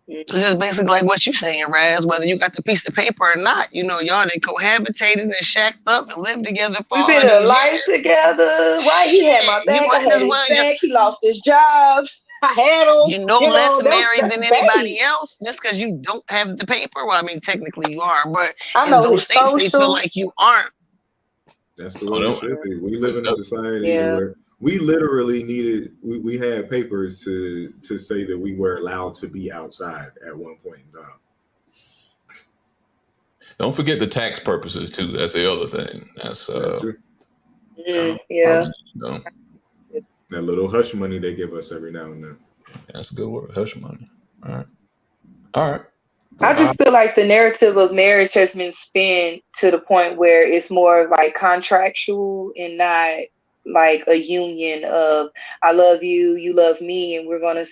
Mm. It's just basically like what you saying, Raz, whether you got the piece of paper or not. You know, y'all they cohabitated and shacked up and lived together for We've all been of in a these life years. together, right? He had my Shit, you back. I might had as his well back. He lost his job. I had him. you're no You less know, married that's than anybody base. else just because you don't have the paper. Well, I mean, technically you are, but I in know those his states they feel social. like you aren't. That's the Oh, way it don't, should Yeah. be. We live in a society Yeah. where we literally needed. We had papers to say that we were allowed to be outside at one point in time. don't forget the tax purposes too. That's the other thing. That's That too. Yeah. you know, That little hush money they give us every now and then. that's a good word. Hush money. All right, all right. I Uh, just feel like the narrative of marriage has been spun to the point where it's more of like contractual and not like a union of I love you, you love me, and we're gonna,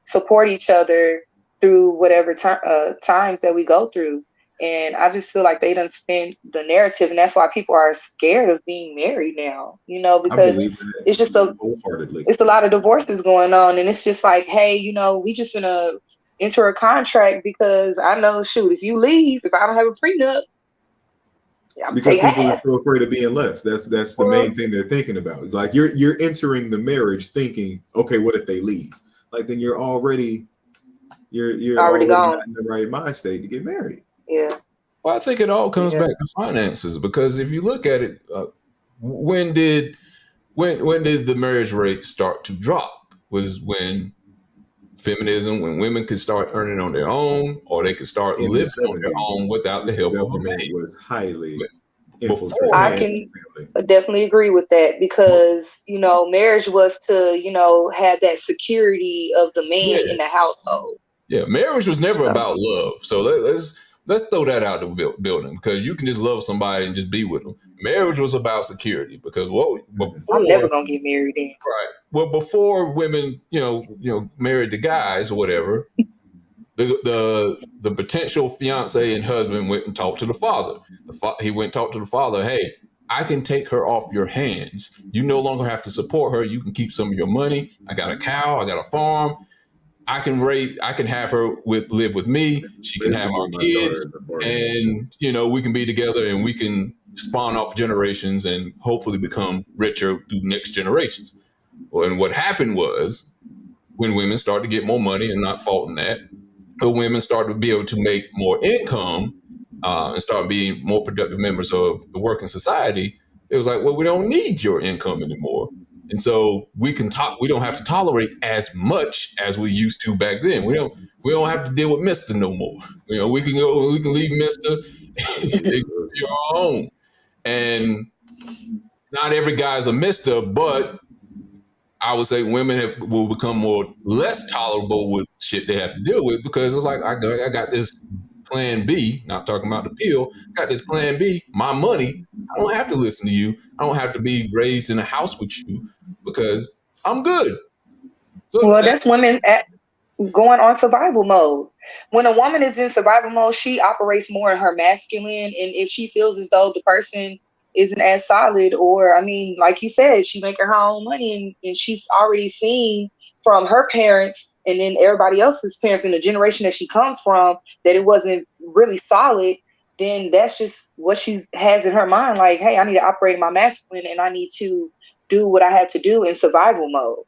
support each other through whatever times that we go through. And I just feel like they done spin the narrative, and that's why people are scared of being married now. I Because believe that it's just a wholeheartedly. it's a lot of divorces going on, and it's just like, hey, we just gonna enter a contract because I know, shoot, if you leave, if I don't have a prenup, I'm gonna Because take people are half. so afraid of being left. That's the Well, main thing they're thinking about. It's like you're entering the marriage thinking, okay, what if they leave? Like then you're already already gone. not in the right mind state to get married. Yeah, well, I think it all comes yeah. back to finances because if you look at it, when did when did the marriage rate start to drop? Was when feminism, when women could start earning on their own, or they could start In the living on their '70s, own without the when the help of a government man. was highly I infiltrated Beforehand, into can the family. definitely agree with that because marriage was to have that security of the man yeah, in the household. yeah, marriage was never So about love. So let's throw that out the building because you can just love somebody and just be with them. Marriage was about security because what I'm never before gonna get married then. right, well before women married the guys or whatever, the potential fiance and husband went and talked to the father. He went and talked to the father. Hey, I can take her off your hands. You no longer have to support her. You can keep some of your money. I got a cow. I got a farm. I can have her live with me. She can have Basically, our my daughter kids, is a part of me. and we can be together and we can spawn off generations and hopefully become richer through next generations. Well, and what happened was when women started to get more money, and not faulting that, but women started to be able to make more income and start being more productive members of the working society. It was like, well, we don't need your income anymore. And so we can talk. We don't have to tolerate as much as we used to back then. We don't have to deal with Mister no more. We can go. We can leave Mister and be our own. And not every guy's a Mister, but I would say women will become more less tolerable with shit they have to deal with because it's like I got this plan B, not talking about the pill, got this plan B, my money. I don't have to listen to you. I don't have to be raised in a house with you because I'm good. So Well, that's women going on survival mode. When a woman is in survival mode, she operates more in her masculine. And if she feels as though the person isn't as solid, or I mean, like you said, she making her own money and she's already seen from her parents and then everybody else's parents in the generation that she comes from that it wasn't really solid, then that's just what she has in her mind. Like, hey, I need to operate in my masculine and I need to do what I have to do in survival mode.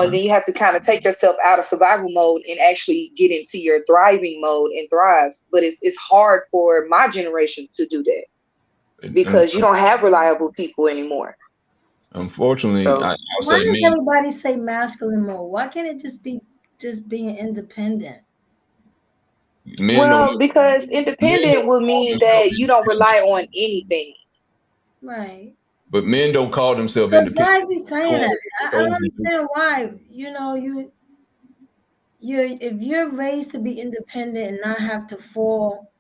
And then you have to kind of take yourself out of survival mode and actually get into your thriving mode and thrives. But it's hard for my generation to do that. And because you don't have reliable people anymore. unfortunately, So I'll Why say does me, everybody say masculine mode? Why can't it just be just being independent? men don't well, because men independent don't would call mean themselves that you don't independent. rely on anything. Right. But men don't call themselves But independent. why is he saying Call that? I don't themselves understand why. You if you're raised to be independent and not have to fall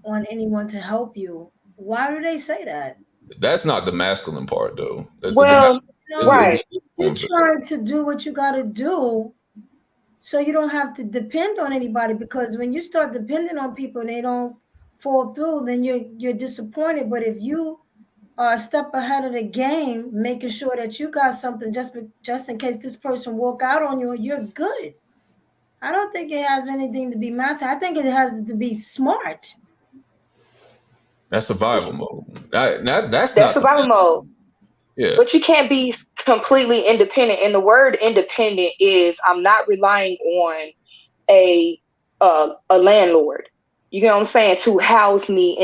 on anyone to help you, why do they say that? that's not the masculine part, though. The Well, is No, a right. you're form of it. trying to do what you got to do so you don't have to depend on anybody, because when you start depending on people and they don't fall through, then you're disappointed. But if you are a step ahead of the game, making sure that you got something just in case this person walk out on you, you're good. I don't think it has anything to be master. I think it has to be smart. That's survival mode. That's That's not the survival mode. yeah. But you can't be completely independent. And the word independent is I'm not relying on a a landlord. You know what I'm saying? To house me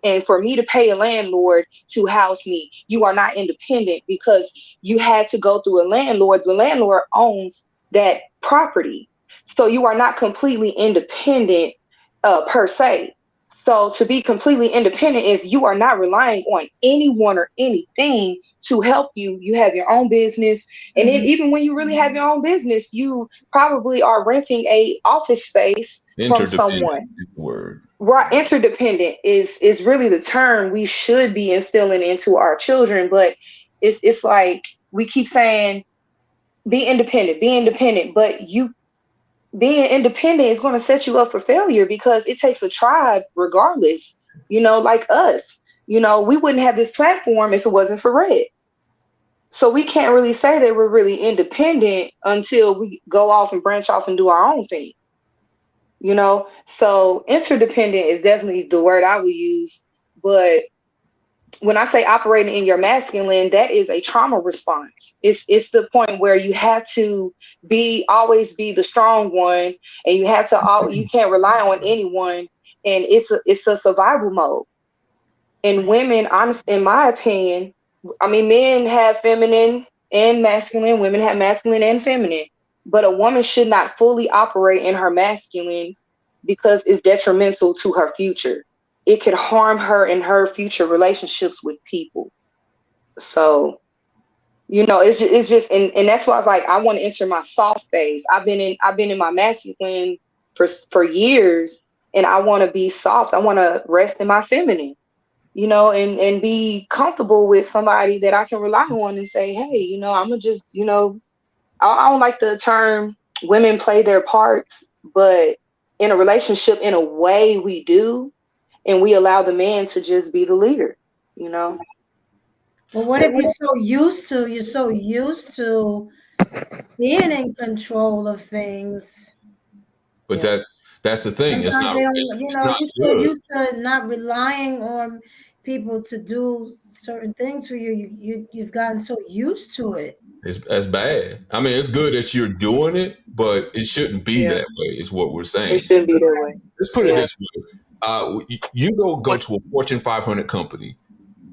and for me to pay a landlord to house me, you are not independent because you had to go through a landlord. The landlord owns that property, so you are not completely independent per se. So to be completely independent is you are not relying on anyone or anything to help you. You have your own business, and then Mhm. even when you really have your own business, you probably are renting a office space from Interdependent someone. is the word. Right, interdependent is really the term we should be instilling into our children, but it's like we keep saying be independent, but you being independent is going to set you up for failure because it takes a tribe regardless. Like us, we wouldn't have this platform if it wasn't for Red. So we can't really say that we're really independent until we go off and branch off and do our own thing. So interdependent is definitely the word I would use. But when I say operating in your masculine, that is a trauma response. It's the point where you have to be always be the strong one, and you have to all you can't rely on anyone, and it's a survival mode. And Right. women, honest, in my opinion, I mean, men have feminine and masculine, women have masculine and feminine, but a woman should not fully operate in her masculine because it's detrimental to her future. It could harm her in her future relationships with people. So, it's just, and that's why I was like, I want to enter my soft phase. I've been in my masculine for years, and I want to be soft. I want to rest in my feminine, and be comfortable with somebody that I can rely on and say, hey, I'm gonna just, I don't like the term women play their parts, but in a relationship, in a way, we do, and we allow the man to just be the leader, you know. But what if you're so used to being in control of things? But Yeah, that's the thing. It's Sometimes not they don't, it's not you're so good. used to not relying on people to do certain things for you. You've gotten so used to it. It's that's bad. I mean, it's good that you're doing it, but it shouldn't be yeah, that way. Is what we're it saying. shouldn't be that way. Let's put it Yeah, this way: you go But to a Fortune 500 company,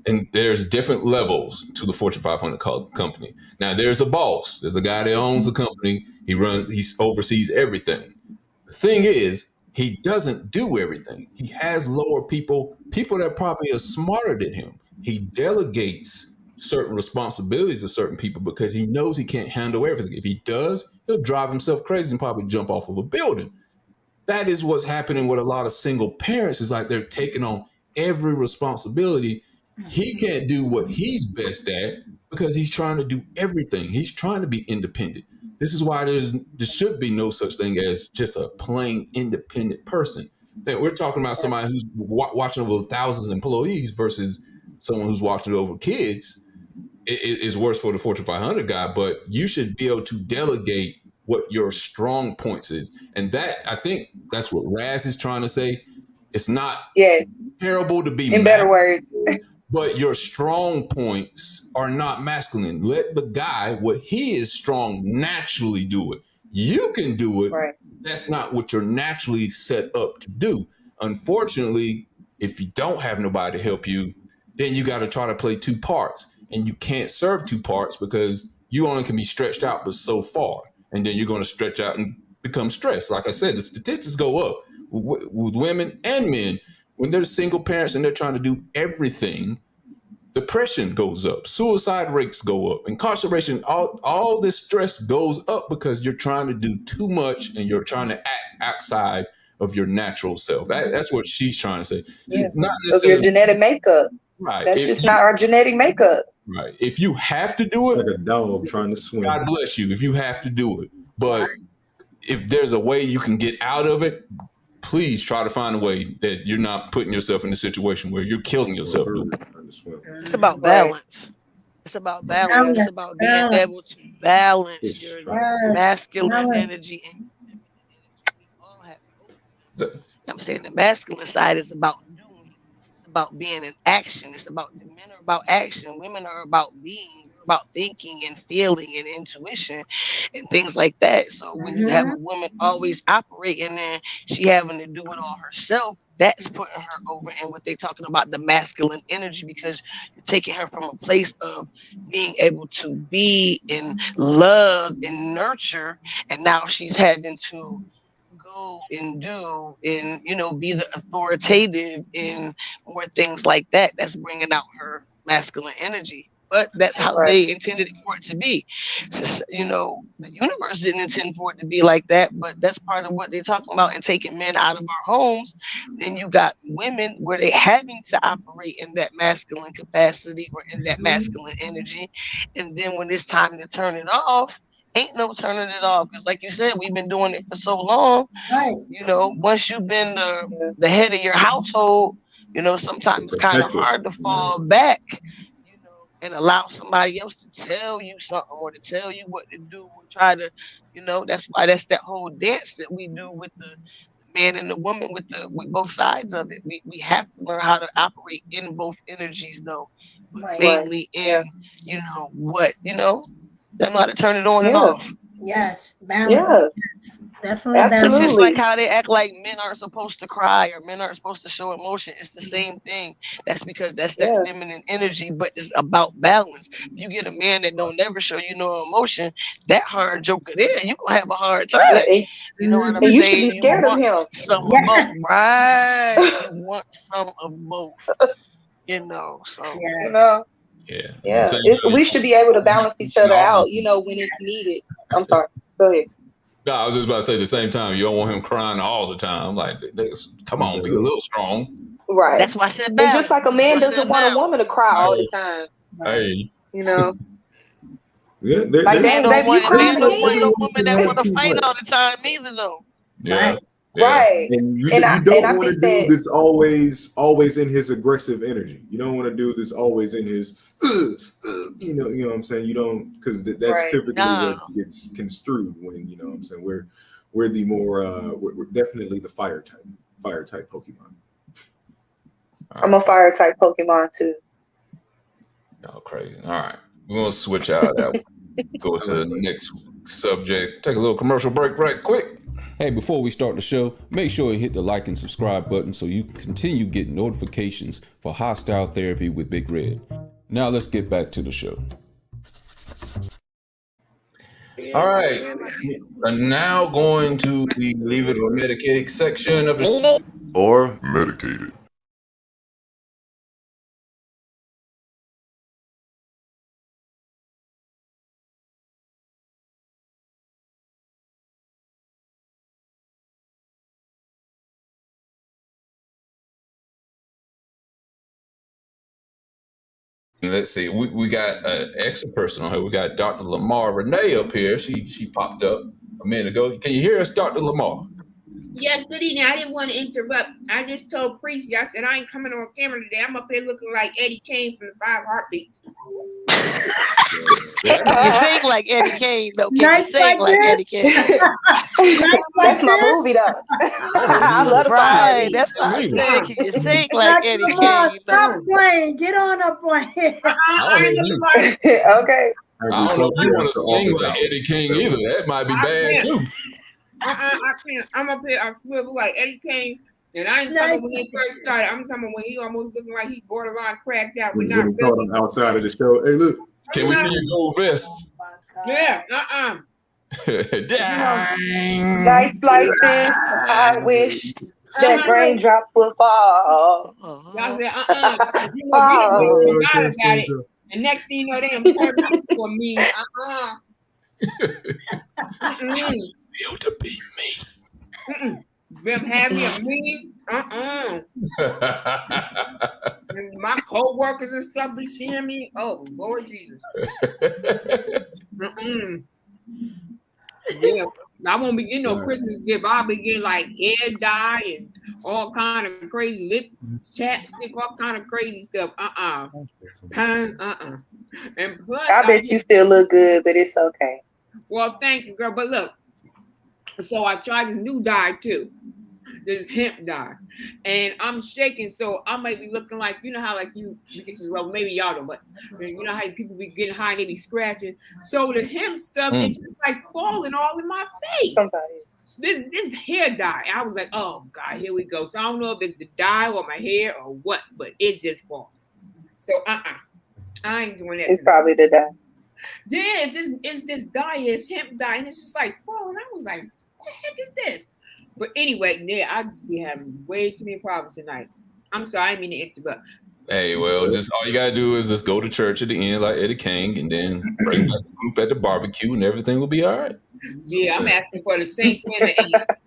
and there's different levels to the Fortune 500 company. Now, there's the boss. There's the guy that owns the company. He oversees everything. The thing is, he doesn't do everything. He has lower people that probably are smarter than him. He delegates certain responsibilities to certain people because he knows he can't handle everything. If he does, he'll drive himself crazy and probably jump off of a building. That is what's happening with a lot of single parents. Is like they're taking on every responsibility. He can't do what he's best at because he's trying to do everything. He's trying to be independent. This is why there should be no such thing as just a plain independent person. That we're talking about somebody who's watching over thousands of employees versus someone who's watching over kids. Is worse for the Fortune 500 guy, but you should be able to delegate what your strong points is. And that, I think that's what Raz is trying to say. It's not yeah. terrible to be In better words, masculine, but your strong points are not masculine. Let the guy, what he is strong, naturally do it. You can do it. right. That's not what you're naturally set up to do. Unfortunately, if you don't have nobody to help you, then you got to try to play two parts, and you can't serve two parts because you only can be stretched out but so far, and then you're going to stretch out and become stressed. Like I said, the statistics go up with women and men when they're single parents and they're trying to do everything. Depression goes up, suicide rates go up, incarceration, all this stress goes up because you're trying to do too much and you're trying to act outside of your natural self. That's what she's trying to say. Yeah. Not Of your necessarily genetic makeup. right. That's just not our genetic makeup. Right. If you have to do It's it, like a dog trying to swim. God bless you. If you have to do it, but if there's a way you can get out of it, please try to find a way that you're not putting yourself in a situation where you're killing yourself. It's about Right. balance. It's about balance. It's about being Balance. able to balance It's your trying. Yes. masculine Balance. energy and your feminine energy. We all have both. I'm saying the masculine side is about doing. It's about being in action. It's about the men are about action. Women are about being. We're about thinking and feeling and intuition and things like that. So when you have Mm-hmm. a woman always operating and she having to do it all herself, that's putting her over in what they're talking about the masculine energy because you're taking her from a place of being able to be and love and nurture, and now she's having to go and do and be the authoritative and more things like that. That's bringing out her masculine energy, but that's how Right. they intended for it to be. So, the universe didn't intend for it to be like that, but that's part of what they're talking about and taking men out of our homes. Then you got women where they having to operate in that masculine capacity or in that masculine energy, and then when it's time to turn it off, ain't no turning it off because like you said, we've been doing it for so long. Right. Once you've been the, Yeah. the head of your household, sometimes To it's kind of protect it. hard to fall back, and allow somebody else to tell you something or to tell you what to do or try to, that's why that's that whole dance that we do with the man and the woman with both sides of it. We have to learn how to operate in both energies though, but Right. Right. mainly Yeah. in, they know how to turn it on and Yeah. off. Yes. Balance. Yeah. Yes. Definitely It's balance. just like Absolutely. how they act like men aren't supposed to cry or men aren't supposed to show emotion. It's the same thing. That's because that's that Yeah. feminine energy, but it's about balance. If you get a man that don't never show you no emotion, that hard joker there, you gonna have a hard Yeah. time. You know what I'm And Mm-hmm. you should be saying? You scared of want him. some of both, Yes. right? You want some of both, so You Yes. know. Yeah. And Yeah. same We should be able to balance each other time. out. When it's needed. I'm sorry. Go ahead. No, I was just about to say at the same time, you don't want him crying all the time. Like, come on, be a little strong. Right. that's why I said And just balance. like a That's why man I doesn't said want a woman to balance. cry all the Hey, time. Right. hey. You know. Yeah, Like, Man dang, don't baby, you want crying man don't want again? no everyone woman can that have want to too fight all much. the time either though. Yeah. Right. Yeah. Right. And you And you I don't want to think do that this always in his aggressive energy. You don't want to do this always in his you know what I'm saying. You don't because that's right. typically what Nah. gets construed when what I'm saying. We're the more we're definitely the fire type Pokemon. I'm a fire type Pokemon too. Y'all crazy. All right. We're gonna switch out of that one. Go to the next subject. Take a little commercial break right quick. Hey, before we start the show, make sure you hit the like and subscribe button so you continue getting notifications for Hostile Therapy with Big Red. Now let's get back to the show. All right. We're now going to the Leave It or Medicated section of the Leave it or medicated. Let's see. We got an extra person on here. We got Dr. Lamar Renee up here. She popped up a minute ago. Can you hear us, Dr. Lamar? Yes, good evening. I didn't want to interrupt. I just told Precy, I said I ain't coming on camera today. I'm up here looking like Eddie Kane from the Five Heartbeats. Can you sing like Eddie Kane though? Can you Nights sing like like Eddie this. Kane? Nights like That's my this. movie though. I don't I know love the who fire Right. beat. That's why I said, can you sing like Dr. Eddie Lamar, Kane stop though? playing. Get on up on here. I ain't looking like Okay. I don't know if you want to After sing office like hours. Eddie King either. That might be I bad can't. too. I can't. I'm up here. I swivel like Eddie Kane. And I ain't talking about when he first started. I'm talking about when he almost looking like he borderline cracked out, but When not he caught really. him outside of the show, hey, look. Can we see your gold vest? Yeah, Dang. Nice slices. I wish that raindrops would fall. Y'all said, you know, we done Fall. really forgot about it. And next thing you know, they done turned me into a meme. Feel to be me. Them had me a meme. And my co-workers and stuff be seeing me. Oh, Lord Jesus. Yeah. I won't be getting no Christmas gift. I'll be getting like hair dye and all kind of crazy lip chapstick, all kind of crazy stuff. And plus, I bet you still look good, but it's okay. well, thank you, girl. But look, so I tried this new dye too. This hemp dye, and I'm shaking, so I might be looking like, you know how like you, well maybe y'all don't, but you know how people be getting high and they be scratching. So the hemp stuff is just like falling all in my face. This hair dye, I was like, oh God, here we go. So I don't know if it's the dye or my hair or what, but it's just falling. So I ain't doing that. It's probably the dye. Yeah, it's this dye, it's hemp dye, and it's just like falling. I was like, what the heck is this? But anyway, yeah, I just be having way too many problems tonight. I'm sorry, I didn't mean to interrupt. Hey, well, just all you gotta do is just go to church at the end like Eddie King, and then bring back the group at the barbecue, and everything will be all right. Yeah, I'm asking for the saints and the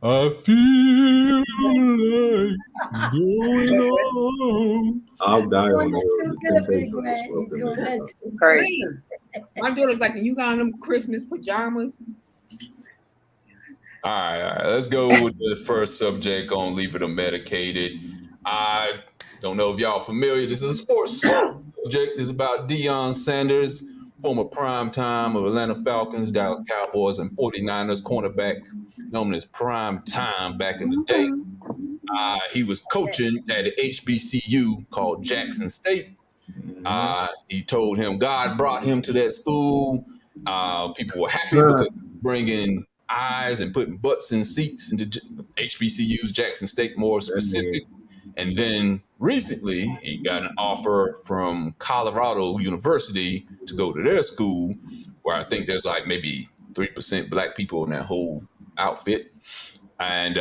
I feel like going on. I'll die on the temptation of the Crazy. My daughter's like, you got them Christmas pajamas? All right. Let's go with the first subject on Leave It Medicated. I don't know if y'all familiar. This is a sports subject. It's about Deion Sanders, former prime time of Atlanta Falcons, Dallas Cowboys, and 49ers cornerback known as Prime Time back in the day. He was coaching at an HBCU called Jackson State. He told him God brought him to that school. People were happy because he was bringing eyes and putting butts in seats into HBCUs, Jackson State more specific. And then recently he got an offer from Colorado University to go to their school, where I think there's like maybe 3% black people in that whole outfit. And,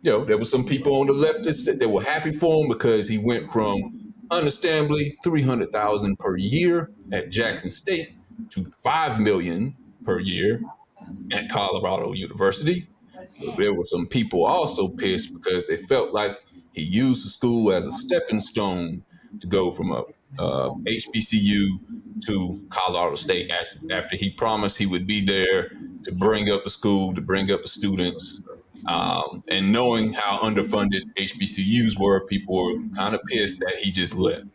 there was some people on the left that were happy for him because he went from understandably $300,000 per year at Jackson State to $5 million per year at Colorado University. So there were some people also pissed because they felt like he used the school as a stepping stone to go from a HBCU to Colorado State after he promised he would be there to bring up the school, to bring up the students. And knowing how underfunded HBCUs were, people were kind of pissed that he just left.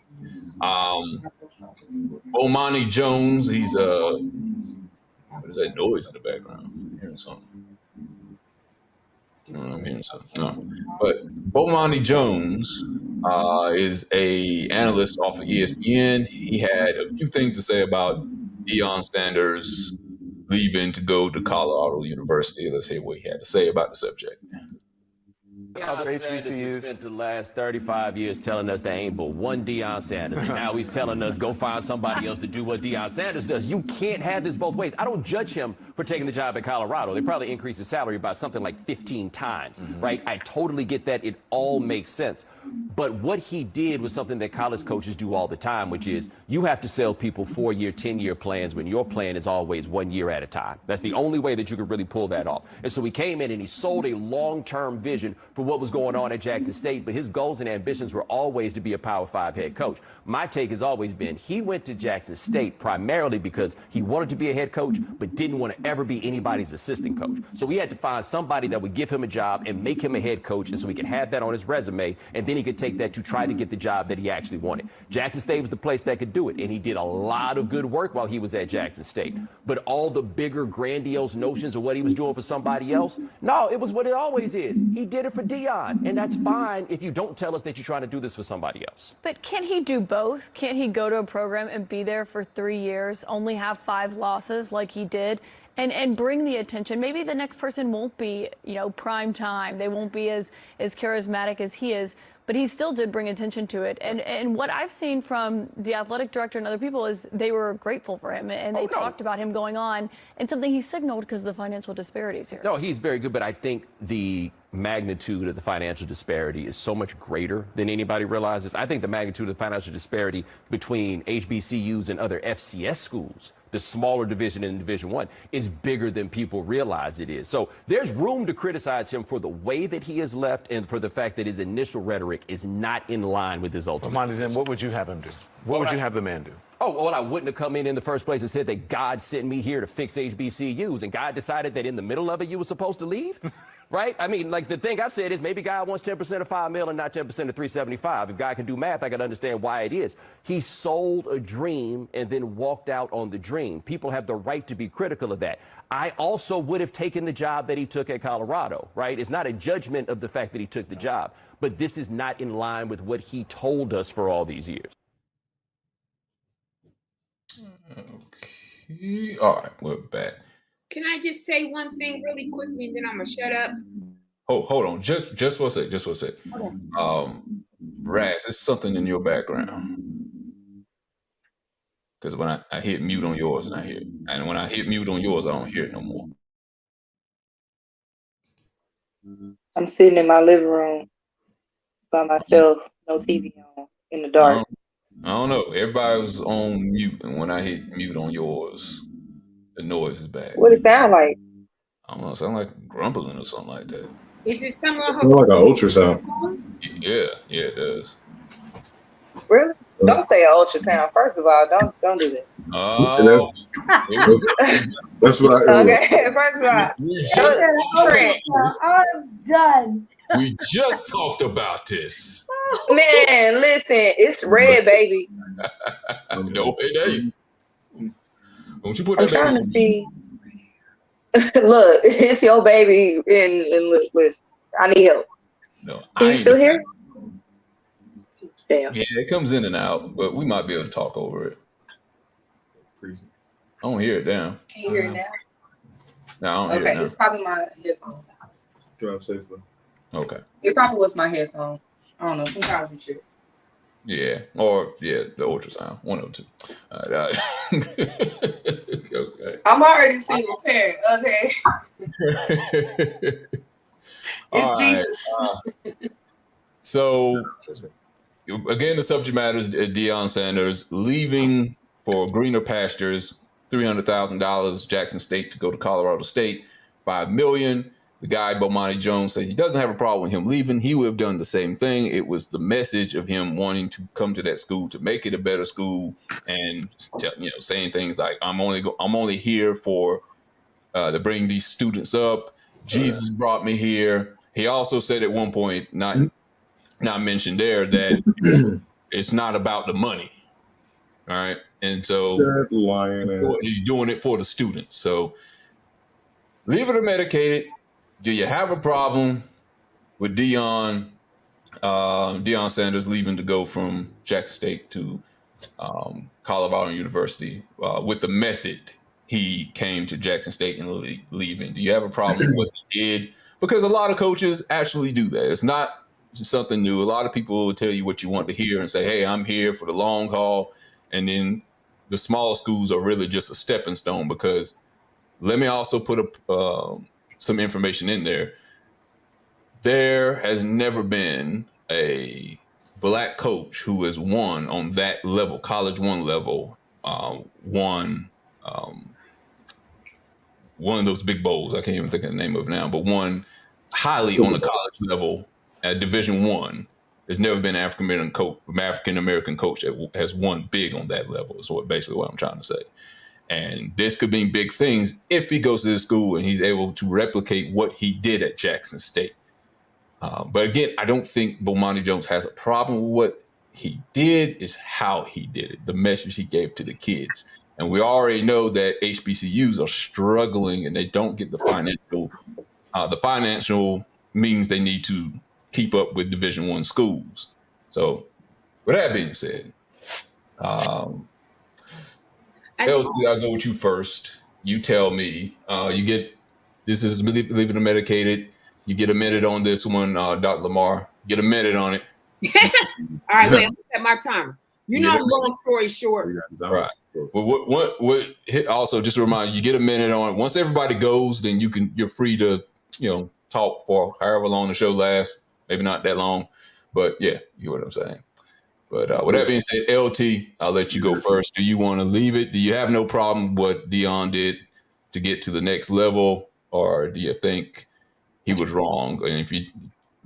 Omani Jones, he's what is that noise in the background? I'm hearing something. I'm hearing something. No. But Bomani Jones is a analyst off of ESPN. He had a few things to say about Deion Sanders leaving to go to Colorado University. Let's hear what he had to say about the subject. Other HBCUs spent the last 35 years telling us there ain't but one Deion Sanders. And now he's telling us go find somebody else to do what Deion Sanders does. You can't have this both ways. I don't judge him for taking the job at Colorado. They probably increased his salary by something like 15 times, right? I totally get that. It all makes sense. But what he did was something that college coaches do all the time, which is you have to sell people 4-year, 10-year plans when your plan is always 1 year at a time. That's the only way that you could really pull that off. And so he came in and he sold a long-term vision for what was going on at Jackson State, but his goals and ambitions were always to be a Power 5 head coach. My take has always been he went to Jackson State primarily because he wanted to be a head coach, but didn't want to ever be anybody's assistant coach. So he had to find somebody that would give him a job and make him a head coach, and so he could have that on his resume, and then he could take that to try to get the job that he actually wanted. Jackson State was the place that could do it, and he did a lot of good work while he was at Jackson State. But all the bigger, grandiose notions of what he was doing for somebody else, no, it was what it always is. He did it for Deion, and that's fine if you don't tell us that you're trying to do this for somebody else. But can he do both? Can't he go to a program and be there for 3 years, only have 5 losses like he did, and bring the attention. Maybe the next person won't be, prime time. They won't be as charismatic as he is, but he still did bring attention to it. And what I've seen from the athletic director and other people is they were grateful for him, and they talked about him going on, and something he signaled because of the financial disparities here. No, he's very good, but I think the magnitude of the financial disparity is so much greater than anybody realizes. I think the magnitude of the financial disparity between HBCUs and other FCS schools, the smaller division in Division I, is bigger than people realize it is. So there's room to criticize him for the way that he has left and for the fact that his initial rhetoric is not in line with his ultimate decision. What would you have him do? What would you have the man do? Oh, well, I wouldn't have come in the first place and said that God sent me here to fix HBCUs, and God decided that in the middle of it you were supposed to leave, right? I mean, like, the thing I've said is maybe God wants 10% of $5 million and not 10% of 375. If God can do math, I can understand why it is. He sold a dream and then walked out on the dream. People have the right to be critical of that. I also would have taken the job that he took at Colorado, right? It's not a judgment of the fact that he took the job, but this is not in line with what he told us for all these years. Okay. All right, we're back. Can I just say one thing really quickly and then I'm gonna shut up? Hold on, just for a sec, Okay. Raz, it's something in your background. Because when I hit mute on yours, and I hear it. And when I hit mute on yours, I don't hear it no more. I'm sitting in my living room by myself, no TV on, in the dark. I don't know. Everybody was on mute, and when I hit mute on yours, the noise is bad. What it sound like? I don't know. It sound like grumbling or something like that. Is it something like an ultrasound? Yeah, it does. Really? Don't say an ultrasound. First of all, don't do that. Oh, that's what I. Okay, first of all, I'm done. We just talked about this. Man, listen, it's red, baby. No, it ain't. Don't you put I'm that trying baby to see. Look, it's your baby, and listen, I need help. No, Are you still here? Damn. Yeah, it comes in and out, but we might be able to talk over it. I don't hear it down. Can you hear it now? No, I don't hear it Okay, now. it's probably my headphone. Drive safely. Okay. It probably was my headphone. I don't know. Sometimes it trips. Yeah, or the ultrasound, 102. Okay. I'm already a single parent. Okay. It's Jesus. So, again, the subject matter is Deion Sanders leaving for greener pastures. $300,000 Jackson State to go to Colorado State. $5 million. The guy, Bomani Jones, says he doesn't have a problem with him leaving. He would have done the same thing. It was the message of him wanting to come to that school to make it a better school, and saying things like, "I'm only here for to bring these students up. Jesus brought me here." He also said at one point, not mentioned there, that it's not about the money. All right, and so he's doing it for the students. So leave it or medicate it. Do you have a problem with Deion Sanders leaving to go from Jackson State to Colorado University with the method he came to Jackson State and leaving? Do you have a problem with what he did? Because a lot of coaches actually do that. It's not something new. A lot of people will tell you what you want to hear and say, "Hey, I'm here for the long haul." And then the small schools are really just a stepping stone, because let me also put some information in there. There has never been a black coach who has won on that level, College One level, won one of those big bowls. I can't even think of the name of it now, but won highly on the college level at Division I. There's never been an African American coach that has won big on that level. Is basically what I'm trying to say. And this could mean big things if he goes to this school and he's able to replicate what he did at Jackson State. But again, I don't think Bomani Jones has a problem with what he did. It's how he did it, the message he gave to the kids. And we already know that HBCUs are struggling and they don't get the financial means they need to keep up with Division I schools. So with that being said, Elsie, I'll go with you first. you tell me. You get this is leave it or medicated. You get a minute on this one, Dr. Lamar. Get a minute on it. All right, wait. I'm gonna set my timer. You know, I'm long story short. Right. Well, what also just a reminder, you get a minute on it. Once everybody goes, then you're free to, talk for however long the show lasts. Maybe not that long, but yeah, you know what I'm saying. But with that being said, LT, I'll let you go first. Do you want to leave it? Do you have no problem what Dion did to get to the next level, or do you think he was wrong? And if you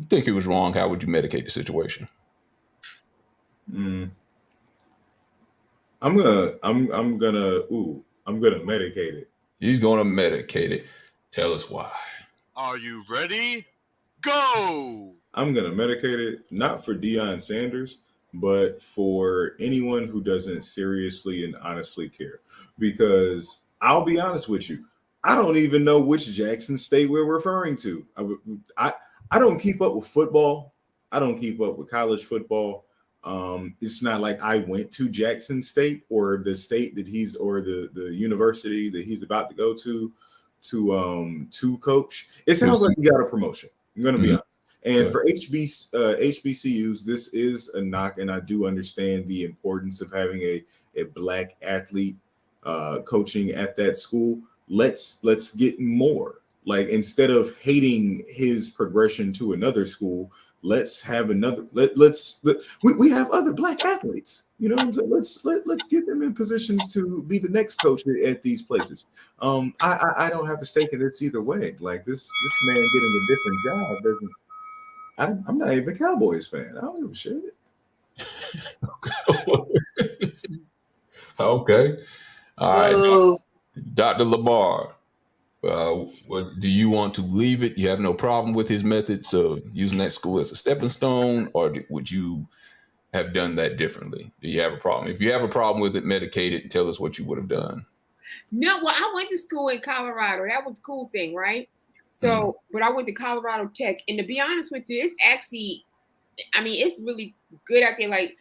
think he was wrong, how would you medicate the situation? I'm gonna medicate it. He's gonna medicate it. Tell us why. Are you ready? Go! I'm gonna medicate it, not for Deion Sanders, but for anyone who doesn't seriously and honestly care. Because I'll be honest with you, I don't even know which Jackson State we're referring to. I don't keep up with football. I don't keep up with college football. It's not like I went to Jackson State or the state that he's or the university that he's about to go to coach. It sounds like he got a promotion. I'm gonna be honest. And for HBCUs, this is a knock, and I do understand the importance of having a black athlete coaching at that school. Let's get more. Like, instead of hating his progression to another school, let's have another. We have other black athletes. You know, let's get them in positions to be the next coach at these places. I don't have a stake in this either way. Like, this man getting a different job doesn't. I'm not even a Cowboys fan. I don't give a shit. Okay. All right. Dr. Lamar, what do you want to leave it? You have no problem with his methods of using that school as a stepping stone, or would you have done that differently? Do you have a problem? If you have a problem with it, medicate it and tell us what you would have done. No, well, I went to school in Colorado. That was the cool thing, right? So, but I went to Colorado Tech, and to be honest with you, it's actually, it's really good out there. Like,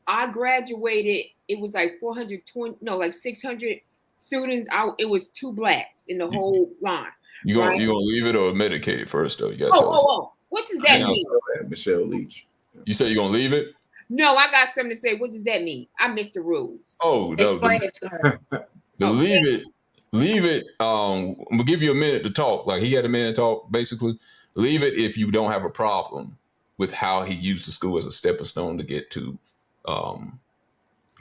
I graduated, it was like 600 students. It was 2 blacks in the whole line. You gonna leave it or medicate it first though? You gotta tell us. What does that mean? Michelle Leach. You say you're gonna leave it? No, I got something to say. What does that mean? I missed the rules. Oh, explain it to her. Leave it. I'm gonna give you a minute to talk. Like, he had a minute to talk. Basically, leave it if you don't have a problem with how he used the school as a stepping stone to get to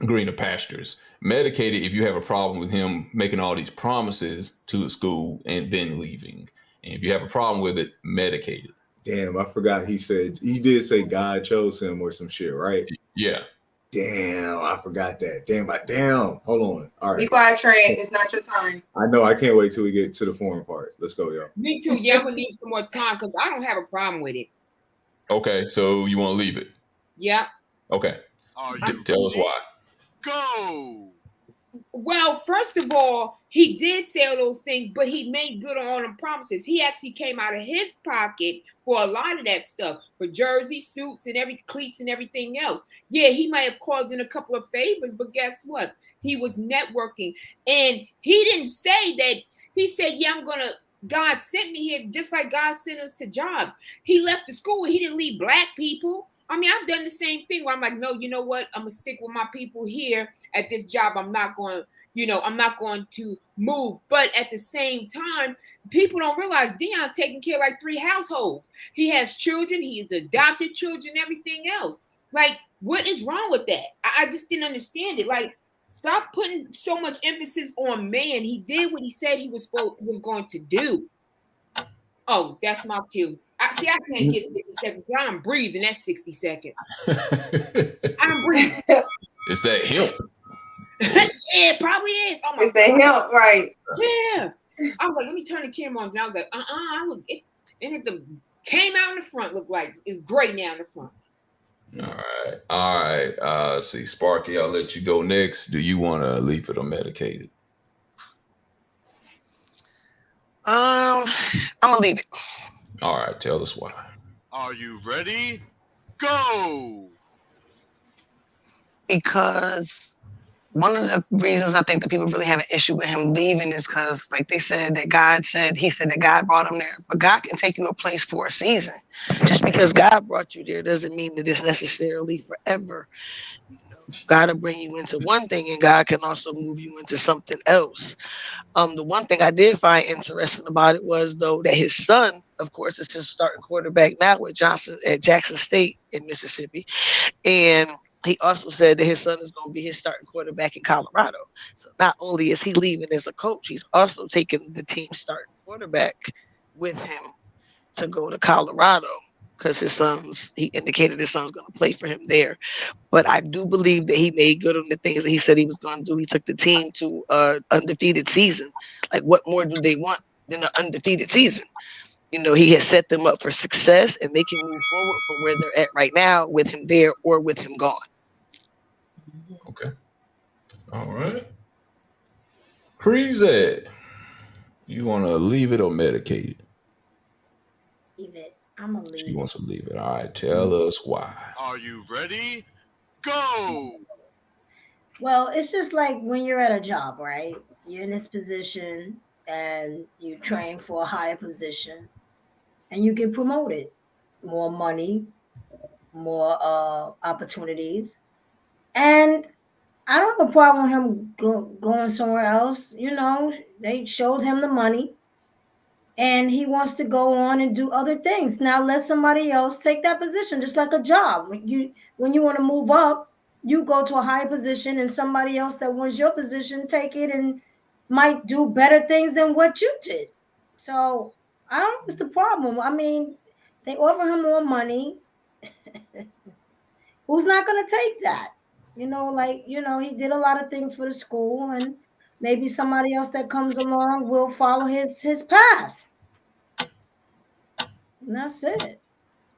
greener pastures. Medicate it if you have a problem with him making all these promises to the school and then leaving. And if you have a problem with it, medicate it. Damn, I forgot he did say God chose him or some shit, right? Yeah. Damn, I forgot that. Damn. Hold on. All right. Be quiet, Trent. It's not your time. I know. I can't wait till we get to the foreign part. Let's go, y'all. Me too. Yeah, I'm gonna need some more time because I don't have a problem with it. Okay, so you want to leave it? Yeah. Okay. Tell us why. Go. Well, first of all, he did say all those things, but he made good on them promises. He actually came out of his pocket for a lot of that stuff, for jersey, suits, and cleats and everything else. Yeah, he might have called in a couple of favors, but guess what? He was networking, and he didn't say that. He said, "Yeah, God sent me here, just like God sent us to jobs." He left the school. He didn't leave black people. I've done the same thing where I'm like, no, you know what? I'm gonna stick with my people here at this job. I'm not going to move. But at the same time, people don't realize Dion taking care of like 3 households. He has children. He has adopted children, everything else. Like, what is wrong with that? I just didn't understand it. Like, stop putting so much emphasis on man. He did what he said he was going to do. Oh, that's my cue. I can't get 60 seconds. I'm breathing. That's 60 seconds. I'm breathing. It's that hemp. Yeah, it probably is. Oh my It's that hemp, right? Yeah. I was like, let me turn the camera on. And I was like, it came out in the front. Looked like it's gray now in the front. All right. See, Sparky, I'll let you go next. Do you want to leave it or medicate it? I'm gonna leave it. All right, tell us why. Are you ready? Go! Because one of the reasons I think that people really have an issue with him leaving is because, like they said, he said that God brought him there. But God can take you a place for a season. Just because God brought you there doesn't mean that it's necessarily forever. God will bring you into one thing, and God can also move you into something else. The one thing I did find interesting about it was though that his son, of course, is his starting quarterback now at Jackson State in Mississippi, and he also said that his son is going to be his starting quarterback in Colorado. So not only is he leaving as a coach, he's also taking the team starting quarterback with him to go to Colorado because he indicated his son's going to play for him there. But I do believe that he made good on the things that he said he was going to do. He took the team to an undefeated season. Like, what more do they want than an undefeated season? He has set them up for success, and they can move forward from where they're at right now with him there or with him gone. Okay. All right. Crazy. You want to leave it or medicate it? Leave it. I'm gonna leave She it. wants to leave it. All right. Tell us why. Are you ready? Go! Well, it's just like when you're at a job, right? You're in this position and you train for a higher position and you get promoted. More money, more opportunities. And I don't have a problem with him going somewhere else. They showed him the money and he wants to go on and do other things. Now let somebody else take that position, just like a job. When you want to move up, you go to a higher position and somebody else that wants your position take it and might do better things than what you did. So I don't know what's the problem. I mean, they offer him more money. Who's not going to take that? He did a lot of things for the school, and maybe somebody else that comes along will follow his path. And that's it.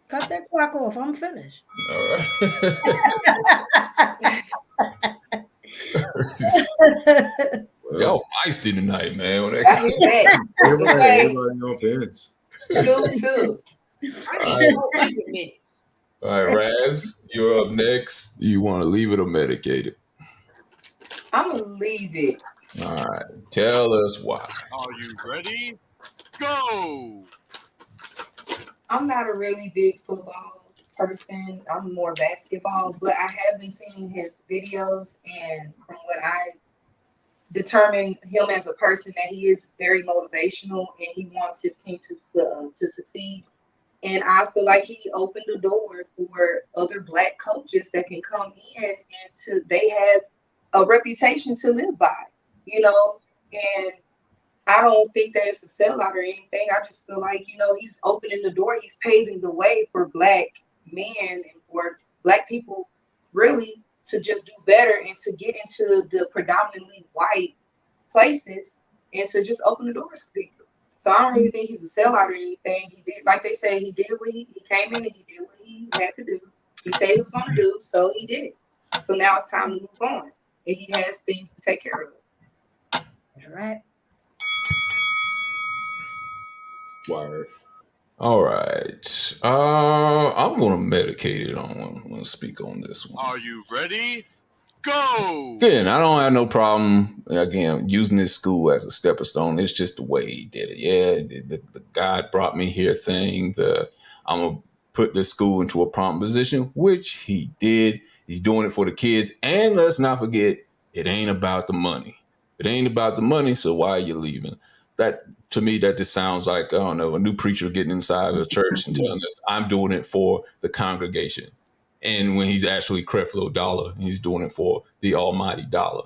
Cut that clock off. I'm finished. All right. Y'all feisty tonight, man. I hear that. Everybody on pins. Two. I need 400 minutes. All right, Raz, you're up next. You want to leave it or medicate it? I'm gonna leave it. All right. Tell us why. Are you ready? Go! I'm not a really big football person. I'm more basketball, but I have been seeing his videos, and from what I determine him as a person, that he is very motivational and he wants his team to succeed. And I feel like he opened the door for other Black coaches that can come in and they have a reputation to live by, and I don't think that it's a sellout or anything. I just feel like, he's opening the door. He's paving the way for Black men and for Black people really to just do better and to get into the predominantly white places and to just open the doors for people. So I don't really think he's a sellout or anything. He did, like they say, he did what he came in and he did what he had to do. He said he was going to do, so he did. So now it's time to move on. And he has things to take care of. All right. Word. All right. I'm gonna medicate it on. I'm gonna speak on this one. Are you ready? Go! Again, I don't have no problem. Again, using this school as a stepping stone. It's just the way he did it. Yeah, the God brought me here thing. I'm gonna put this school into a prominent position, which he did. He's doing it for the kids, and let's not forget, it ain't about the money. It ain't about the money. So why are you leaving? That to me, that just sounds like, I don't know, a new preacher getting inside of a church and telling us, I'm doing it for the congregation. And when he's actually Creflo Dollar, he's doing it for the almighty dollar.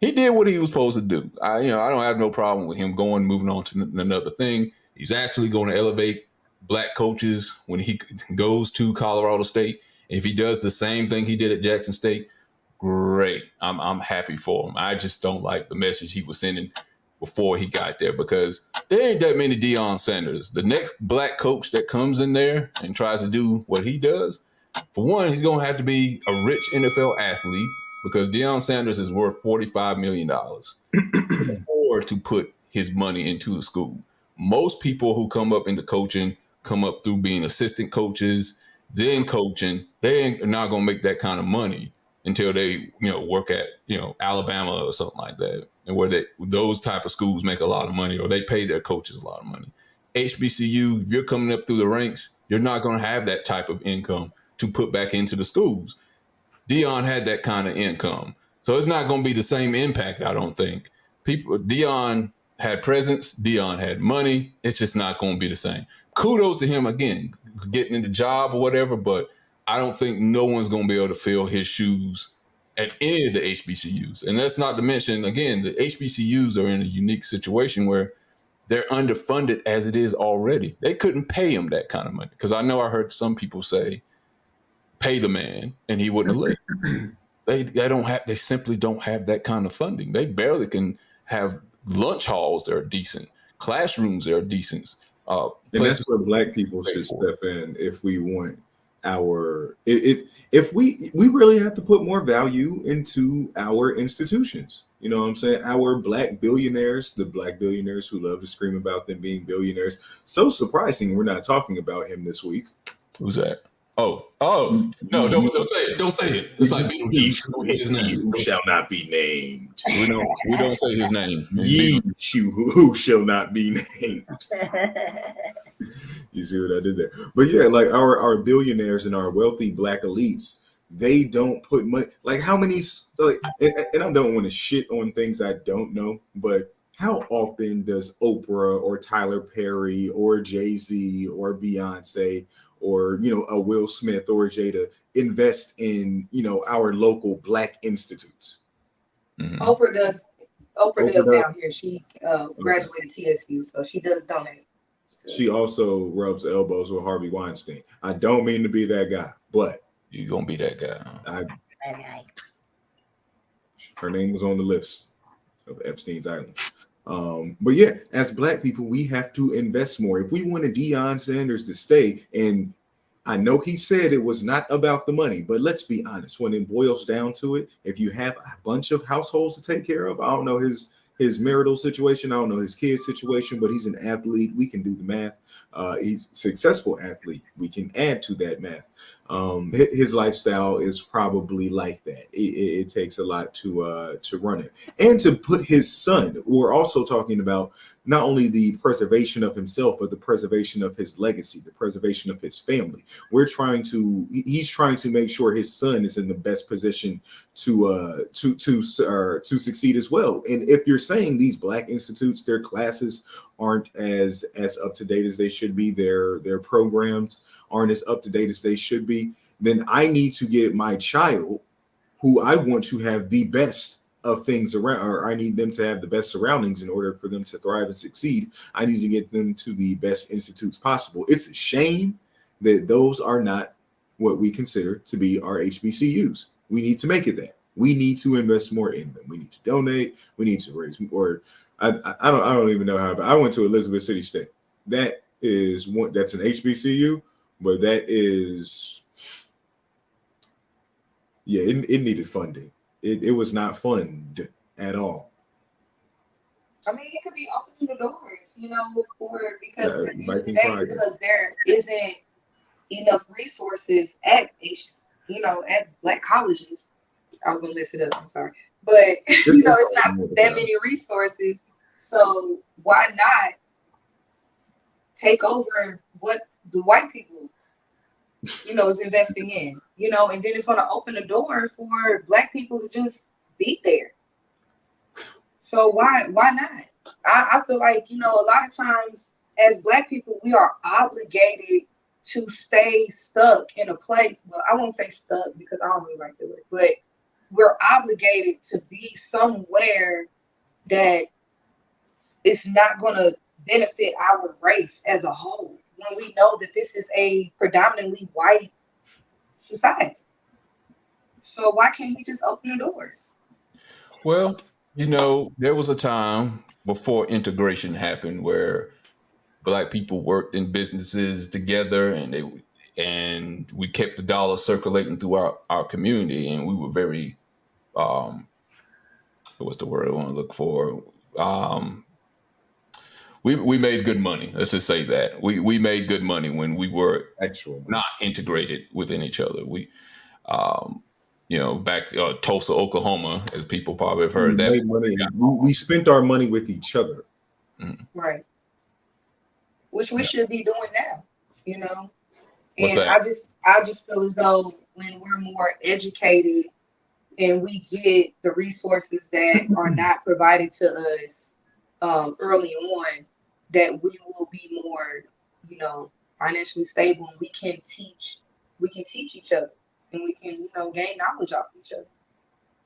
He did what he was supposed to do. I don't have no problem with him moving on to another thing. He's actually going to elevate Black coaches when he goes to Colorado State. If he does the same thing he did at Jackson State, great. I'm happy for him. I just don't like the message he was sending before he got there, because there ain't that many Deion Sanders. The next Black coach that comes in there and tries to do what he does, for one, he's going to have to be a rich NFL athlete, because Deion Sanders is worth $45 million or to put his money into the school. Most people who come up into coaching come up through being assistant coaches, then coaching. They are not going to make that kind of money until they work at Alabama or something like that, and where those type of schools make a lot of money or they pay their coaches a lot of money. HBCU, if you're coming up through the ranks, you're not going to have that type of income to put back into the schools. Deion had that kind of income, so it's not going to be the same impact. I don't think. Deion had presence, Deion had money. It's just not going to be the same. Kudos to him again, getting in the job or whatever, but I don't think no one's going to be able to fill his shoes at any of the HBCUs. And that's not to mention, again, the HBCUs are in a unique situation where they're underfunded as it is already. They couldn't pay him that kind of money. Because I know I heard some people say, pay the man, and he wouldn't have left. They simply don't have that kind of funding. They barely can have lunch halls that are decent, classrooms that are decent. And that's where Black people should step in if we want if we really have to put more value into our institutions. You know what I'm saying? Our Black billionaires, the Black billionaires who love to scream about them being billionaires. So surprising we're not talking about him this week. Who's that? Oh, no, don't say it. Don't say it. It's like he who shall not be named. We don't say his name. Ye who shall not be named. You see what I did there? But yeah, like our billionaires and our wealthy Black elites, they don't put money. Like how many? And I don't want to shit on things I don't know, but how often does Oprah or Tyler Perry or Jay-Z or Beyonce or a Will Smith or Jada invest in our local Black institutes? Mm-hmm. Oprah does down here. She graduated TSU, so she does donate. She also rubs elbows with Harvey Weinstein. I don't mean to be that guy, but you're gonna be that guy. Her name was on the list of Epstein's Island. But yeah, as Black people, we have to invest more. If we wanted Deion Sanders to stay, and I know he said it was not about the money, but let's be honest, when it boils down to it, if you have a bunch of households to take care of, I don't know his marital situation, I don't know his kid's situation, but he's an athlete. We can do the math. He's a successful athlete. We can add to that math. His lifestyle is probably like that. It takes a lot to run it, and to put his son. We're also talking about not only the preservation of himself, but the preservation of his legacy, the preservation of his family. He's trying to make sure his son is in the best position to succeed as well. And if you're saying these Black institutes, their classes aren't as up to date as they should be, their programs aren't as up to date as they should be, then I need to get my child, who I want to have the best of things around, or I need them to have the best surroundings in order for them to thrive and succeed. I need to get them to the best institutes possible. It's a shame that those are not what we consider to be our HBCUs. We need to make it that. We need to invest more in them. We need to donate. We need to raise more. I don't even know how, but I went to Elizabeth City State. That is one. That's an HBCU, but that is, yeah, it needed funding. It was not funded at all. I mean, it could be opening the doors, because at the end of the day, because there isn't enough resources at Black colleges. I was gonna mess it up. I'm sorry, but it's not that many resources. So why not take over what the white people, is investing in, and then it's going to open the door for Black people to just be there. So why not? I feel like, a lot of times as Black people, we are obligated to stay stuck in a place. Well, I won't say stuck because I don't really like the word, but we're obligated to be somewhere that it's not going to benefit our race as a whole, when we know that this is a predominantly white society. So why can't he just open the doors? Well, there was a time before integration happened where Black people worked in businesses together, and we kept the dollar circulating through our community, and we were very what's the word I want to look for? We made good money. Let's just say that we made good money when we were not integrated within each other. back Tulsa, Oklahoma, as people probably have We heard that. made money. We spent our money with each other. Right. Which we should be doing now, you know. What's And that? I just feel as though when we're more educated and we get the resources that are not provided to us early on, that we will be more, financially stable, and we can teach each other, and we can, gain knowledge off each other.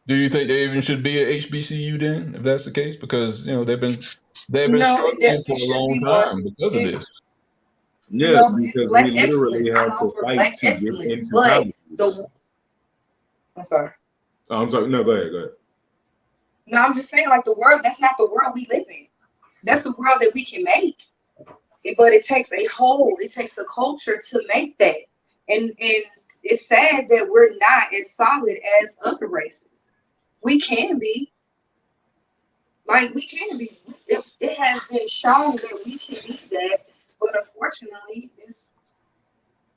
Do you think they even should be at HBCU then, if that's the case? Because they've been No, it struggling definitely for a should long be more. time because of It, this. Yeah, because we black literally excellence. I'm had all to for fight black to get excellence, into but colleges. the I'm sorry. Oh, I'm sorry. No, go ahead. Go ahead. No, I'm just saying, like, the world. That's not the world we live in. That's the world that we can make. But it takes a whole. It takes the culture to make that. And it's sad that we're not as solid as other races. We can be. Like, we can be. It has been shown that we can be that. But unfortunately, it's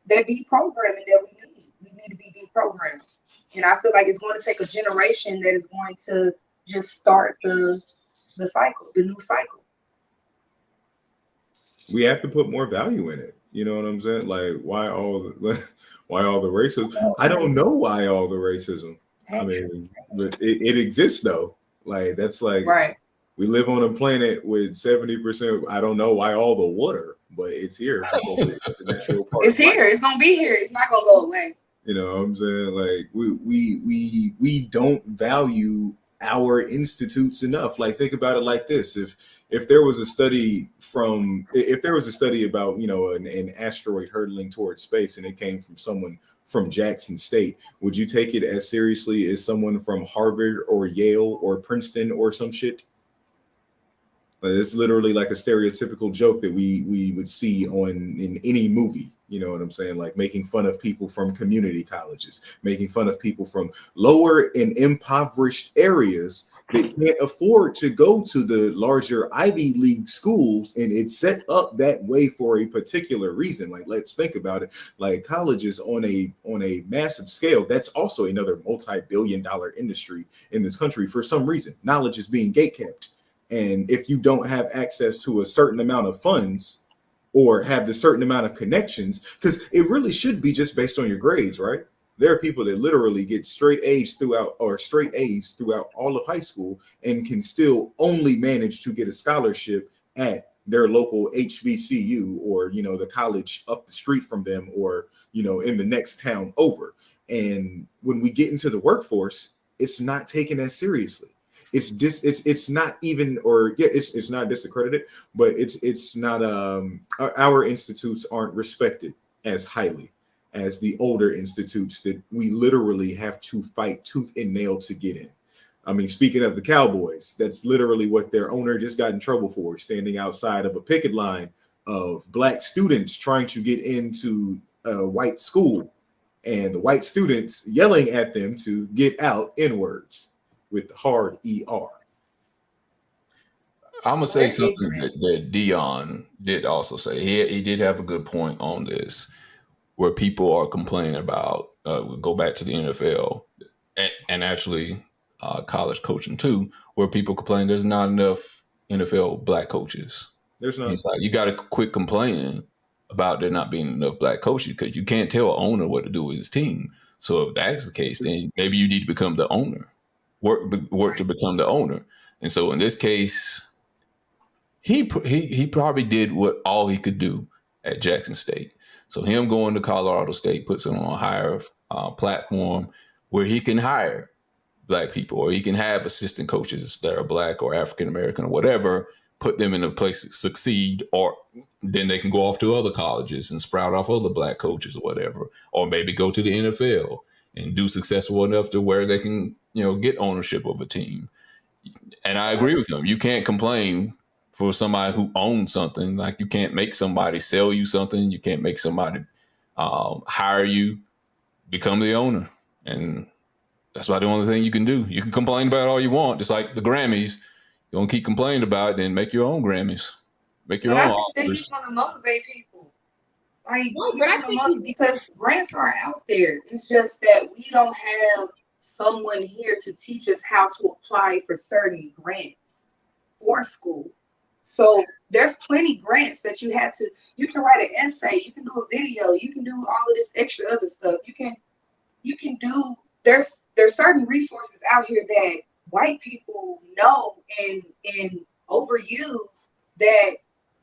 that deprogramming that we need. We need to be deprogrammed. And I feel like it's going to take a generation that is going to just start the cycle, the new cycle. We have to put more value in it. You know what I'm saying? Like, why all the racism? I don't know why all the racism. I mean, but it exists though. Like, that's like Right. we live on a planet with 70%. I don't know why all the water, but it's here because it's a natural part It's of life. here. It's gonna be here. It's not gonna go away. You know what I'm saying? Like, we don't value our institutes enough. Like, think about it like this: if there was a study about an asteroid hurtling towards space and it came from someone from Jackson State, would you take it as seriously as someone from Harvard or Yale or Princeton or some shit? Like, it's literally like a stereotypical joke that we would see in any movie. You know what I'm saying? Like, making fun of people from community colleges, making fun of people from lower and impoverished areas that can't afford to go to the larger Ivy League schools, and it's set up that way for a particular reason. Like, let's think about it. Like, colleges on a massive scale, that's also another multi-billion-dollar industry in this country. For some reason, knowledge is being gatekept. And if you don't have access to a certain amount of funds or have the certain amount of connections, because it really should be just based on your grades, right? There are people that literally get straight A's throughout all of high school and can still only manage to get a scholarship at their local HBCU or, the college up the street from them or, in the next town over. And when we get into the workforce, it's not taken as seriously. It's not even, or yeah, it's not disaccredited, but it's not our institutes aren't respected as highly as the older institutes that we literally have to fight tooth and nail to get in. I mean, speaking of the Cowboys, that's literally what their owner just got in trouble for, standing outside of a picket line of black students trying to get into a white school, and the white students yelling at them to get out in words with the hard ER. I'm gonna say We're something ignorant. that Dion did also say. He did have a good point on this, where people are complaining about. We go back to the NFL and actually college coaching too, where people complain there's not enough NFL black coaches. There's And not. it's like you got to quit complaining about there not being enough black coaches because you can't tell an owner what to do with his team. So if that's the case, then maybe you need to become the owner, work to become the owner. And so in this case, he probably did what all he could do at Jackson State. So him going to Colorado State puts him on a higher platform where he can hire black people or he can have assistant coaches that are black or African American or whatever, put them in a place to succeed, or then they can go off to other colleges and sprout off other black coaches or whatever, or maybe go to the NFL and do successful enough to where they can, get ownership of a team. And I agree with him. You can't complain for somebody who owns something. Like you can't make somebody sell you something. You can't make somebody hire you, become the owner. And that's about the only thing you can do. You can complain about it all you want, just like the Grammys. You don't keep complaining about it, then make your own Grammys. Make your But own I think that he's Oscars. going to motivate people. Like, No, he's but I going to think motivate because grants are out there. It's just that we don't have someone here to teach us how to apply for certain grants for school. So there's plenty grants that you can write an essay, you can do a video, you can do all of this extra other stuff. You can do, there's certain resources out here that white people know and overuse that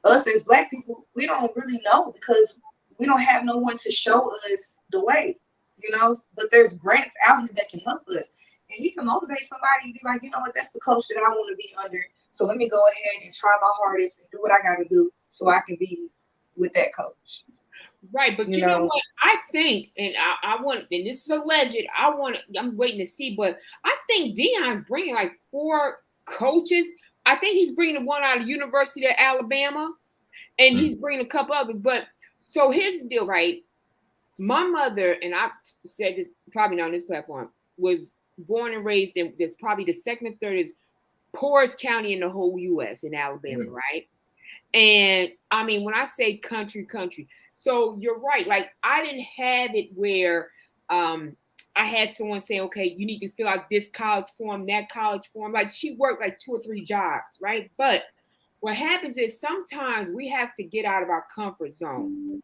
us as Black people, we don't really know because we don't have no one to show us the way, but there's grants out here that can help us. And you can motivate somebody and be like, you know what, that's the coach that I want to be under. So let me go ahead and try my hardest and do what I got to do so I can be with that coach. Right, but you know what? I think, and I want, and this is alleged. I'm waiting to see, but I think Deion's bringing like 4 coaches. I think he's bringing one out of the University of Alabama, and he's bringing a couple others. But so here's the deal, right? My mother, and I've said this probably not on this platform, was born and raised in this probably the second or third poorest county in the whole U.S. in Alabama, right? And I mean, when I say country, so you're right. Like I didn't have it where I had someone say, okay, you need to fill out this college form, that college form. Like she worked like 2 or 3 jobs, right? But what happens is sometimes we have to get out of our comfort zone.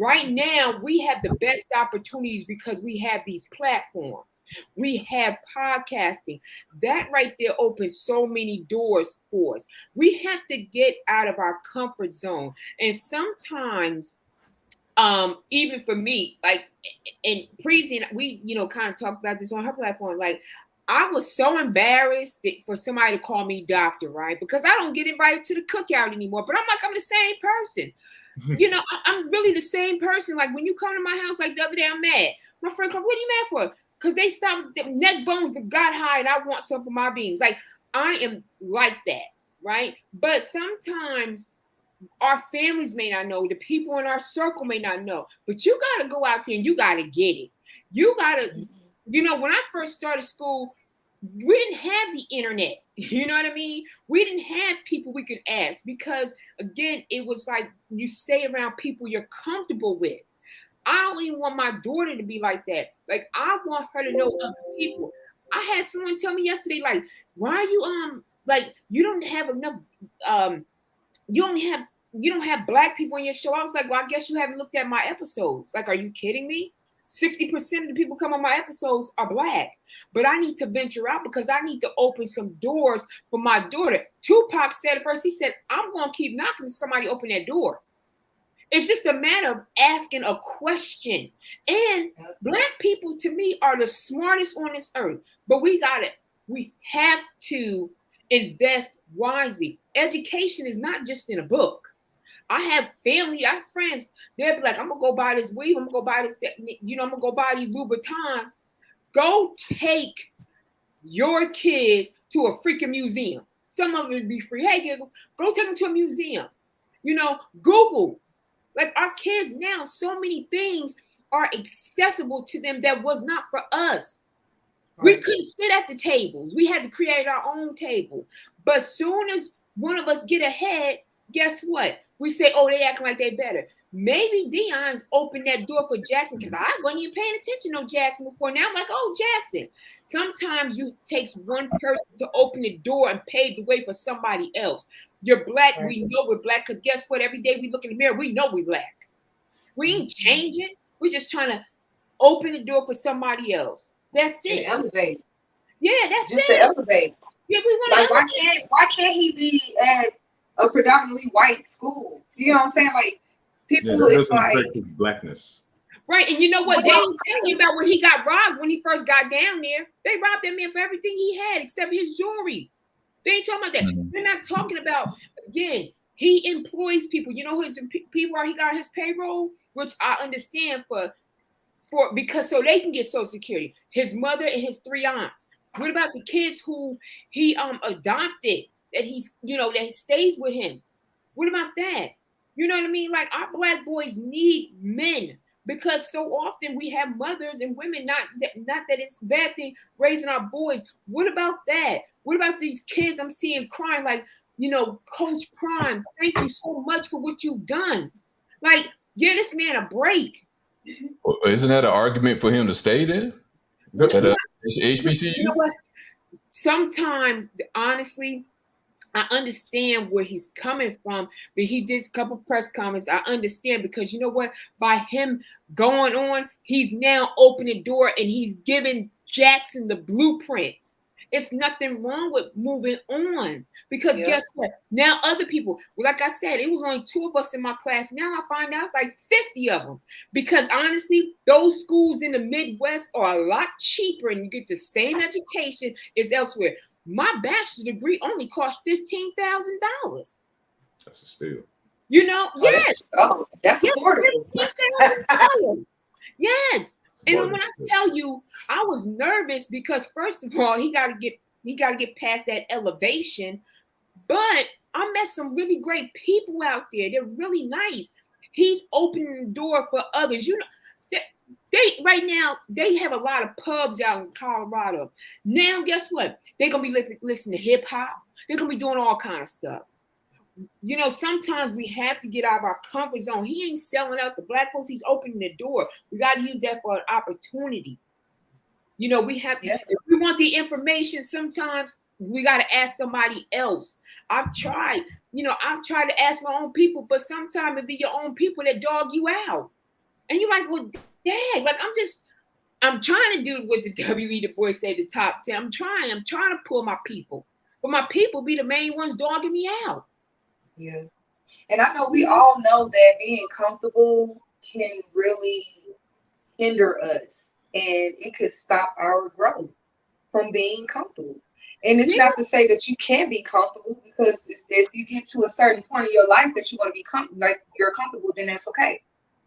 Right now, we have the best opportunities because we have these platforms. We have podcasting. That right there opens so many doors for us. We have to get out of our comfort zone. And sometimes, even for me, like, and Preezi, we, kind of talked about this on her platform. Like, I was so embarrassed for somebody to call me doctor, right? Because I don't get invited to the cookout anymore. But I'm the same person. I'm really the same person. Like when you come to my house, like the other day, I'm mad. My friend comes, what are you mad for? Because they stopped the neck bones that got high and I want some for my beans. Like I am like that, right? But sometimes our families may not know, the people in our circle may not know, but you got to go out there and you got to get it. You got to, when I first started school, we didn't have the internet. You know what I mean? We didn't have people we could ask because, again, it was like you stay around people you're comfortable with. I don't even want my daughter to be like that. Like, I want her to know other people. I had someone tell me yesterday, like, why are you, you don't have enough, you don't have Black people on your show. I was like, well, I guess you haven't looked at my episodes. Like, are you kidding me? 60% of the people come on my episodes are Black, but I need to venture out because I need to open some doors for my daughter. Tupac said at first, he said, I'm going to keep knocking until somebody open that door. It's just a matter of asking a question. And Black people, to me, are the smartest on this earth, but we have to invest wisely. Education is not just in a book. I have family, I have friends. They'll be like, I'm gonna go buy this weave. I'm gonna go buy this, I'm gonna go buy these Louboutins. Go take your kids to a freaking museum. Some of it would be free. Hey, go take them to a museum. Google. Like our kids now, so many things are accessible to them that was not for us. Right. We couldn't sit at the tables. We had to create our own table. But soon as one of us get ahead, guess what? We say, oh, they acting like they better. Maybe Deion's opened that door for Jackson because I wasn't even paying attention to Jackson before. Now I'm like, oh, Jackson. Sometimes it takes one person to open the door and pave the way for somebody else. You're Black. Right. We know we're Black because guess what? Every day we look in the mirror, we know we're Black. We ain't changing. We're just trying to open the door for somebody else. That's it. And elevate. Yeah, that's just it. To elevate. Yeah, we want to why can't he be at a predominantly white school? You know what I'm saying? Like people, it's like Blackness. Right, and you know what? They ain't telling you about when he got robbed when he first got down there. They robbed that man for everything he had except his jewelry. They ain't talking about that. Mm-hmm. They're not talking about, again, he employs people. You know who his people are? He got his payroll, which I understand for because so they can get Social Security. His mother and his 3 aunts. What about the kids who he adopted that he's that stays with him? What about that? You know what I mean? Like our Black boys need men because so often we have mothers and women. Not that it's a bad thing raising our boys. What about that? What about these kids I'm seeing crying like Coach Prime? Thank you so much for what you've done. Like give this man a break. Isn't that an argument for him to stay there? You know HBCU. what? Sometimes, honestly, I understand where he's coming from, but he did a couple press comments. I understand because you know what? By him going on, he's now opened the door and he's giving Jackson the blueprint. It's nothing wrong with moving on because Yep. guess what? Now other people, like I said, it was only 2 of us in my class. Now I find out it's like 50 of them because honestly, those schools in the Midwest are a lot cheaper and you get the same education as elsewhere. My bachelor's degree only cost $15,000. That's a steal. You know, Oh, yes, that's yes, affordable. $15,000. Yes. And Bargain. when I tell you, I was nervous because first of all, he got to get past that elevation. But I met some really great people out there. They're really nice. He's opening the door for others. You know, they right now they have a lot of pubs out in Colorado. Now, guess what? They're gonna be listening to hip hop. They're gonna be doing all kind of stuff. You know, sometimes we have to get out of our comfort zone. He ain't selling out the black folks. He's opening the door. We got to use that for an opportunity. You know, we have, if we want the information, sometimes we got to ask somebody else. I've tried to ask my own people, but sometimes it be your own people that dog you out. And you're like, well, dang, like I'm trying to do what the W.E. Du Bois said, the top 10. I'm trying to pull my people. But my people be the main ones dogging me out. Yeah. And I know we all know that being comfortable can really hinder us and it could stop our growth from being comfortable. And it's not to say that you can't be comfortable because if you get to a certain point in your life that you want to be like you're comfortable, then that's okay.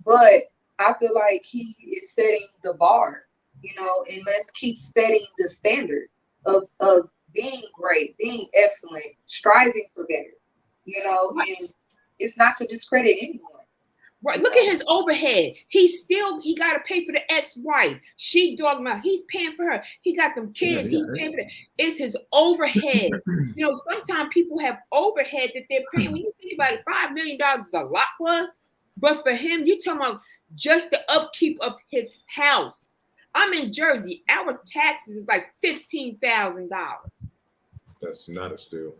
But I feel like he is setting the bar, you know, and let's keep setting the standard of being great, being excellent, striving for better, you know, and it's not to discredit anyone. Right. Look at his overhead. He got to pay for the ex-wife. She dogging out. He's paying for her. He got them kids. He's paying for that. It's his overhead. You know, sometimes people have overhead that they're paying. When you think about it, $5 million is a lot for us. But for him, you're talking about just the upkeep of his house. I'm in Jersey. Our taxes is like $15,000. That's not a steal.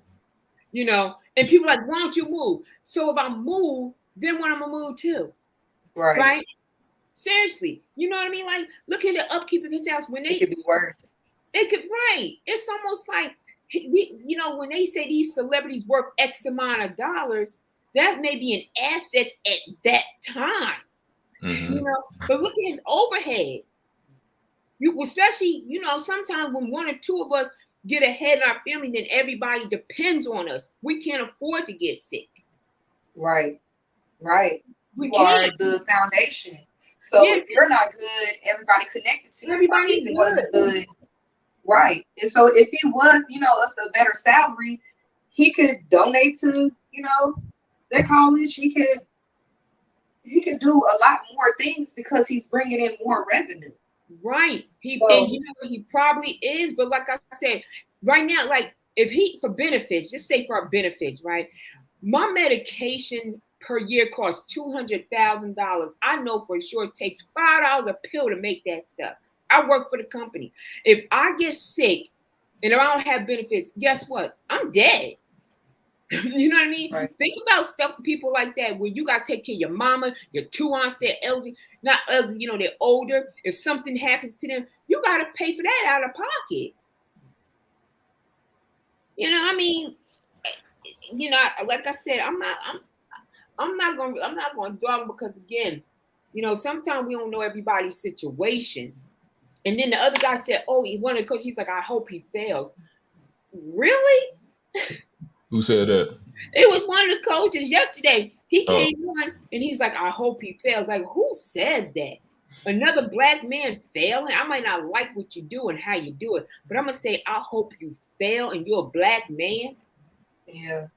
You know, and people are like, why don't you move? So if I move, then when I'm gonna move to, right? Seriously, you know what I mean? Like, look at the upkeep of his house. When it could be worse. It could, right? It's almost like you know, when they say these celebrities worth X amount of dollars, that may be an asset at that time. Mm-hmm. You know, but look at his overhead. Especially, you know, sometimes when one or two of us get ahead in our family, then everybody depends on us. We can't afford to get sick. Right. You are the foundation. So if you're not good, everybody connected to you everybody's going to be good. Right. And so if he was, you know, us a better salary, he could donate to, you know, that college. He could do a lot more things because he's bringing in more revenue. Right. And you know he probably is, but like I said, right now, like if for benefits, just say for our benefits, right? My medication per year costs $200,000. I know for sure it takes $5 a pill to make that stuff. I work for the company. If I get sick and I don't have benefits, guess what? I'm dead. You know what I mean? Right. Think about stuff for people like that where you got to take care of your mama, your 2 aunts, they're elderly, not ugly, you know, they're older. If something happens to them, you got to pay for that out of pocket. You know, I mean, you know, like I said, I'm not going to dog because again, you know, sometimes we don't know everybody's situation. And then the other guy said, "Oh, he wanted to coach." He's like, "I hope he fails." Really? Who said that? It was one of the coaches yesterday. He came on and he's like, "I hope he fails." Like, who says that? Another black man failing? I might not like what you do and how you do it, but I'm gonna say, "I hope you fail," and you're a black man. Yeah.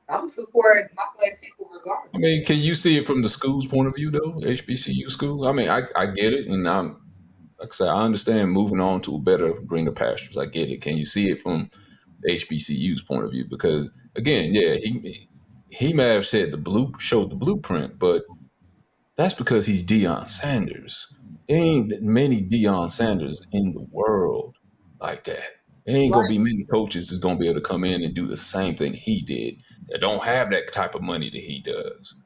I'm support my black people regardless. I mean, can you see it from the school's point of view, though? HBCU school. I mean, I get it, and like I said, I understand moving on to a better greener pastures. I get it. Can you see it from HBCU's point of view? Because again, yeah, he may have said showed the blueprint, but that's because he's Deion Sanders. There ain't many Deion Sanders in the world. like that. There ain't gonna be many coaches that's gonna be able to come in and do the same thing he did that don't have that type of money that he does.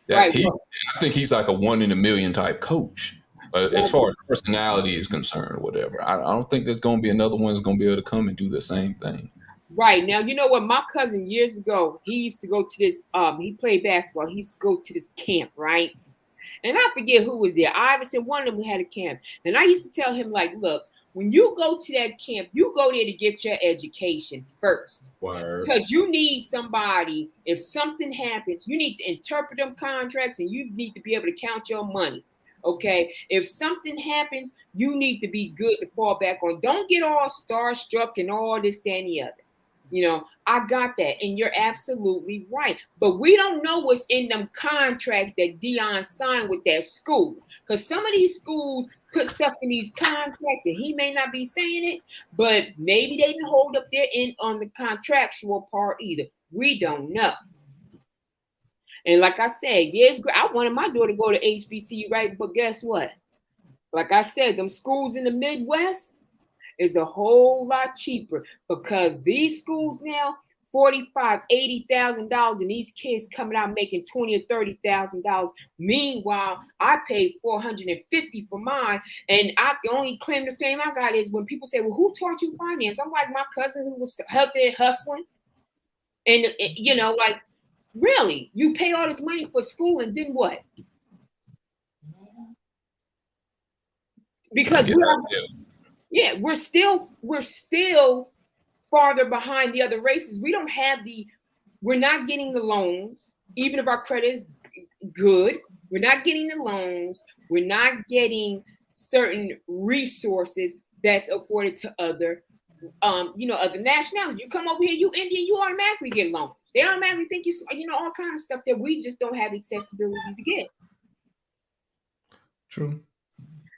That Right. he, Well, I think he's like a 1 in a million type coach. As far as personality is concerned, or whatever, I don't think there's gonna be another one that's gonna be able to come and do the same thing. right. Now, you know what? My cousin years ago, he used to go to this, he played basketball. He used to go to this camp, right? And I forget who was there. Iverson, one of them had a camp. And I used to tell him, like, look, when you go to that camp, you go there to get your education first. Word. Because you need somebody, if something happens, you need to interpret them contracts and you need to be able to count your money. Okay. If something happens, you need to be good to fall back on. Don't get all starstruck and all this, that, and the other. You know, I got that. And you're absolutely right. But we don't know what's in them contracts that Dion signed with that school. Because some of these schools put stuff in these contracts and he may not be saying it, but maybe they didn't hold up their end on the contractual part either. We don't know. And like I said, yes, I wanted my daughter to go to HBCU, right? But guess what? Like I said, them schools in the Midwest is a whole lot cheaper because these schools now, $45,000-$80,000, and these kids coming out making $20,000 or $30,000. Meanwhile, I paid $450 for mine, and the only claim to fame I got is when people say, "Well, who taught you finance?" I'm like, my cousin who was out there hustling, and you know, like, really, you pay all this money for school, and then what? Because we're still farther behind the other races. We're not getting the loans, even if our credit is good. We're not getting the loans. We're not getting certain resources that's afforded to other nationalities. You come over here, you Indian, you automatically get loans. They automatically think all kinds of stuff that we just don't have accessibility to get. True.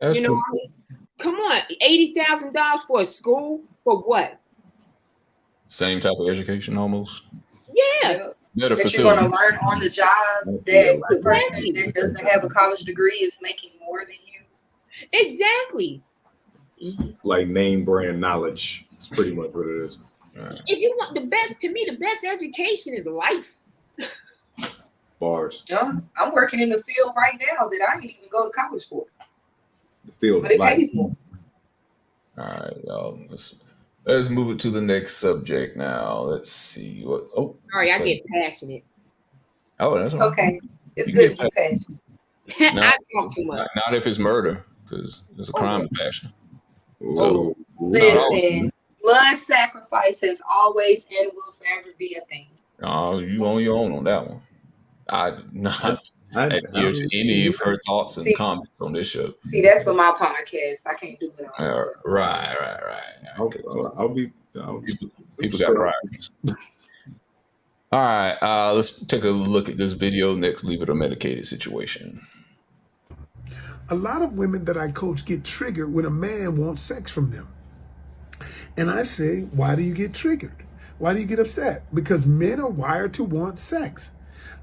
That's true. I mean, come on, $80,000 for a school for what? Same type of education, almost. Yeah. Better that facility. you're going to learn on the job. That the person that doesn't have a college degree is making more than you. Exactly. Like name brand knowledge. It's pretty much what it is. If you want the best education is life. Bars. I'm working in the field right now that I didn't even go to college for. The field, but it pays more. All right, y'all. Let's move it to the next subject now. Let's see what. Oh, sorry, I get passionate. Oh, that's okay. It's good to be passionate. I talk too much. Not if it's murder, because it's a crime of passion. So, listen, blood sacrifice has always and will forever be a thing. Oh, you on your own on that one. I did not adhere to any of her thoughts and comments on this show. See, that's for my podcast. I can't do it all. Right. Okay, I'll be people got priorities. All right, let's take a look at this video next. Leave it or medicated situation. A lot of women that I coach get triggered when a man wants sex from them. And I say, why do you get triggered? Why do you get upset? Because men are wired to want sex.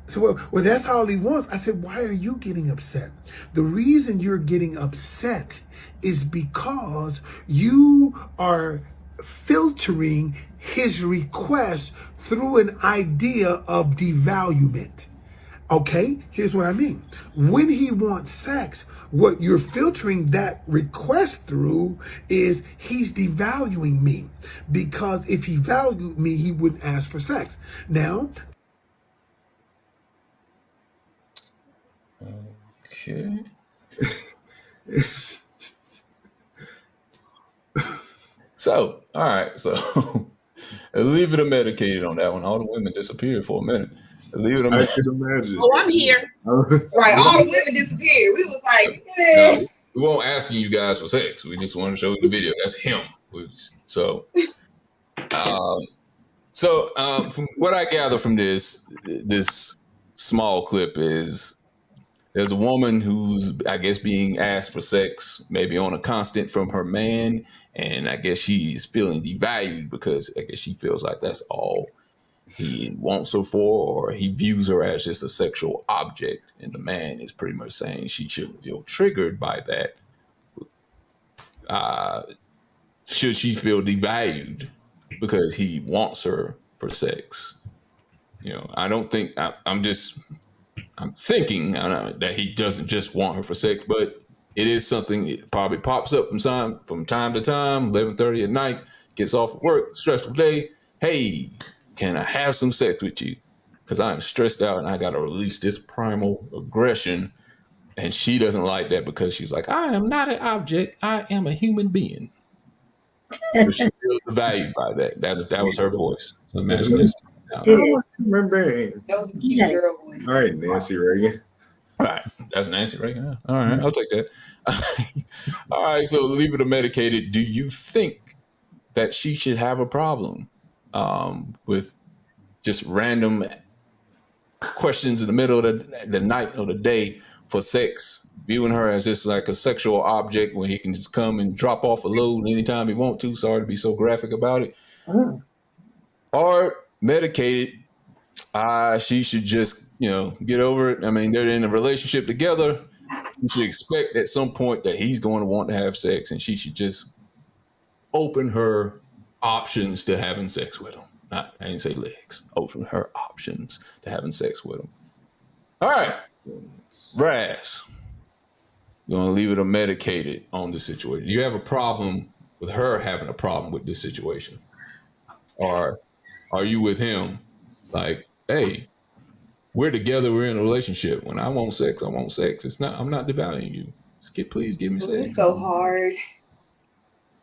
So, well, that's all he wants. I said, why are you getting upset? The reason you're getting upset is because you are filtering his request through an idea of devaluement. Okay, here's what I mean. When he wants sex, what you're filtering that request through is he's devaluing me. Because if he valued me, he wouldn't ask for sex. Now, okay. So, all right. So, leave it or medicated on that one. All the women disappeared for a minute. Leave it or I can imagine. Oh, I'm here. Right. All the women disappeared. We was like, no, we won't asking you guys for sex. We just want to show you the video. That's him. So, from what I gather from this small clip is there's a woman who's, I guess, being asked for sex, maybe on a constant from her man. And I guess she's feeling devalued because I guess she feels like that's all he wants her for, or he views her as just a sexual object. And the man is pretty much saying she shouldn't feel triggered by that. should she feel devalued because he wants her for sex? I don't think I'm thinking that he doesn't just want her for sex, but it is something. It probably pops up from time to time. 11:30 at night, gets off of work, stressful day. Hey, can I have some sex with you? Because I'm stressed out and I got to release this primal aggression. And she doesn't like that because she's like, I am not an object. I am a human being. So she feels valued by that. That was her voice. So imagine this. Remember? That was a cute girl voice. All right, Nancy Reagan. All right, that's Nancy Reagan. All right, I'll take that. All right, so leave it to medicated. Do you think that she should have a problem with just random questions in the middle of the night or the day for sex, viewing her as just like a sexual object where he can just come and drop off a load anytime he want to? Sorry to be so graphic about it. Or medicated, she should just, get over it. I mean, they're in a relationship together. You should expect at some point that he's going to want to have sex, and she should just open her options to having sex with him. I didn't say legs. Open her options to having sex with him. All right. Raz, you're going to leave it a medicated on this situation. You have a problem with her having a problem with this situation? Or are you with him like, hey, we're together, we're in a relationship. When I want sex, I want sex. I'm not devaluing you. Please give me sex. It's so hard.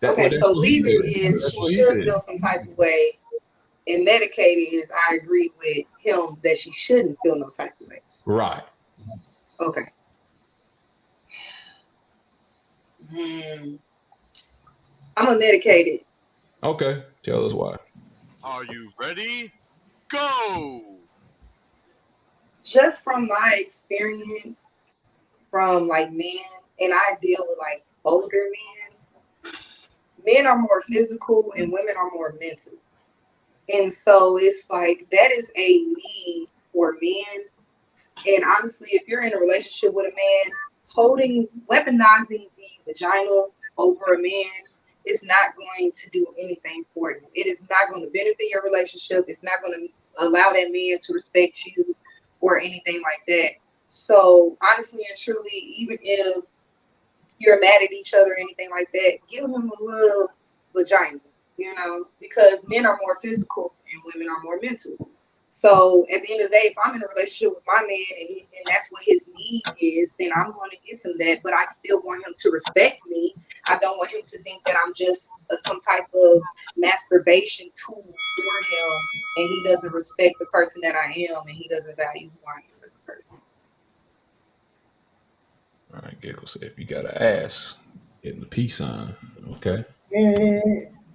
So leave it is she should feel some type of way. And medicated is I agree with him that she shouldn't feel no type of way. Right. Okay. I'm a medicated. Okay. Tell us why. Are you ready? Go! Just from my experience from like men, and I deal with like older men. Men are more physical and women are more mental. And so it's like that is a need for men. And honestly, if you're in a relationship with a man, weaponizing the vagina over a man is not going to do anything for you. It is not going to benefit your relationship. It's not going to allow that man to respect you or anything like that. So honestly and truly, even if you're mad at each other or anything like that, give him a little vagina, because men are more physical and women are more mental. So at the end of the day, if I'm in a relationship with my man and that's what his need is, then I'm going to give him that. But I still want him to respect me. I don't want him to think that I'm just some type of masturbation tool for him, and he doesn't respect the person that I am, and he doesn't value who I am as a person. All right, Gecko said, if you got an ass, hitting the peace sign, okay?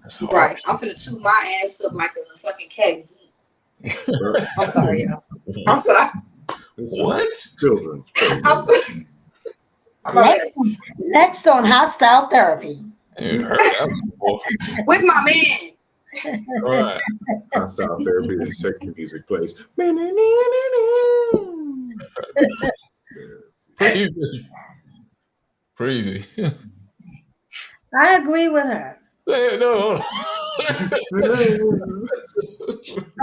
That's hard. Right. I'm finna chew my ass up like a fucking cat. I'm sorry, y'all. I'm sorry. What? Children. I'm sorry. Next on Hostile Therapy. With my man. Right. Hostile Therapy and sexy music plays. Crazy. I agree with her. No. Oh,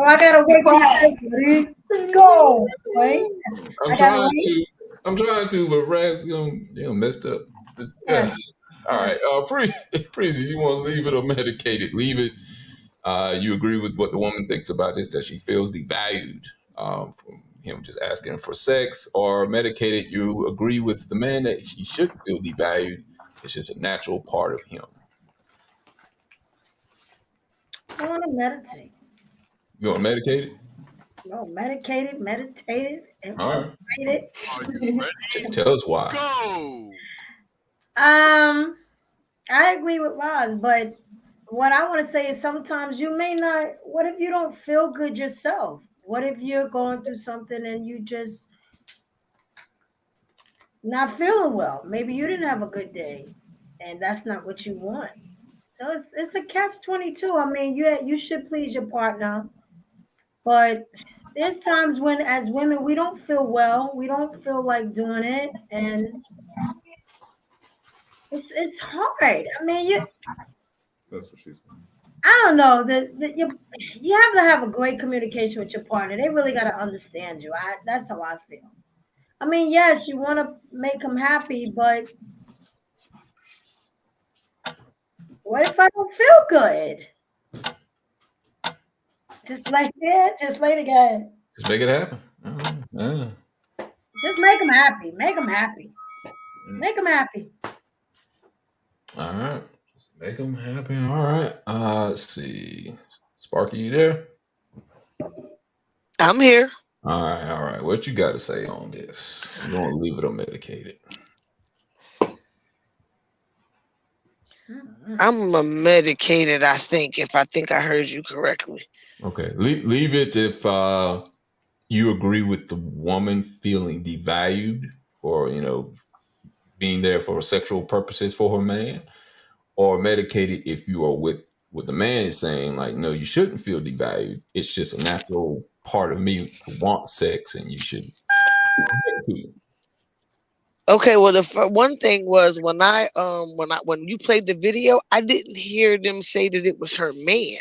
I gotta wait till you go. Wait. I'm trying to, but Raz, messed up. Yeah. All right. Preezy, you want to leave it or medicated? Leave it. You agree with what the woman thinks about this, that she feels devalued from him just asking for sex, or medicated, you agree with the man that she shouldn't feel devalued. It's just a natural part of him. I want to meditate. You want medicated? No, meditated, and all right. Ready? Tell us why. Go! I agree with Roz, but what I want to say is sometimes you may not. What if you don't feel good yourself? What if you're going through something and you just not feeling well? Maybe you didn't have a good day, and that's not what you want. So it's a catch-22. I mean, you should please your partner, but there's times when, as women, we don't feel well. We don't feel like doing it, and it's hard. I mean, That's what she's saying. I don't know that you have to have a great communication with your partner. They really got to understand you. That's how I feel. I mean, yes, you want to make them happy, but what if I don't feel good? Just like that, just like it again. Just make it happen. Yeah. Just make them happy. Make them happy. Make them happy. All right. Just make them happy. All right. Let's see. Sparky, you there? I'm here. All right. All right. What you got to say on this? You want to leave it unmedicated? I'm a medicated, I think, if I think I heard you correctly. Okay. Leave it if you agree with the woman feeling devalued or, being there for sexual purposes for her man, or medicated if you are with what the man is saying, like, no, you shouldn't feel devalued. It's just a natural part of me to want sex, and you should. Okay, well, one thing was when you played the video, I didn't hear them say that it was her man.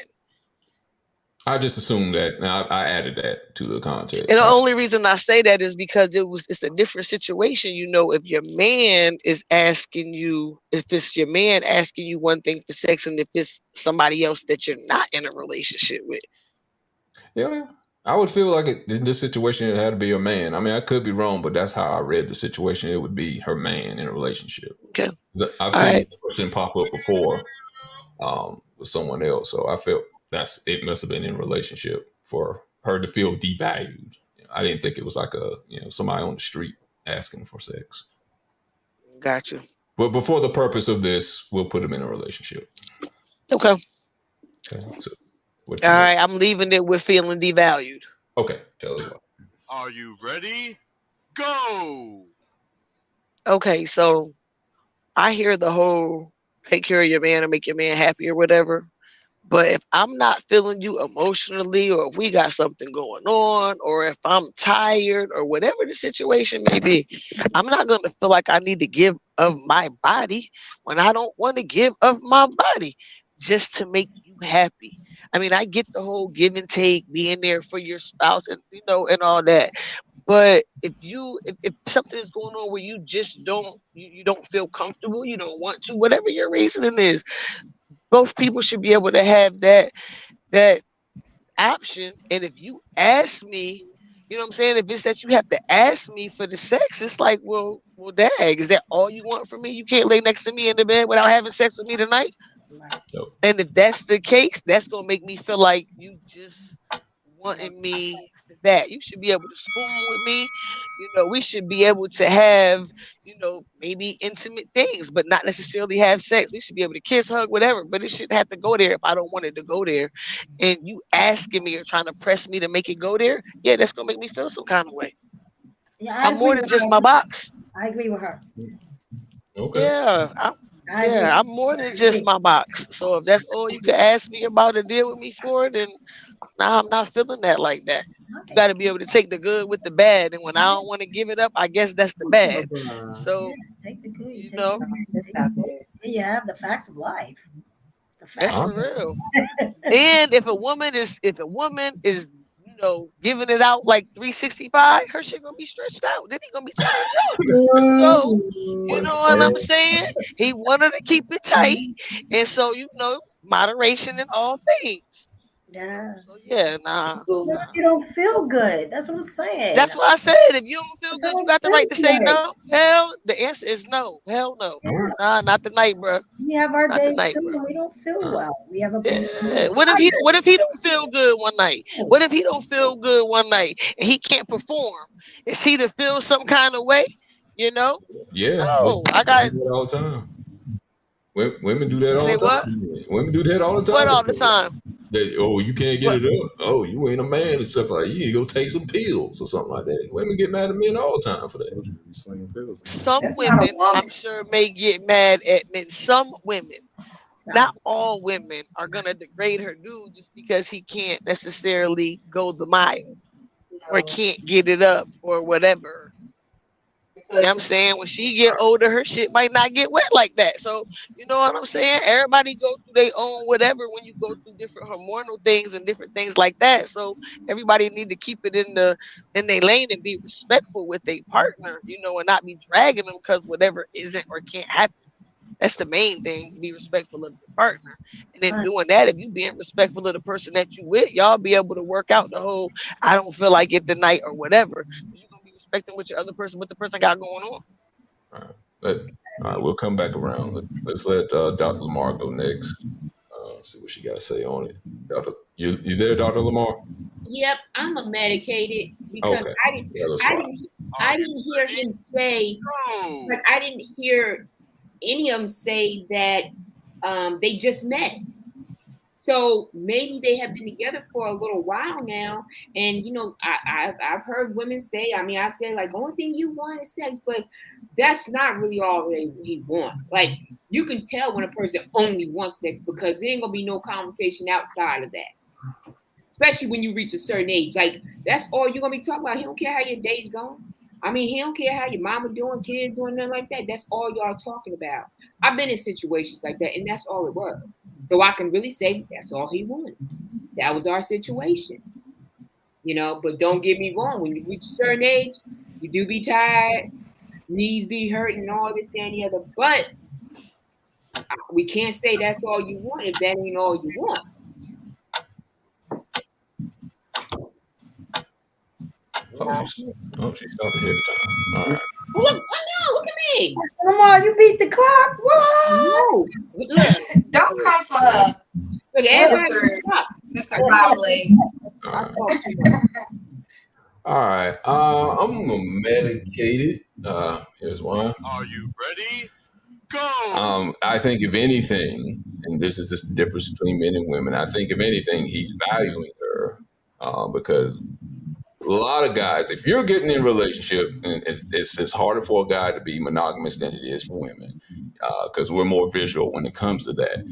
I just assumed that. Now I added that to the context. And the only reason I say that is because it's a different situation. If your man is asking you, if it's your man asking you one thing for sex, and if it's somebody else that you're not in a relationship with. Yeah, I would feel like in this situation it had to be her man. I mean, I could be wrong, but that's how I read the situation. It would be her man in a relationship. Okay, I've seen this question pop up before with someone else, so I felt it must have been in a relationship for her to feel devalued. I didn't think it was like somebody on the street asking for sex. Gotcha. But before the purpose of this, we'll put them in a relationship. Okay. Okay. So, all right, I'm leaving it with feeling devalued. Okay, tell us why. Are you ready? Go! Okay, so I hear the whole take care of your man or make your man happy or whatever. But if I'm not feeling you emotionally, or if we got something going on, or if I'm tired, or whatever the situation may be, I'm not going to feel like I need to give of my body when I don't want to give of my body just to make you happy. I mean, I get the whole give and take, being there for your spouse, and and all that. But if something is going on where you just you don't feel comfortable, you don't want to, whatever your reasoning is, both people should be able to have that option. And if you ask me, you know what I'm saying, if it's that you have to ask me for the sex, it's like, well, dag, is that all you want from me? You can't lay next to me in the bed without having sex with me tonight? Nope. And if that's the case, that's gonna make me feel like you just wanting me for that. You should be able to spoon with me. We should be able to have, maybe intimate things, but not necessarily have sex. We should be able to kiss, hug, whatever, but it shouldn't have to go there if I don't want it to go there. And you asking me or trying to press me to make it go there, yeah, that's gonna make me feel some kind of way. Yeah, I'm more than just my box. I agree with her. Okay. Yeah, I'm more than just my box. So if that's all you can ask me about and deal with me for, then nah, I'm not feeling that like that. You got to be able to take the good with the bad, and when I don't want to give it up, I guess that's the bad. So take the good, you know, you have the facts of life. That's for real. And if a woman is giving it out like 365, her shit gonna be stretched out. Then he gonna be too much out. So you know what I'm saying? He wanted to keep it tight, and so moderation in all things. Yeah. So yeah, nah. You don't feel good. That's what I'm saying. That's what I said. If you don't feel good, you got the right to say no. Hell, the answer is no. Hell no. Nah, not tonight, bro. We have our not days tonight, too, and we don't feel well. We have a busy. Yeah. What if he don't feel good one night? What if he don't feel good one night and he can't perform? Is he to feel some kind of way? Yeah. No, I got do that all the time. Women do that all say the time. what? Women do that all the time. What all the time? You can't get it up. Oh, you ain't a man and stuff like that. You need to go take some pills or something like that. Women get mad at men all the time for that. Some women, I'm sure, may get mad at men. Some women, not all women, are gonna degrade her dude just because he can't necessarily go the mile or can't get it up or whatever. You know what I'm saying? When she get older, her shit might not get wet like that. So, you know what I'm saying? Everybody go through their own whatever when you go through different hormonal things and different things like that. So everybody need to keep it in their lane and be respectful with their partner, and not be dragging them because whatever isn't or can't happen. That's the main thing. Be respectful of your partner. And then doing that, if you being respectful of the person that you with, y'all be able to work out the whole I don't feel like it tonight or whatever. Because you're gonna be respecting what your other person, what the person got going on. All right. All right, we'll come back around. Let's let Dr. Lamar go next. See what she got to say on it. You there, Dr. Lamar? Yep, I'm a medicated because Okay. I didn't hear him say, like, I didn't hear any of them say that they just met. So maybe they have been together for a little while now, and I've heard women say. I mean, I've said like, only thing you want is sex, but that's not really all he want. Like, you can tell when a person only wants sex because there ain't gonna be no conversation outside of that. Especially when you reach a certain age, like that's all you're gonna be talking about. He don't care how your day's going. I mean, he don't care how your mama doing, kids doing, nothing like that. That's all y'all talking about. I've been in situations like that, and that's all it was. So I can really say that's all he wanted. That was our situation. But don't get me wrong, when you reach a certain age, you do be tired, knees be hurting, and all this, that, and the other. But we can't say that's all you want if that ain't all you want. Oh, she stopped ahead of time. All right. Well, look at me. Come on, you beat the clock. What? No. Look. Don't come for her. Look, everybody stop. Mr. Five Blades. All right. I'm gonna medicate it. Here's one. Are you ready? Go! I think if anything, and this is just the difference between men and women, I think if anything, he's valuing her because a lot of guys, if you're getting in a relationship, and it's harder for a guy to be monogamous than it is for women because we're more visual when it comes to that.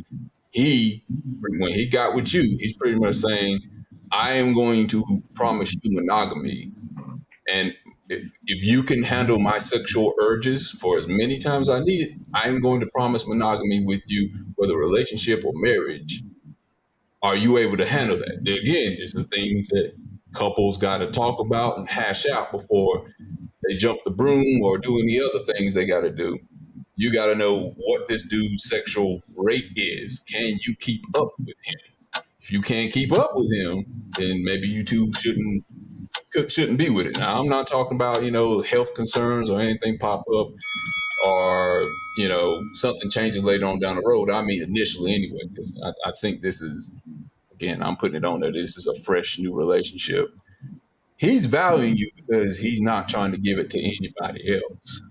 When he got with you, he's pretty much saying, I am going to promise you monogamy. And if you can handle my sexual urges for as many times I need it, I'm going to promise monogamy with you, whether relationship or marriage. Are you able to handle that? Again, this is things that couples got to talk about and hash out before they jump the broom or do any other things they got to do. You got to know what this dude's sexual rate is. Can you keep up with him? If you can't keep up with him, then maybe you two shouldn't be with it. Now, I'm not talking about, health concerns or anything pop up or, something changes later on down the road. I mean, initially anyway, because I think this is, again, I'm putting it on there. This is a fresh new relationship. He's valuing you because he's not trying to give it to anybody else.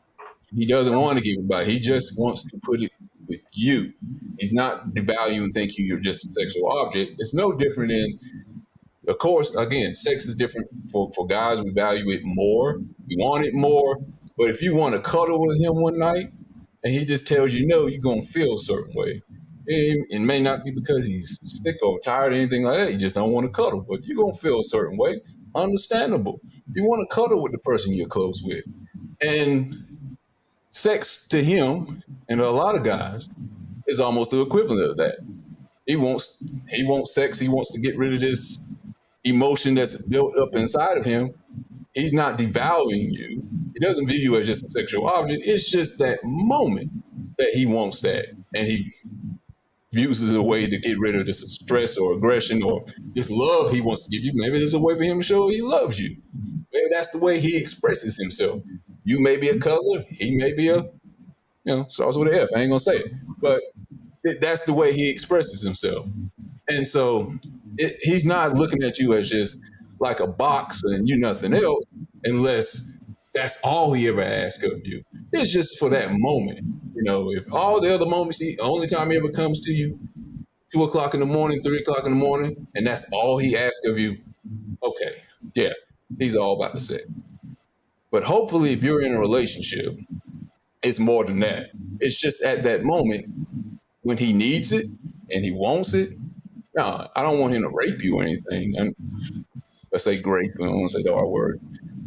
He doesn't want to give it back. He just wants to put it with you. He's not devaluing, thinking you're just a sexual object. It's no different than, of course, again, sex is different for guys. We value it more. We want it more. But if you want to cuddle with him one night and he just tells you no, you're going to feel a certain way. It may not be because he's sick or tired or anything like that. You just don't want to cuddle, but you're going to feel a certain way. Understandable. You want to cuddle with the person you're close with. And sex to him, and a lot of guys, is almost the equivalent of that. He wants sex. He wants to get rid of this emotion that's built up inside of him. He's not devaluing you. He doesn't view you as just a sexual object. It's just that moment that he wants that. And he views it as a way to get rid of this stress or aggression or this love he wants to give you. Maybe there's a way for him to show he loves you. Maybe that's the way he expresses himself. You may be a cuddler. He may be starts with an F. I ain't going to say it. But that's the way he expresses himself. And so he's not looking at you as just like a box and you nothing else, unless that's all he ever asks of you. It's just for that moment. If all the other moments, the only time he ever comes to you, 2 o'clock in the morning, 3 o'clock in the morning, and that's all he asks of you, okay, yeah, he's all about the sex. But hopefully if you're in a relationship, it's more than that. It's just at that moment when he needs it and he wants it. No, I don't want him to rape you or anything. Let's say grape. I don't want to say the R word.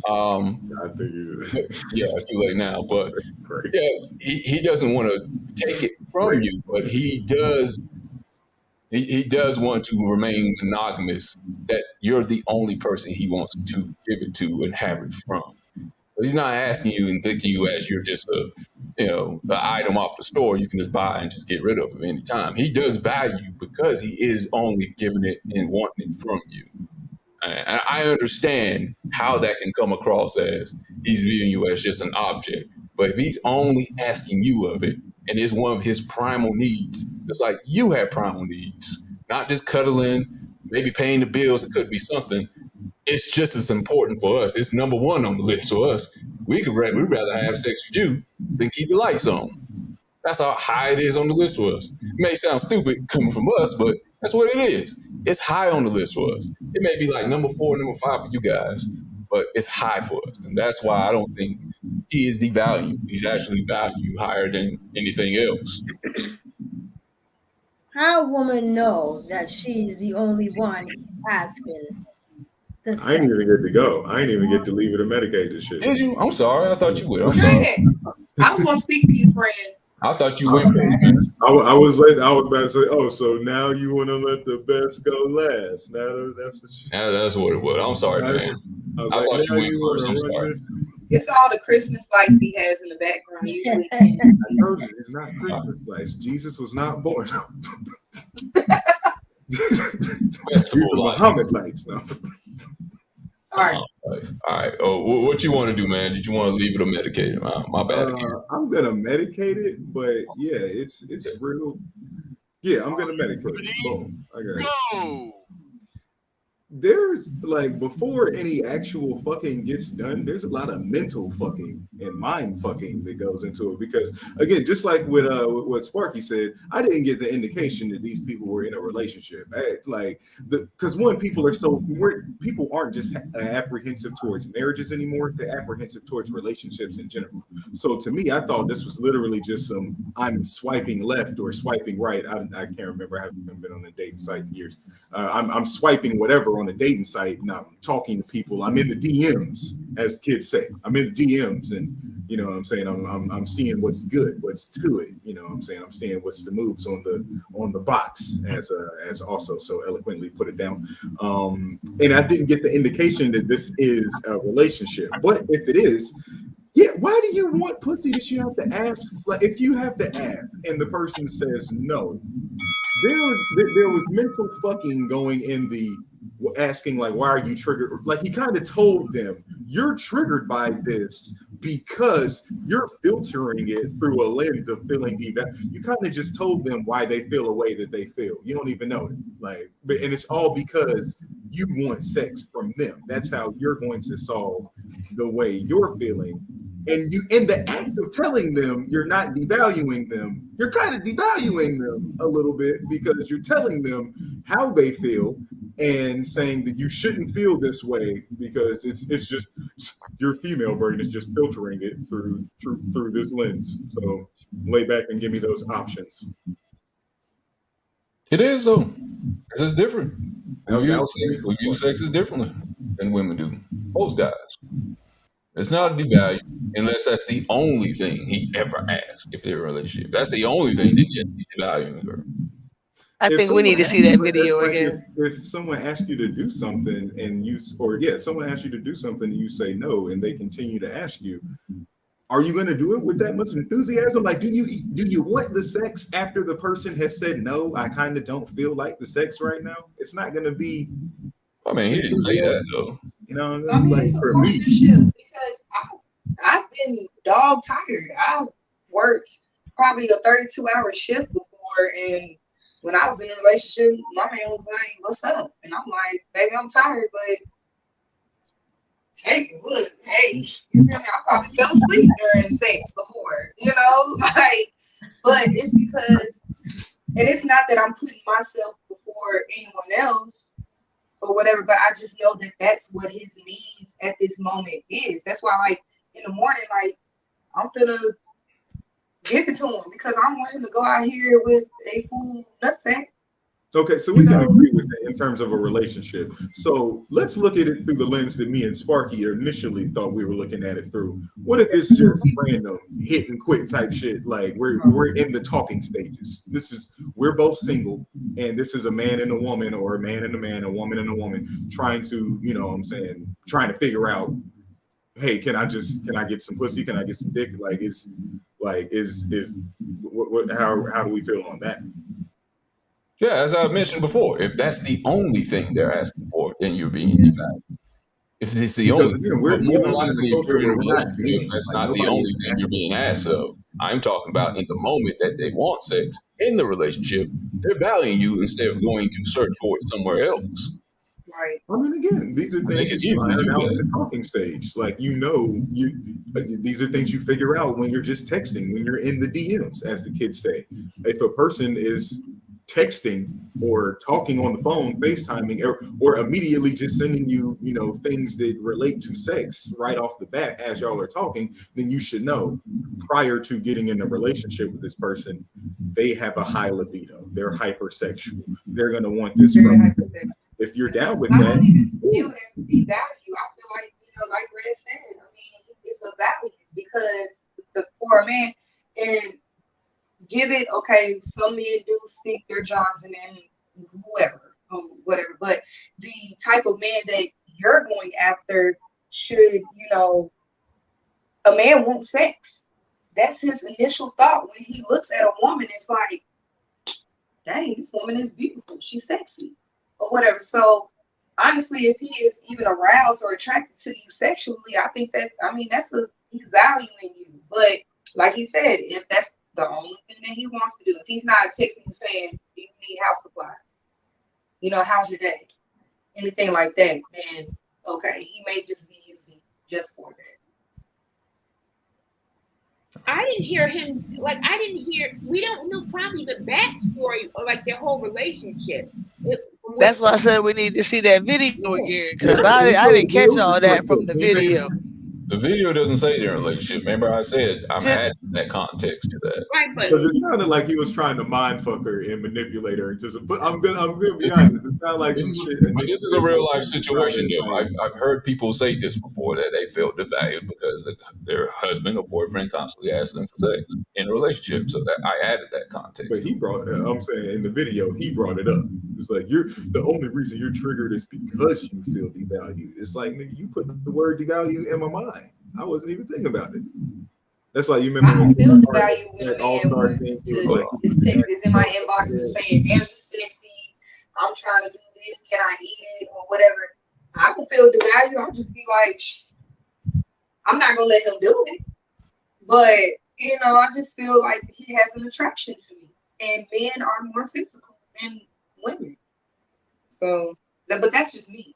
I think Yeah, too late now. But great. yeah, he doesn't want to take it from Great. you, but he does want to remain monogamous. That you're the only person he wants to give it to and have it from. So he's not asking you and thinking you as you're just a, an item off the store you can just buy and just get rid of at any time. He does value you because he is only giving it and wanting it from you. And I understand how that can come across as he's viewing you as just an object. But if he's only asking you of it and it's one of his primal needs, it's like you have primal needs, not just cuddling, maybe paying the bills. It could be something. It's just as important for us. It's number one on the list for us. We'd rather have sex with you than keep the lights on. That's how high it is on the list for us. It may sound stupid coming from us, but that's what it is. It's high on the list for us. It may be like number 4, number 5 for you guys, but it's high for us. And that's why I don't think he is devalued. He's actually valued higher than anything else. How a woman know that she's the only one he's asking the I ain't sex? even get to go. I ain't even get to leave it to medicate this shit. Did you? I'm sorry. I thought you would. I'm sorry. I was gonna speak for you, friend. I thought you went first, man. I was about to say, oh, so now you want to let the best go last. That's what you... That's what it was. I'm sorry, man. I was I like, thought you now went you first. I'm want to run sorry. this? It's all the Christmas lights he has in the background. You usually can't I told you, it's not Christmas lights. Jesus was not born. These are Muhammad lights. No. Sorry. All right. Oh, what you want to do, man? Did you want to leave it or medicate it? My bad. I'm gonna medicate it, but yeah, it's real. Yeah, I'm gonna medicate it. Boom. I got it. Go! There's like before any actual fucking gets done, there's a lot of mental fucking and mind fucking that goes into it. Because again, just like with what Sparky said, I didn't get the indication that these people were in a relationship. Because people aren't just apprehensive towards marriages anymore; they're apprehensive towards relationships in general. So to me, I thought this was literally just I'm swiping left or swiping right. I can't remember. I haven't been on a dating site in years. I'm swiping whatever on a dating site and I'm talking to people. I'm in the DMs, as kids say. I'm in the DMs, and you know what I'm saying. I'm seeing what's good, what's to it. You know what I'm saying. I'm seeing what's the moves on the box, as also so eloquently put it down. And I didn't get the indication that this is a relationship, but if it is. Yeah, why do you want pussy that you have to ask? Like, if you have to ask and the person says no, there was mental fucking going in the asking, like, why are you triggered? Like, he kind of told them, you're triggered by this because you're filtering it through a lens of feeling deep. You kind of just told them why they feel a way that they feel. You don't even know it. And it's all because you want sex from them. That's how you're going to solve the way you're feeling. And you, in the act of telling them you're not devaluing them, you're kind of devaluing them a little bit, because you're telling them how they feel and saying that you shouldn't feel this way because it's just your female brain is just filtering it through this lens. So lay back and give me those options. It is though, because it's different. We view sex differently than women do. Most guys. It's not a devalue unless that's the only thing he ever asks if they're in a relationship. That's the only thing that he's devaluing a girl. I think we need to see that video again. If someone asks you to do something and someone asks you to do something and you say no, and they continue to ask you, are you going to do it with that much enthusiasm? Like, do you want the sex after the person has said no? I kind of don't feel like the sex right now. It's not going to be. I mean, he didn't say that though. You know, I mean, it's a partnership because I've been dog tired. I worked probably a 32-hour shift before, and when I was in a relationship, my man was like, "What's up?" And I'm like, "Baby, I'm tired, but take it. Look, hey, you know, I probably fell asleep during sex before, you know, like." But it's because, and it's not that I'm putting myself before anyone else or whatever, but I just know that that's what his needs at this moment is. That's why, like, in the morning, like, I'm gonna give it to him because I want him to go out here with a full nutsack Okay, so we can agree with that in terms of a relationship. So let's look at it through the lens that me and Sparky initially thought we were looking at it through. What if it's just random hit and quit type shit? Like we're in the talking stages. We're both single, and this is a man and a woman, or a man and a man, a woman and a woman, trying to, what I'm saying, trying to figure out, hey, can I get some pussy? Can I get some dick? How do we feel on that? Yeah, as I mentioned before, if that's the only thing they're asking for, then you're being devalued. If it's the Because only again, thing, but we more than live in likely, a if culture you're in where a we're not relationship, dating. that's Like not the nobody only is thing you're asking being for asked of. I'm talking about in the moment that they want sex in the relationship, they're valuing you instead of going to search for it somewhere else. Right. I mean, again, these are And they things can that you easily iron do out in that. the talking stage. Like these are things you figure out when you're just texting, when you're in the DMs, as the kids say. If a person is texting or talking on the phone, FaceTiming, or immediately just sending you, things that relate to sex right off the bat as y'all are talking, then you should know prior to getting in a relationship with this person, they have a high libido. They're hypersexual. They're going to want this Very from you. hypothetical. If you're down with I that, don't even view it as devalue. I feel like, like Red said, I mean, it's a value because for a man, and give it, okay, some men do speak their Johnson and whoever, whatever, but the type of man that you're going after should, a man wants sex. That's his initial thought when he looks at a woman. It's like, dang, this woman is beautiful. She's sexy or whatever. So honestly, if he is even aroused or attracted to you sexually, I think that, he's valuing you. But like he said, if that's the only thing that he wants to do, if he's not texting you saying, do you need house supplies? How's your day? Anything like that, then okay, he may just be using just for that. I didn't hear him I didn't hear. We don't know probably the backstory or like their whole relationship. That's why I said we need to see that video again yeah, because and I so didn't catch real all quick, that from the video. The video doesn't say they're in a relationship. Remember, I said I'm Just adding that context to that. Right, but because it sounded like he was trying to mind fuck her and manipulate her into some. But I'm gonna be honest. It sounded like some shit. But this is a real life situation, though. I've heard people say this before that they felt devalued because their husband or boyfriend constantly asked them for sex in a relationship. So that I added that But context. he brought. I'm saying in the video, he brought it up. It's like the only reason you're triggered is because you feel devalued. It's like, nigga, you put the word devalue in my mind. I wasn't even thinking about it. That's like, you remember I when don't feel the value when a All man Star wants thing? He was to like, his text is in my inbox and saying, "Am sexy? I'm trying to do this. Can I eat it or whatever?" I don't feel the value. I'll just be like, I'm not gonna let him do it. But I just feel like he has an attraction to me, and men are more physical than women. So, but that's just me.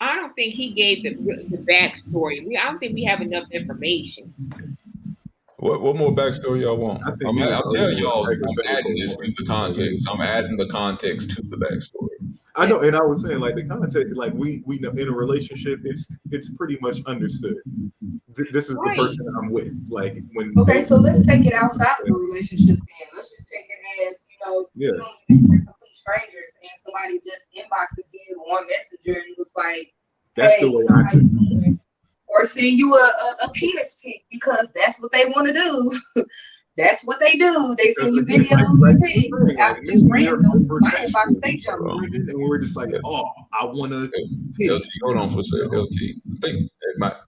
I don't think he gave the backstory. I don't think we have enough information. What more backstory y'all want? I think I'm he was telling open y'all, I'm adding hypothetical. this to the context. I'm adding the context to the backstory. I know, and I was saying like the context, like we know in a relationship, it's pretty much understood. This is the Right. person I'm with. Like when Okay, so let's take it outside of a relationship then. Let's just take it as, yeah, you don't even you're complete strangers and somebody just inboxes you on Messenger and was like, that's hey, the way how I took you it. doing? Or send you a penis pic because that's what they want to do. That's what they do. They send you videos and pics out just random. My inbox stay jumping. And we were just like, oh, I want to LT, hold on for a second. LT, I think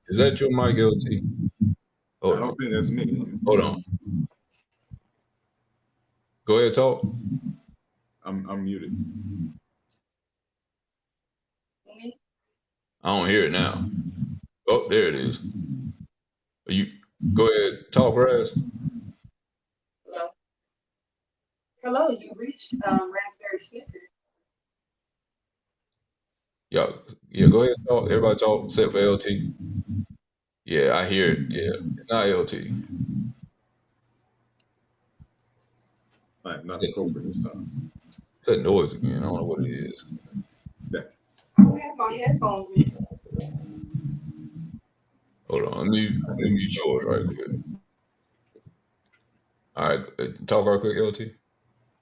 is that your mic, LT? I don't think that's me. Hold on. Go ahead, talk. I'm muted. I don't hear it now. Oh, there it is. You go ahead, talk, Raz. Hello. Hello, you reached Raspberry Snicker. Yeah, go ahead, talk. Everybody talk except for LT. Yeah, I hear it. Yeah, it's not LT. Not the culprit this time. It's that noise again. I don't know what it is. I don't have my headphones in. Hold on, let me mute yours right quick. All right, talk right quick, LT.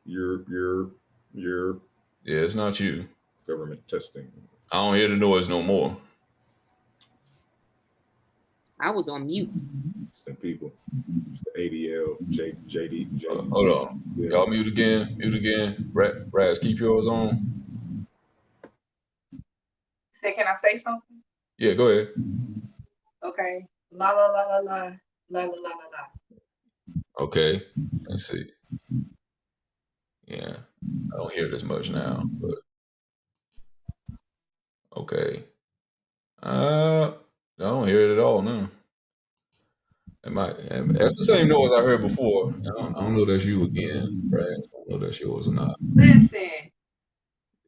You're Your Yeah, it's not you. government testing. I don't hear the noise no more. I was on mute. Some people. It's the ADL, Hold on. Yeah. Y'all mute again. Mute again. Raz, keep yours on. Say, can I say something? Yeah, go ahead. Okay. La la la la la la la la la la. Okay. Let's see. Yeah. I don't hear it as much now, but okay. I don't hear it at all now. That's the same noise I heard before. I don't know that's you again, Raz. I don't know that's yours or not. Listen. It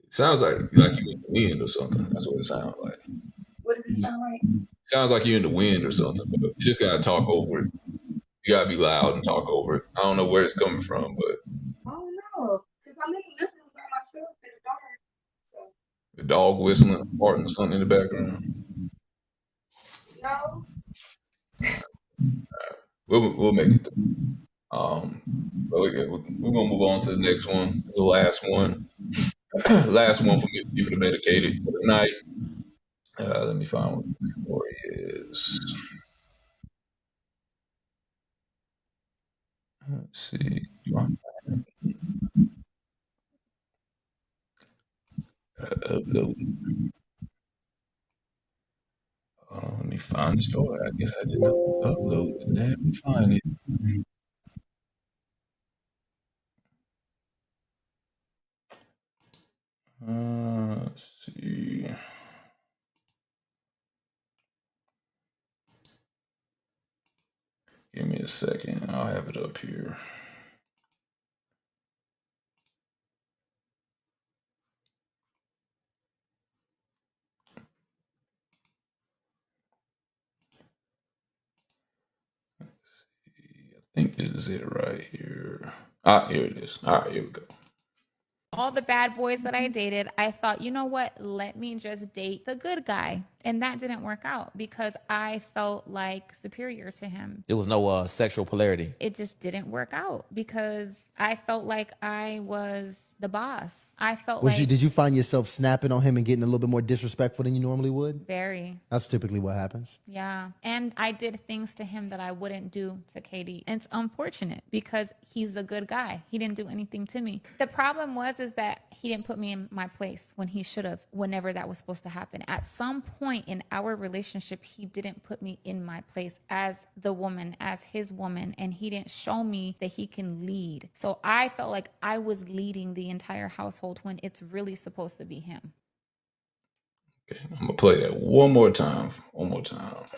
sounds like you're in the wind or something. That's what it sounds like. What does it sound like? Sounds like you're in the wind or something, but you just gotta talk over it. You gotta be loud and talk over it. I don't know where it's coming from, but I don't know. Because I'm in the living room by myself in the dark. So. the dog whistling, farting, something in the background. No. We'll make it through. But we're gonna move on to the next one. The last one. Last one for me for the medicated for the night. Let me find what the story is. Let's see. Upload. Let me find the story. I guess I did not upload it. Let me find it. Let's see. Give me a second. I'll have it up here. I think this is it right here. Here it is. All right, here we go. All the bad boys that I dated, I thought, you know what? Let me just date the good guy. And that didn't work out because I felt like superior to him. There was no sexual polarity. It just didn't work out because I felt like I was the boss. I felt Did you find yourself snapping on him and getting a little bit more disrespectful than you normally would? Very. That's typically what happens. Yeah. And I did things to him that I wouldn't do to Katie. And it's unfortunate because he's a good guy. He didn't do anything to me. The problem is that he didn't put me in my place when he should have, whenever that was supposed to happen. At some point in our relationship, he didn't put me in my place as the woman, as his woman, and he didn't show me that he can lead. So I felt like I was leading the entire household when it's really supposed to be him. Okay, I'm gonna play that one more time.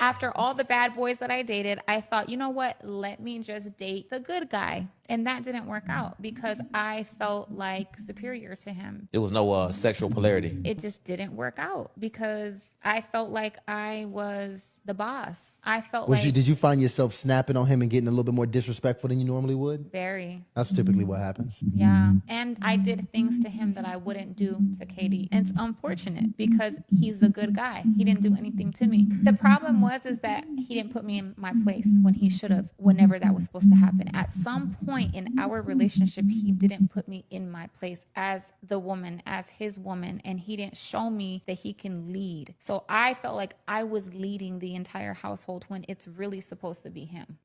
After all the bad boys that I dated, I thought, you know what? Let me just date the good guy. And that didn't work out because I felt like superior to him. There was no sexual polarity. It just didn't work out because I felt like I was the boss. I felt Did you find yourself snapping on him and getting a little bit more disrespectful than you normally would? Very. That's typically what happens. Yeah. And I did things to him that I wouldn't do to Katie. And it's unfortunate because he's a good guy. He didn't do anything to me. The problem is that he didn't put me in my place when he should have, whenever that was supposed to happen. At some point in our relationship, he didn't put me in my place as the woman, as his woman, and he didn't show me that he can lead. So I felt like I was leading the entire household when it's really supposed to be him.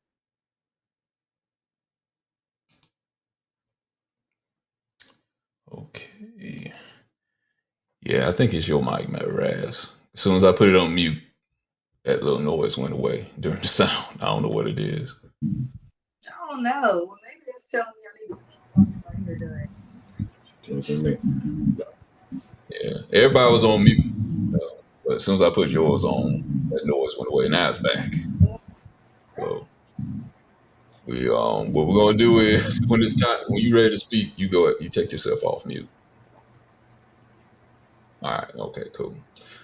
Okay. Yeah, I think it's your mic, Raz. As soon as I put it on mute, that little noise went away during the sound. I don't know what it is. I don't know. Well, maybe that's telling me I need to leave. Yeah, everybody was on mute. But as soon as I put yours on, that noise went away. Now it's back. So what we're gonna do is when it's time, when you're ready to speak, you take yourself off mute. All right. Okay. Cool.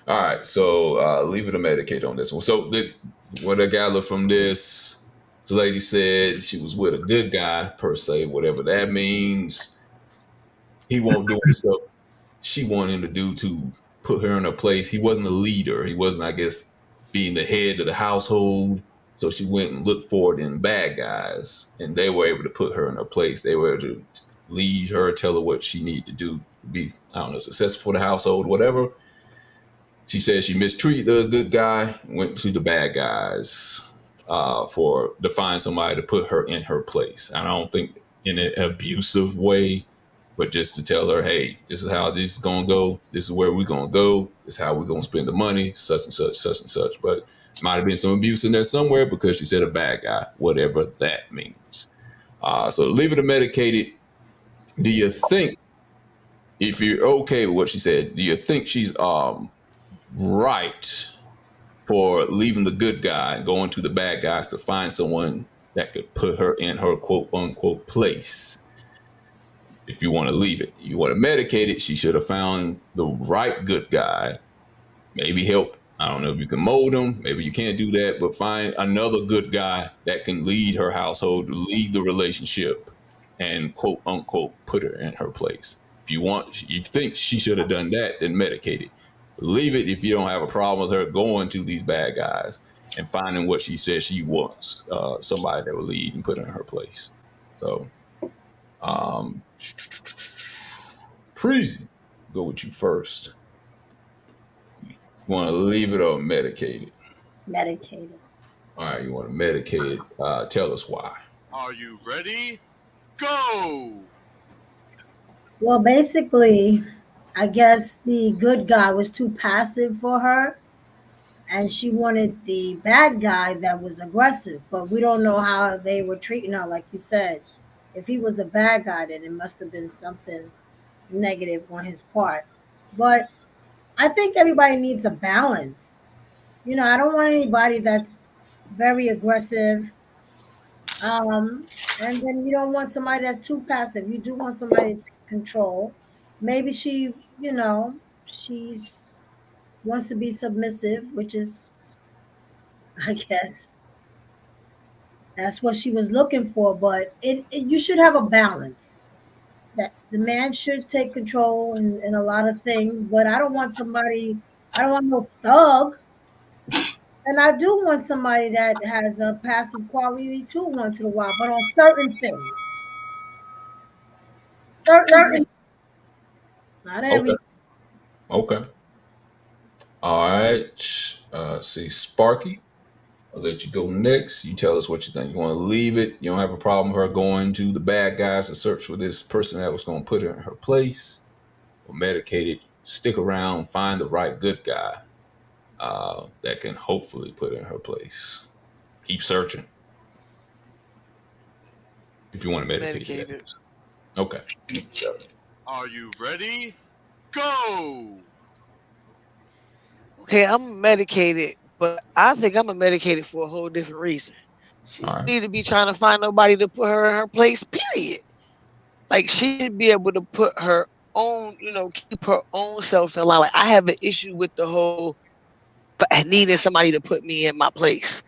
All right. So leave it a medicate on this one. So what I gathered from this lady said she was with a good guy per se, whatever that means. He won't do the stuff she wanted him to do to put her in her place. He wasn't a leader. He wasn't, I guess, being the head of the household. So she went and looked for it in bad guys, and they were able to put her in her place. They were able to lead her, tell her what she need to do to be, I don't know, successful for the household, whatever. She said she mistreated the good guy, went to the bad guys for to find somebody to put her in her place. I don't think in an abusive way, but just to tell her, hey, this is how this is gonna go. This is where we're gonna go. This is how we're gonna spend the money, such and such, such and such. But might have been some abuse in there somewhere because she said a bad guy, whatever that means. So leave it medicated. Do you think, if you're okay with what she said, do you think she's right for leaving the good guy and going to the bad guys to find someone that could put her in her quote unquote place? If you want to leave it, you want to medicate it, she should have found the right good guy, maybe help. I don't know if you can mold them, maybe you can't do that, but find another good guy that can lead her household, lead the relationship, and quote unquote put her in her place. If you think she should have done that, then medicate it. Leave it if you don't have a problem with her going to these bad guys and finding what she says she wants, somebody that will lead and put her in her place. So, Preezy, go with you first. You want to leave it or medicate it? Medicated. All right, you want to medicate it. Tell us why. Are you ready? Go! Well, basically, I guess the good guy was too passive for her, and she wanted the bad guy that was aggressive. But we don't know how they were treating her, like you said. If he was a bad guy, then it must have been something negative on his part. But I think everybody needs a balance. I don't want anybody that's very aggressive. And then you don't want somebody that's too passive. You do want somebody to take control. Maybe she's wants to be submissive, which is, I guess, that's what she was looking for. But you should have a balance. That the man should take control in a lot of things. But I don't want no thug. And I do want somebody that has a passive quality too once in a while, but on certain things. Certain things, not Okay. everything. Okay. All right. See, Sparky, I'll let you go next. You tell us what you think. You want to leave it? You don't have a problem with her going to the bad guys to search for this person that was going to put her in her place? Or medicate it, stick around, find the right good guy that can hopefully put her in her place. Keep searching. If you want to medicate it. Medicated. Okay. Are you ready? Go! Okay, I'm medicated, but I think I'm medicated for a whole different reason. She All don't right. need to be trying to find nobody to put her in her place, period. Like she should be able to put her own, keep her own self in line. Like I have an issue with the whole needing somebody to put me in my place.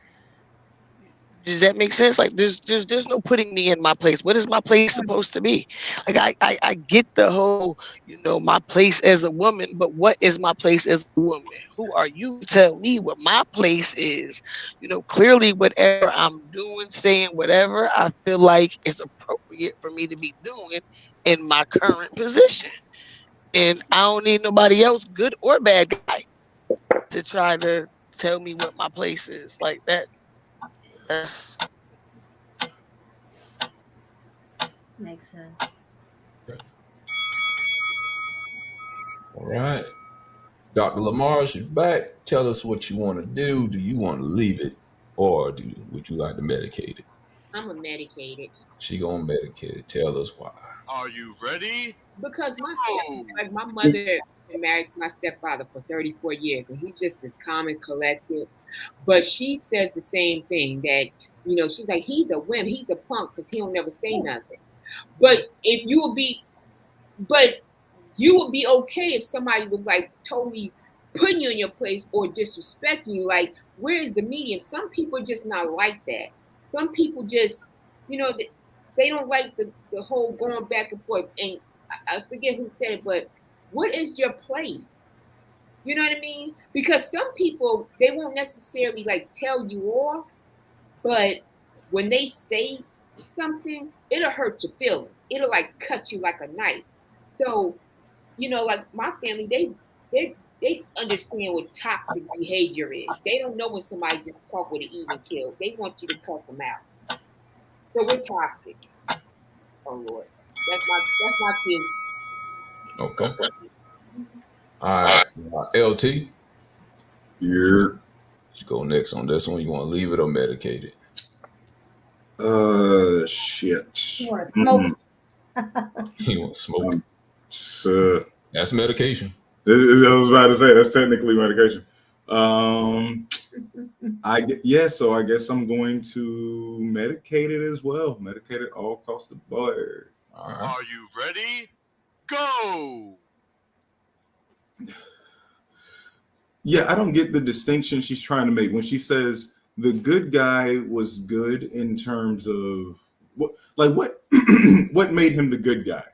Does that make sense? Like there's no putting me in my place. What is my place supposed to be? Like I get the whole, my place as a woman, but what is my place as a woman? Who are you to tell me what my place is? Clearly whatever I'm doing, saying, whatever, I feel like is appropriate for me to be doing in my current position. And I don't need nobody else, good or bad guy, to try to tell me what my place is. Like that's Makes sense. All right. Dr. Lamar's you back. Tell us what you want to do. Do you want to leave it or would you like to medicate it? I'm a medicated She gonna medicate it. Tell us why. Are you ready? because Go! like my mother been married to my stepfather for 34 years, and he's just as calm and collected. But she says the same thing that she's like he's a wimp, he's a punk because he don't never say nothing. But if you would be, but you would be okay if somebody was like totally putting you in your place or disrespecting you. Like, where is the medium? Some people just not like that. Some people just, they don't like the whole going back and forth. And I forget who said it, but what is your place? You know what I mean? Because some people, they won't necessarily like tell you off, but when they say something, it'll hurt your feelings. It'll like cut you like a knife. So, like my family, they understand what toxic behavior is. They don't know when somebody just talk with an even keel. They want you to cut them out. So we're toxic. Oh Lord, that's my cue. Okay. All right. LT. Yeah. Let's go next on this one. You want to leave it or medicate it? Shit. You want to smoke? You want to smoke? That's medication. I was about to say that's technically medication. So I guess I'm going to medicate it as well. Medicate it all across the board. All right. Are you ready? Go! Yeah, I don't get the distinction she's trying to make when she says the good guy was good in terms of what what made him the good guy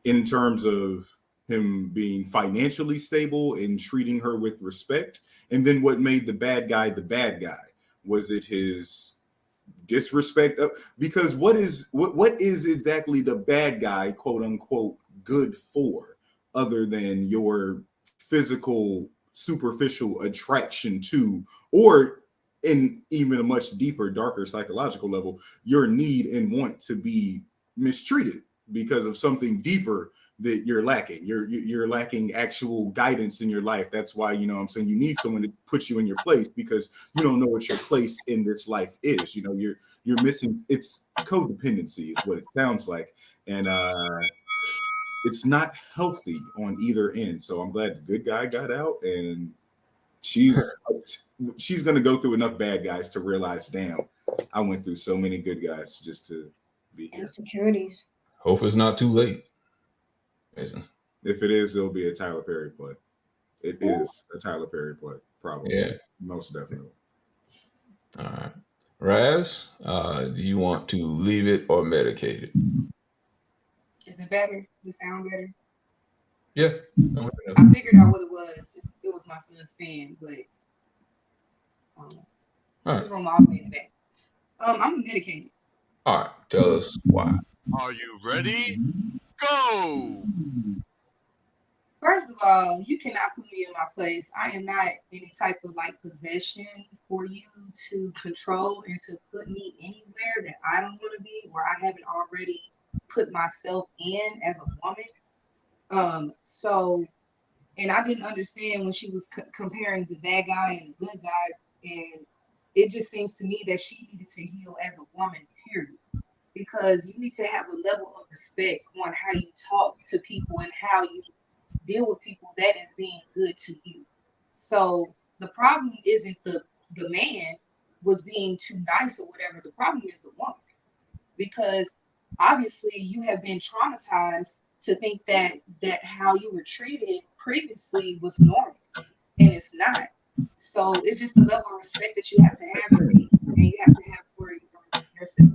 in terms of him being financially stable and treating her with respect, and then what made the bad guy the bad guy? Was it his disrespect? Because what is exactly the bad guy, quote unquote, good for, other than your physical superficial attraction to, or in even a much deeper, darker psychological level, your need and want to be mistreated because of something deeper that you're lacking. You're lacking actual guidance in your life. That's why, I'm saying, you need someone to put you in your place, because you don't know what your place in this life is. You're missing. It's codependency is what it sounds like, and it's not healthy on either end. So I'm glad the good guy got out, and she's going to go through enough bad guys to realize, damn, I went through so many good guys just to be here. Insecurities. Hope it's not too late. If it is, it'll be a Tyler Perry play. It is a Tyler Perry play, probably. Yeah, most definitely. All right, Raz, do you want to leave it or medicate it? Is it better? Does it sound better? Yeah. I figured out what it was. It was my son's fan, but it's from all the way in the back. I'm medicated. All right, tell us why. Are you ready? Go! First of all, you cannot put me in my place. I am not any type of possession for you to control and to put me anywhere that I don't want to be, where I haven't already put myself in as a woman. And I didn't understand when she was comparing the bad guy and the good guy, and it just seems to me that she needed to heal as a woman, period. Because you need to have a level of respect on how you talk to people and how you deal with people that is being good to you. So the problem isn't the man was being too nice or whatever. The problem is the woman, because obviously you have been traumatized to think that how you were treated previously was normal, and it's not. So it's just the level of respect that you have to have for me, and you have to have for yourself.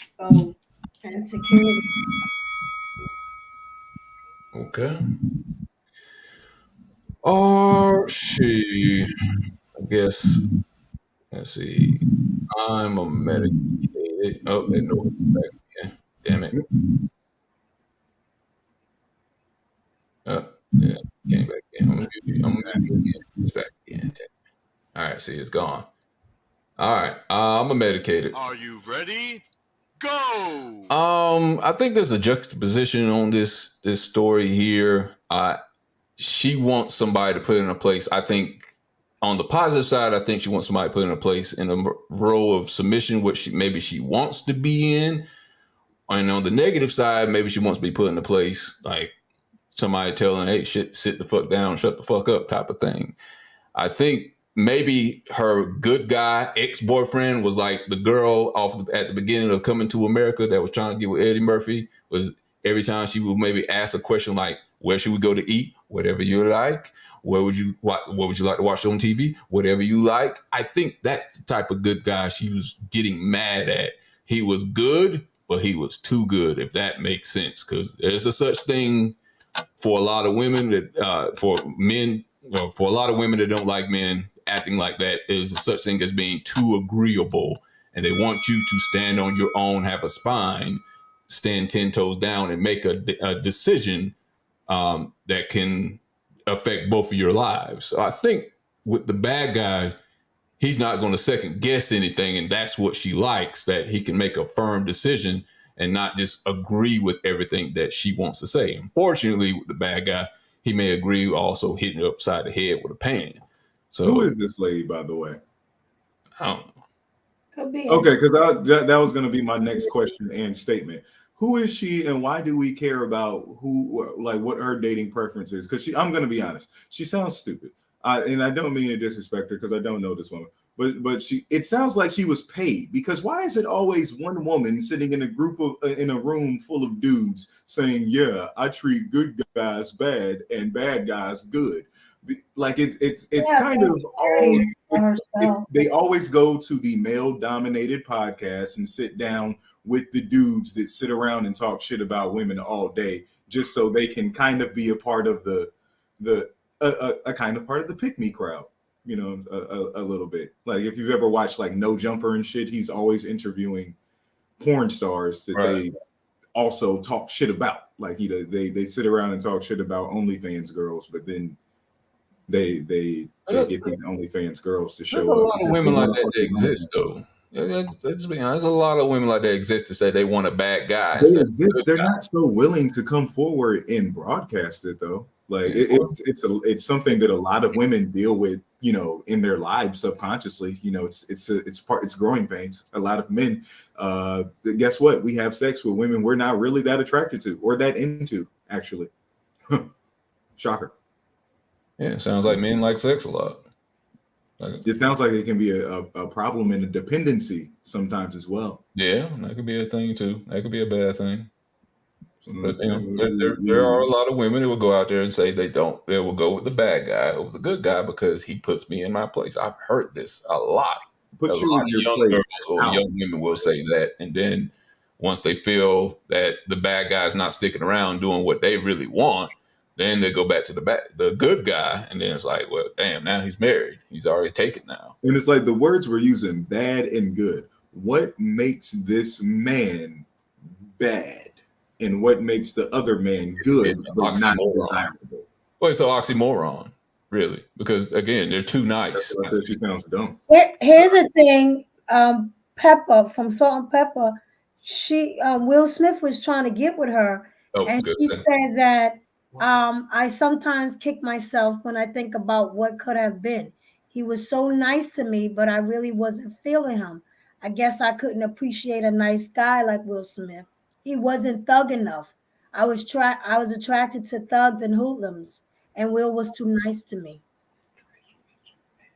So insecurity. Okay. I guess. Let's see. I'm a medicated. Oh, they know it's back again. Damn it. Yeah, came back in. I'm gonna again. It's back again. All right, see, it's gone. All right, I'm a medicated. Are you ready? Go! I think there's a juxtaposition on this story here. She wants somebody to put in a place. I think on the positive side, I think she wants somebody to put in a place in a role of submission, which maybe she wants to be in. And on the negative side, maybe she wants to be put in a place like somebody telling, hey, shit, sit the fuck down, shut the fuck up type of thing. I think maybe her good guy ex-boyfriend was like the girl at the beginning of Coming to America that was trying to get with Eddie Murphy. Was every time she would maybe ask a question like, where should we go to eat? Whatever you like. What would you like to watch on TV? Whatever you like. I think that's the type of good guy she was getting mad at. He was good, but he was too good, if that makes sense. Because there's a such thing for a lot of women that for men, for a lot of women that don't like men acting like that, is such thing as being too agreeable. and they want you to stand on your own, have a spine, stand 10 toes down, and make a decision that can affect both of your lives. So I think with the bad guys, he's not going to second guess anything, and that's what she likes, that he can make a firm decision and not just agree with everything that she wants to say. Unfortunately, with the bad guy, he may agree, also hitting her upside the head with a pan. So who is this lady, by the way? I don't know. Could be. Okay, because that was going to be my next question and statement. Who is she, and why do we care about what her dating preference is? Because I'm going to be honest, she sounds stupid, and I don't mean to disrespect her because I don't know this woman, but it sounds like she was paid. Because why is it always one woman sitting in a room full of dudes saying, "Yeah, I treat good guys bad and bad guys good." Like it's kind of all they always go to the male dominated podcast and sit down with the dudes that sit around and talk shit about women all day, just so they can kind of be a part of a kind of part of the pick me crowd, a little bit. Like if you've ever watched like No Jumper and shit, he's always interviewing porn stars that they also talk shit about. Like they sit around and talk shit about OnlyFans girls, but then they get these OnlyFans girls to show There's up. a lot of women like that exist, though. Let's be honest. There's a lot of women like that exist to say they want a bad guy. They exist. They're not so willing to come forward and broadcast it, though. Like it's something that a lot of women deal with, in their lives subconsciously. It's growing pains. A lot of men, guess what? We have sex with women we're not really that attracted to or that into, actually. Shocker. Yeah, it sounds like men like sex a lot. It sounds like it can be a problem and a dependency sometimes as well. Yeah, that could be a thing too. That could be a bad thing. But there are a lot of women who will go out there and say they will go with the bad guy over the good guy because he puts me in my place. I've heard this a lot. A lot of young girls or young women will say that, and then once they feel that the bad guy's not sticking around doing what they really want, then they go back to the good guy, and then it's like, well, damn, now he's married. He's already taken now. And it's like the words we're using, bad and good. What makes this man bad? And what makes the other man good but not desirable? Well, it's an oxymoron, really, because again, they're too nice. I said she sounds dumb. Here's the thing, Pepper from Salt and Pepper, she Will Smith was trying to get with her, and she said that I sometimes kick myself when I think about what could have been. He was so nice to me, but I really wasn't feeling him. I guess I couldn't appreciate a nice guy like Will Smith. He wasn't thug enough. I was attracted to thugs and hoodlums, and Will was too nice to me.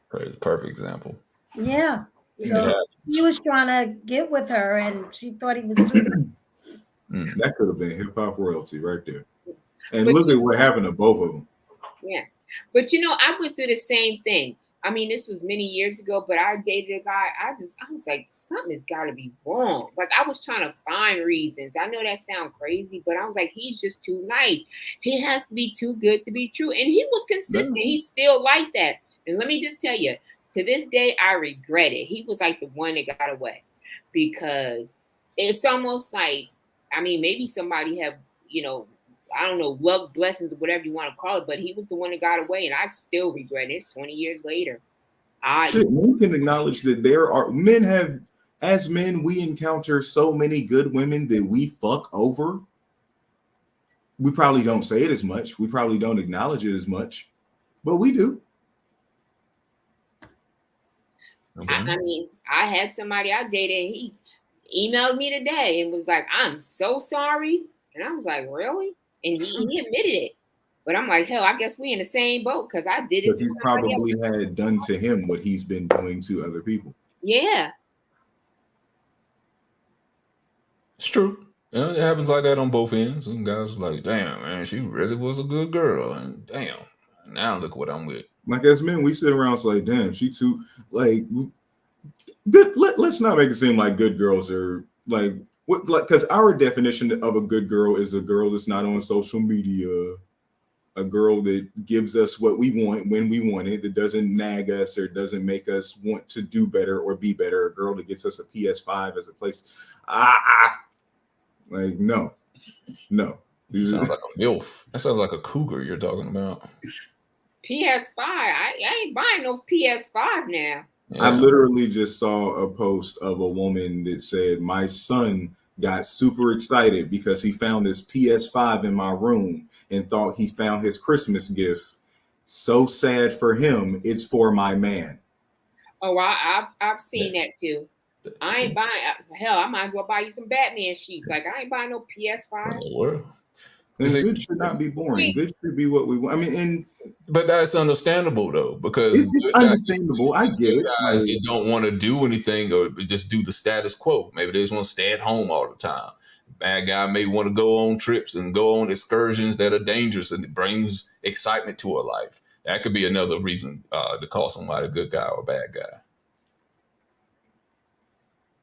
Perfect example. Yeah. So he was trying to get with her, and she thought he was too. That could have been hip hop royalty right there. And look at what happened to both of them. Yeah, but I went through the same thing. I mean, this was many years ago, but I dated a guy. I was like, something has got to be wrong. Like, I was trying to find reasons. I know that sounds crazy, but I was like, he's just too nice. He has to be too good to be true. And he was consistent. Yeah. He's still like that. And let me just tell you, to this day, I regret it. He was like the one that got away, because it's almost like, I mean, maybe somebody have, I don't know, luck, blessings, or whatever you want to call it, but he was the one that got away, and I still regret it. It's 20 years later. We can acknowledge that there are as men, we encounter so many good women that we fuck over. We probably don't say it as much. We probably don't acknowledge it as much, but we do. Okay. I mean, I had somebody I dated, and he emailed me today and was like, I'm so sorry. And I was like, really? And he admitted it. But I'm like, hell, I guess we in the same boat, because I did it. Because he probably had done to him what he's been doing to other people. Yeah. It's true. It happens like that on both ends. And guys are like, damn, man, she really was a good girl. And damn, now look what I'm with. Like, as men, we sit around and say, damn, she too, like, good. Let's not make it seem like good girls are, like, because our definition of a good girl is a girl that's not on social media, a girl that gives us what we want when we want it, that doesn't nag us or doesn't make us want to do better or be better. A girl that gets us a PS5 as a place. Like no. Sounds like a MILF. That sounds like a cougar you're talking about. PS5. I ain't buying no PS5 now. Yeah. I literally just saw a post of a woman that said, my son got super excited because he found this PS5 in my room and thought he found his Christmas gift. So sad for him. It's for my man. Oh, I've seen that too. I ain't buying. Hell, I might as well buy you some Batman sheets. Like I ain't buying no PS5. And good should not be boring. Good should be what we want. I mean, but that's understandable though, because it's understandable. I get it. Guys that don't want to do anything or just do the status quo. Maybe they just want to stay at home all the time. Bad guy may want to go on trips and go on excursions that are dangerous, and it brings excitement to a life. That could be another reason to call somebody a good guy or a bad guy.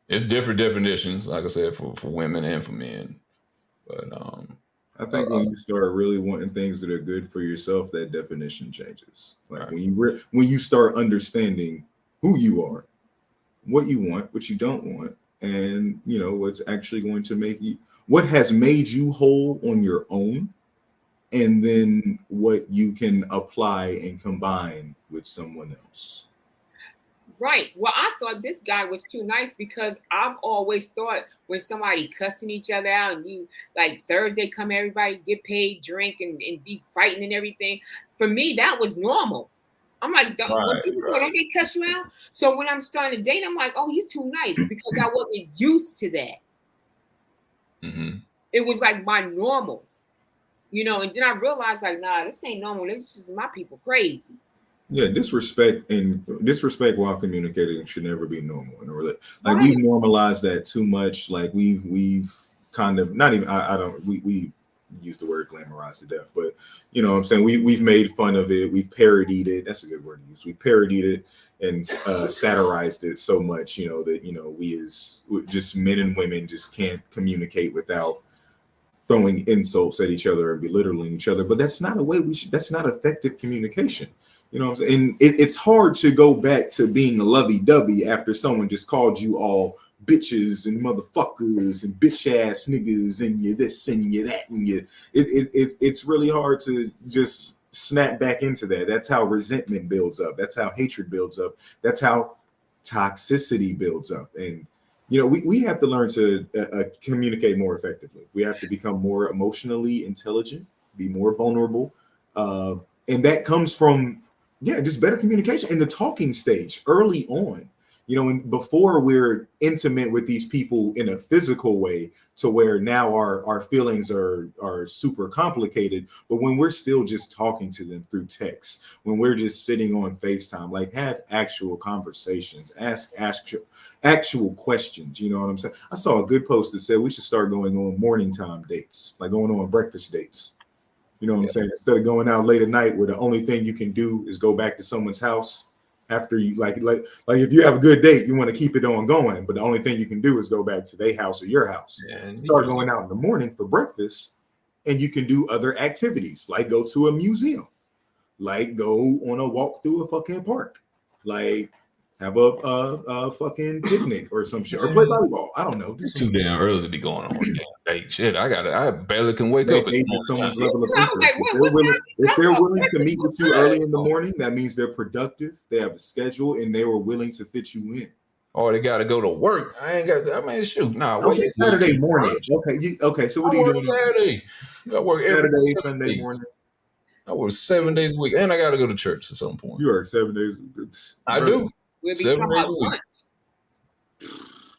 It's different definitions, like I said, for women and for men. But I think when you start really wanting things that are good for yourself, that definition changes. Like when you start understanding who you are, what you want, what you don't want, and what's actually going to make you, what has made you whole on your own, and then what you can apply and combine with someone else. Right. Well, I thought this guy was too nice because I've always thought when somebody cussing each other out and you like Thursday come, everybody get paid, drink and be fighting and everything. For me, that was normal. I'm like, when people don't they cuss you out? So when I'm starting to date, I'm like, oh, you're too nice because I wasn't used to that. Mm-hmm. It was like my normal, and then I realized like, nah, this ain't normal. This is my people crazy. Yeah, disrespect while communicating should never be normal in a relationship. Like we've normalized that too much. Like we've kind of not even we use the word glamorize to death, but you know what I'm saying, we've made fun of it, we've parodied it. That's a good word to use. We've parodied it and satirized it so much, that we as just men and women just can't communicate without throwing insults at each other and belittling each other. But that's not a way that's not effective communication. You know what I'm saying? And it's hard to go back to being a lovey-dovey after someone just called you all bitches and motherfuckers and bitch ass niggas and you this and you that and you. It's really hard to just snap back into that. That's how resentment builds up. That's how hatred builds up. That's how toxicity builds up. And we have to learn to communicate more effectively. We have to become more emotionally intelligent, be more vulnerable, and that comes from just better communication in the talking stage early on. And before we're intimate with these people in a physical way, to where now our feelings are super complicated. But when we're still just talking to them through text, when we're just sitting on FaceTime, like have actual conversations, ask actual questions. You know what I'm saying? I saw a good post that said we should start going on morning time dates, like going on breakfast dates. You know what I'm saying? Instead of going out late at night where the only thing you can do is go back to someone's house after you like if you have a good date, you want to keep it on going, but the only thing you can do is go back to their house or your house. Start going out in the morning for breakfast, and you can do other activities like go to a museum, like go on a walk through a fucking park, like have a fucking picnic or some shit, or play volleyball. I don't know. It's too damn early to be going on a damn date. Shit, I barely can wake up. Someone's level of interest. If they're willing to meet with you early in the morning, that means they're productive. They have a schedule, and they were willing to fit you in. Or they got to go to work. I ain't got. I mean, shoot. Nah, wait. Saturday morning. Okay. So what are you doing Saturday? I work Saturday, Sunday morning. I work 7 days a week, and I got to go to church at some point. You work 7 days. I do. 7 days a week.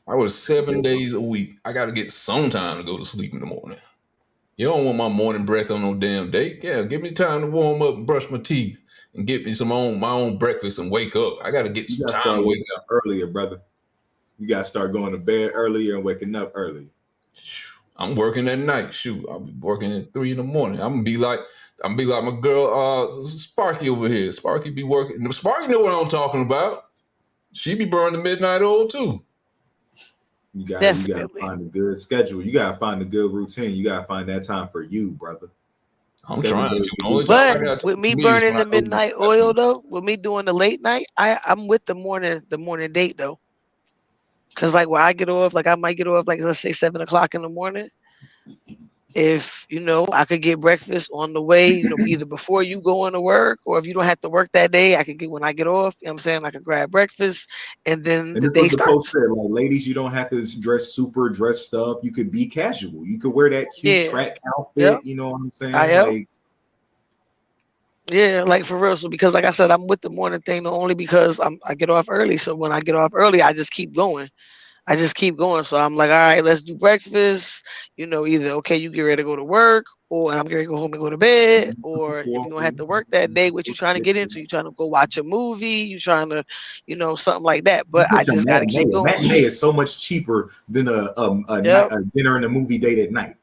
I work 7 days a week. I got to get some time to go to sleep in the morning. You don't want my morning breath on no damn date. Yeah, give me time to warm up and brush my teeth and get me my own breakfast and wake up. I got to get some time to wake up earlier, brother. You got to start going to bed earlier and waking up early. I'm working at night. Shoot, I'll be working at 3 in the morning. I'm gonna be like my girl Sparky over here. Sparky be working. Sparky know what I'm talking about. She be burning the midnight oil too. You gotta find a good schedule. You gotta find a good routine. You gotta find that time for you, brother. I'm 7 trying days to. a The only week. time I But got time with me for me is burning when I the go. midnight oil though, with me doing the late night, I'm with the morning date though. Cause like when I get off, like I might get off like let's say 7 o'clock in the morning. If I could get breakfast on the way, either before you go into work or if you don't have to work that day, I could get when I get off. You know what I'm saying? I could grab breakfast and then And the this was day the post starts. said, like, ladies, you don't have to dress super dressed up. You could be casual. You could wear that cute Yeah. track Yep. outfit. You know what I'm I saying? am. Like, Yeah, like for real. So because like I said, I'm with the morning thing only because I get off early. So when I get off early, I just keep going. I just keep going. So I'm like, all right, let's do breakfast. Either okay, you get ready to go to work, or and I'm ready to go home and go to bed, or if you don't have to work that day, what you trying to get into? You trying to go watch a movie? You trying to, something like that. But I it's a just got to keep matinee. A going. matinee is so much cheaper than a night Yep, a dinner and a movie date at night.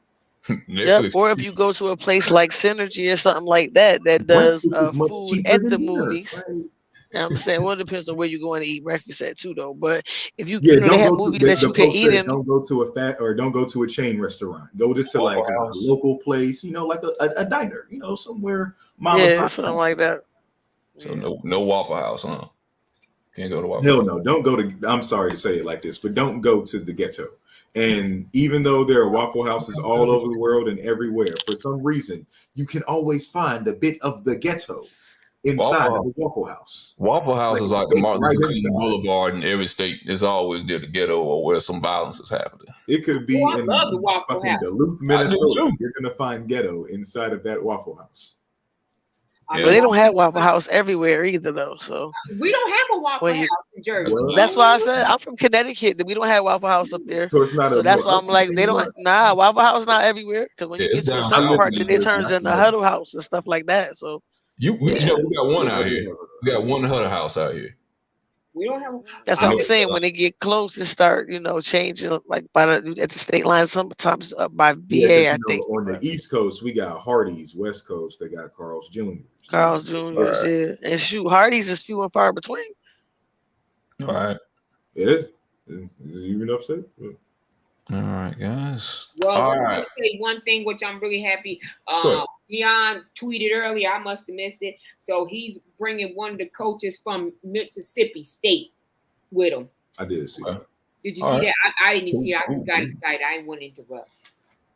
yep. Netflix. Or if you go to a place like Synergy or something like that that does Breakfast is much food cheaper and than the dinner. movies. Right? You know what I'm saying? Well, it depends on where you're going to eat breakfast at too, though. But if Yeah, they don't have go to movies that the you can post eat says in. don't go to a fat or don't go to a chain restaurant. Go just to like Waffle a House. local place, like a diner, somewhere mom and Yeah, pop. something like that. So Yeah. no Waffle House, huh? Can't go to Waffle Hell House. no, don't go to. I'm sorry to say it like this, but don't go to the ghetto. And even though there are Waffle Houses all over the world and everywhere, for some reason, you can always find a bit of the ghetto inside of Waffle a Waffle House. Waffle House Like is like the baked Martin right Luther King inside. Boulevard in every state. It's always near the ghetto or where some violence is happening. It could Oh, be I love the in Waffle fucking House. Duluth, I do Minnesota. too. You're gonna find ghetto inside of that Waffle House. I But Yeah. know they don't have Waffle House everywhere either, though. So we don't have a Waffle when House you, in Jersey. What? that's why I said I'm from Connecticut. That we don't have Waffle House up there. So it's not So a that's more why I'm like they upstate don't. one. Nah, Waffle House not everywhere. Because when Yeah, you it's get to a down I certain south live part, in then near it Jersey. turns I into can never. Huddle House and stuff like that. So you know yeah, we got one Yeah, out I do here. have We got one Huddle House out here. We don't have. that's I what And I'm mean, saying. When they get close, it start changing like at the state line. Sometimes up by Yeah, VA, because I think. on the But East Coast we got Hardee's. West Coast they got Carl's Jr.'s. Carl Jr.'s, Right. yeah, and shoot, Hardee's is few and far between. All right. It is. Is it even upstate? All right, guys. well, All let me right. just say one thing, which I'm really happy. Good. Dion tweeted earlier. I must have missed it. So he's bringing one of the coaches from Mississippi State with him. I did see that. Did you All see right. that? I didn't see it. I Cool, just got cool. excited. I didn't want to interrupt.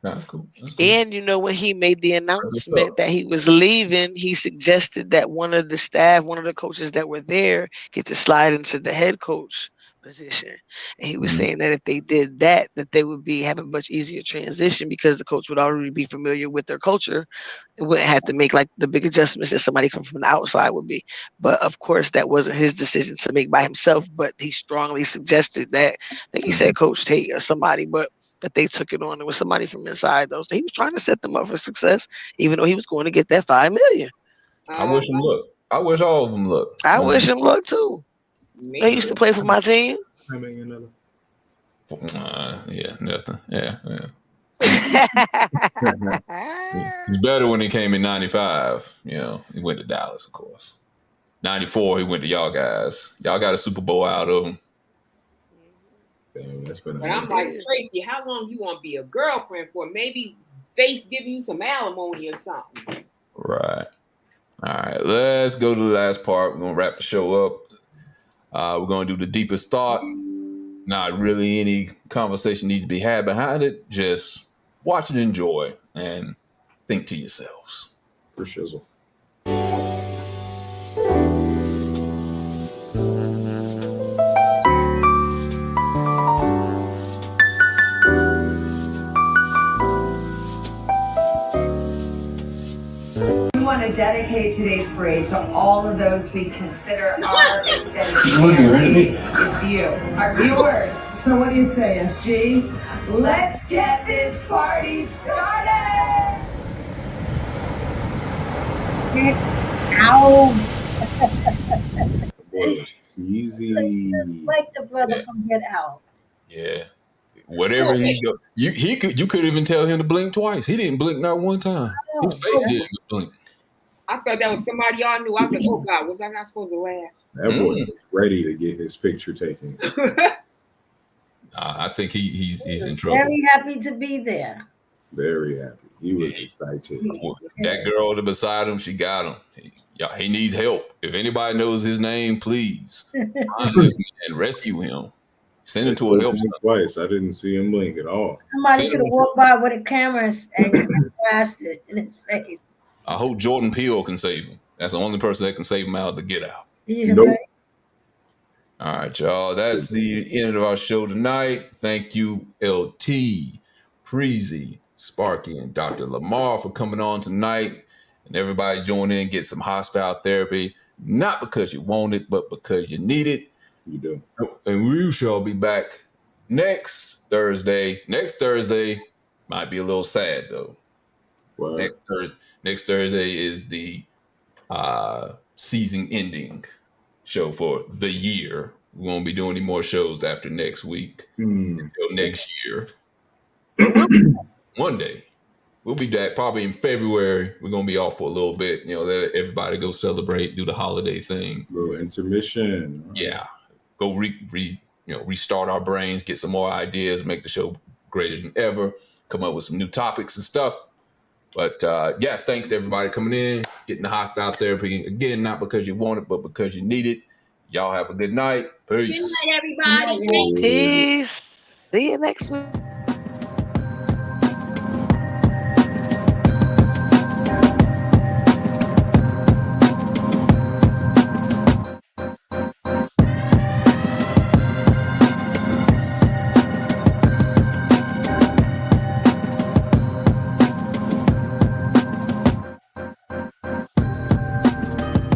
That's cool. That's cool. And when he made the Good stuff. announcement that he was leaving, he suggested that one of the coaches that were there, get to slide into the head coach position. And he was Mhm. saying that if they did that, they would be have a much easier transition because the coach would already be familiar with their culture. It wouldn't have to make like the big adjustments that somebody come from the outside would be. But of course, that wasn't his decision to make by himself. But he strongly suggested that. I think he said Coach Tate or somebody, but that they took it on. It was somebody from inside those. So he was trying to set them up for success, even though he was going to get that $5 million. I wish him luck. I wish all of them luck. I wish him luck too. They Me used to too. play for my team. Yeah, nothing. Yeah. He's better when he came in '95. He went to Dallas, of course. '94, he went to y'all guys. Y'all got a Super Bowl out of him. Damn, that's been a But I'm minute. like, Tracy, how long you want to be a girlfriend for? Maybe Face giving you some alimony or something. Right. All right. Let's go to the last part. We're gonna wrap the show up. We're gonna do the deepest thought. Not really any conversation needs to be had behind it. Just watch and enjoy and think to yourselves. For shizzle. We want to dedicate today's parade to all of those we consider our extended family. It's you, our viewers. So what do you say, SG? Let's get this party started! Get out. Easy. Just like the brother from Get Out. Yeah. Whatever he go, you could even tell him to blink twice. He didn't blink not one time. His face didn't blink. I thought that was somebody y'all knew. I was like, oh God, was I not supposed to laugh? That boy is ready to get his picture taken. I think he's in trouble. Very happy to be there. Very happy. He was excited. That girl beside him, she got him. He needs help. If anybody knows his name, please find this man, rescue him. Send him They to a told help me center. twice. I didn't see him blink at all. Somebody should have walked by with a camera and flashed it in his face. I hope Jordan Peele can save him. That's the only person that can save him out of the Get Out. Yeah, Nope. right? All right, y'all. That's the end of our show tonight. Thank you, LT, Preezy, Sparky, and Dr. Lamar for coming on tonight. And everybody join in, get some hostile therapy, not because you want it, but because you need it. You do. And we shall be back next Thursday. Next Thursday might be a little sad, though. What? Next Thursday is the season ending show for the year. We won't be doing any more shows after next week until next year. One day. We'll be back probably in February. We're gonna be off for a little bit. Let everybody go celebrate, do the holiday thing. Little intermission. Yeah. Go restart our brains, get some more ideas, make the show greater than ever, come up with some new topics and stuff. But thanks everybody coming in, getting the hostile therapy. Again, not because you want it, but because you need it. Y'all have a good night. Peace. Good night, everybody. Peace. See you next week.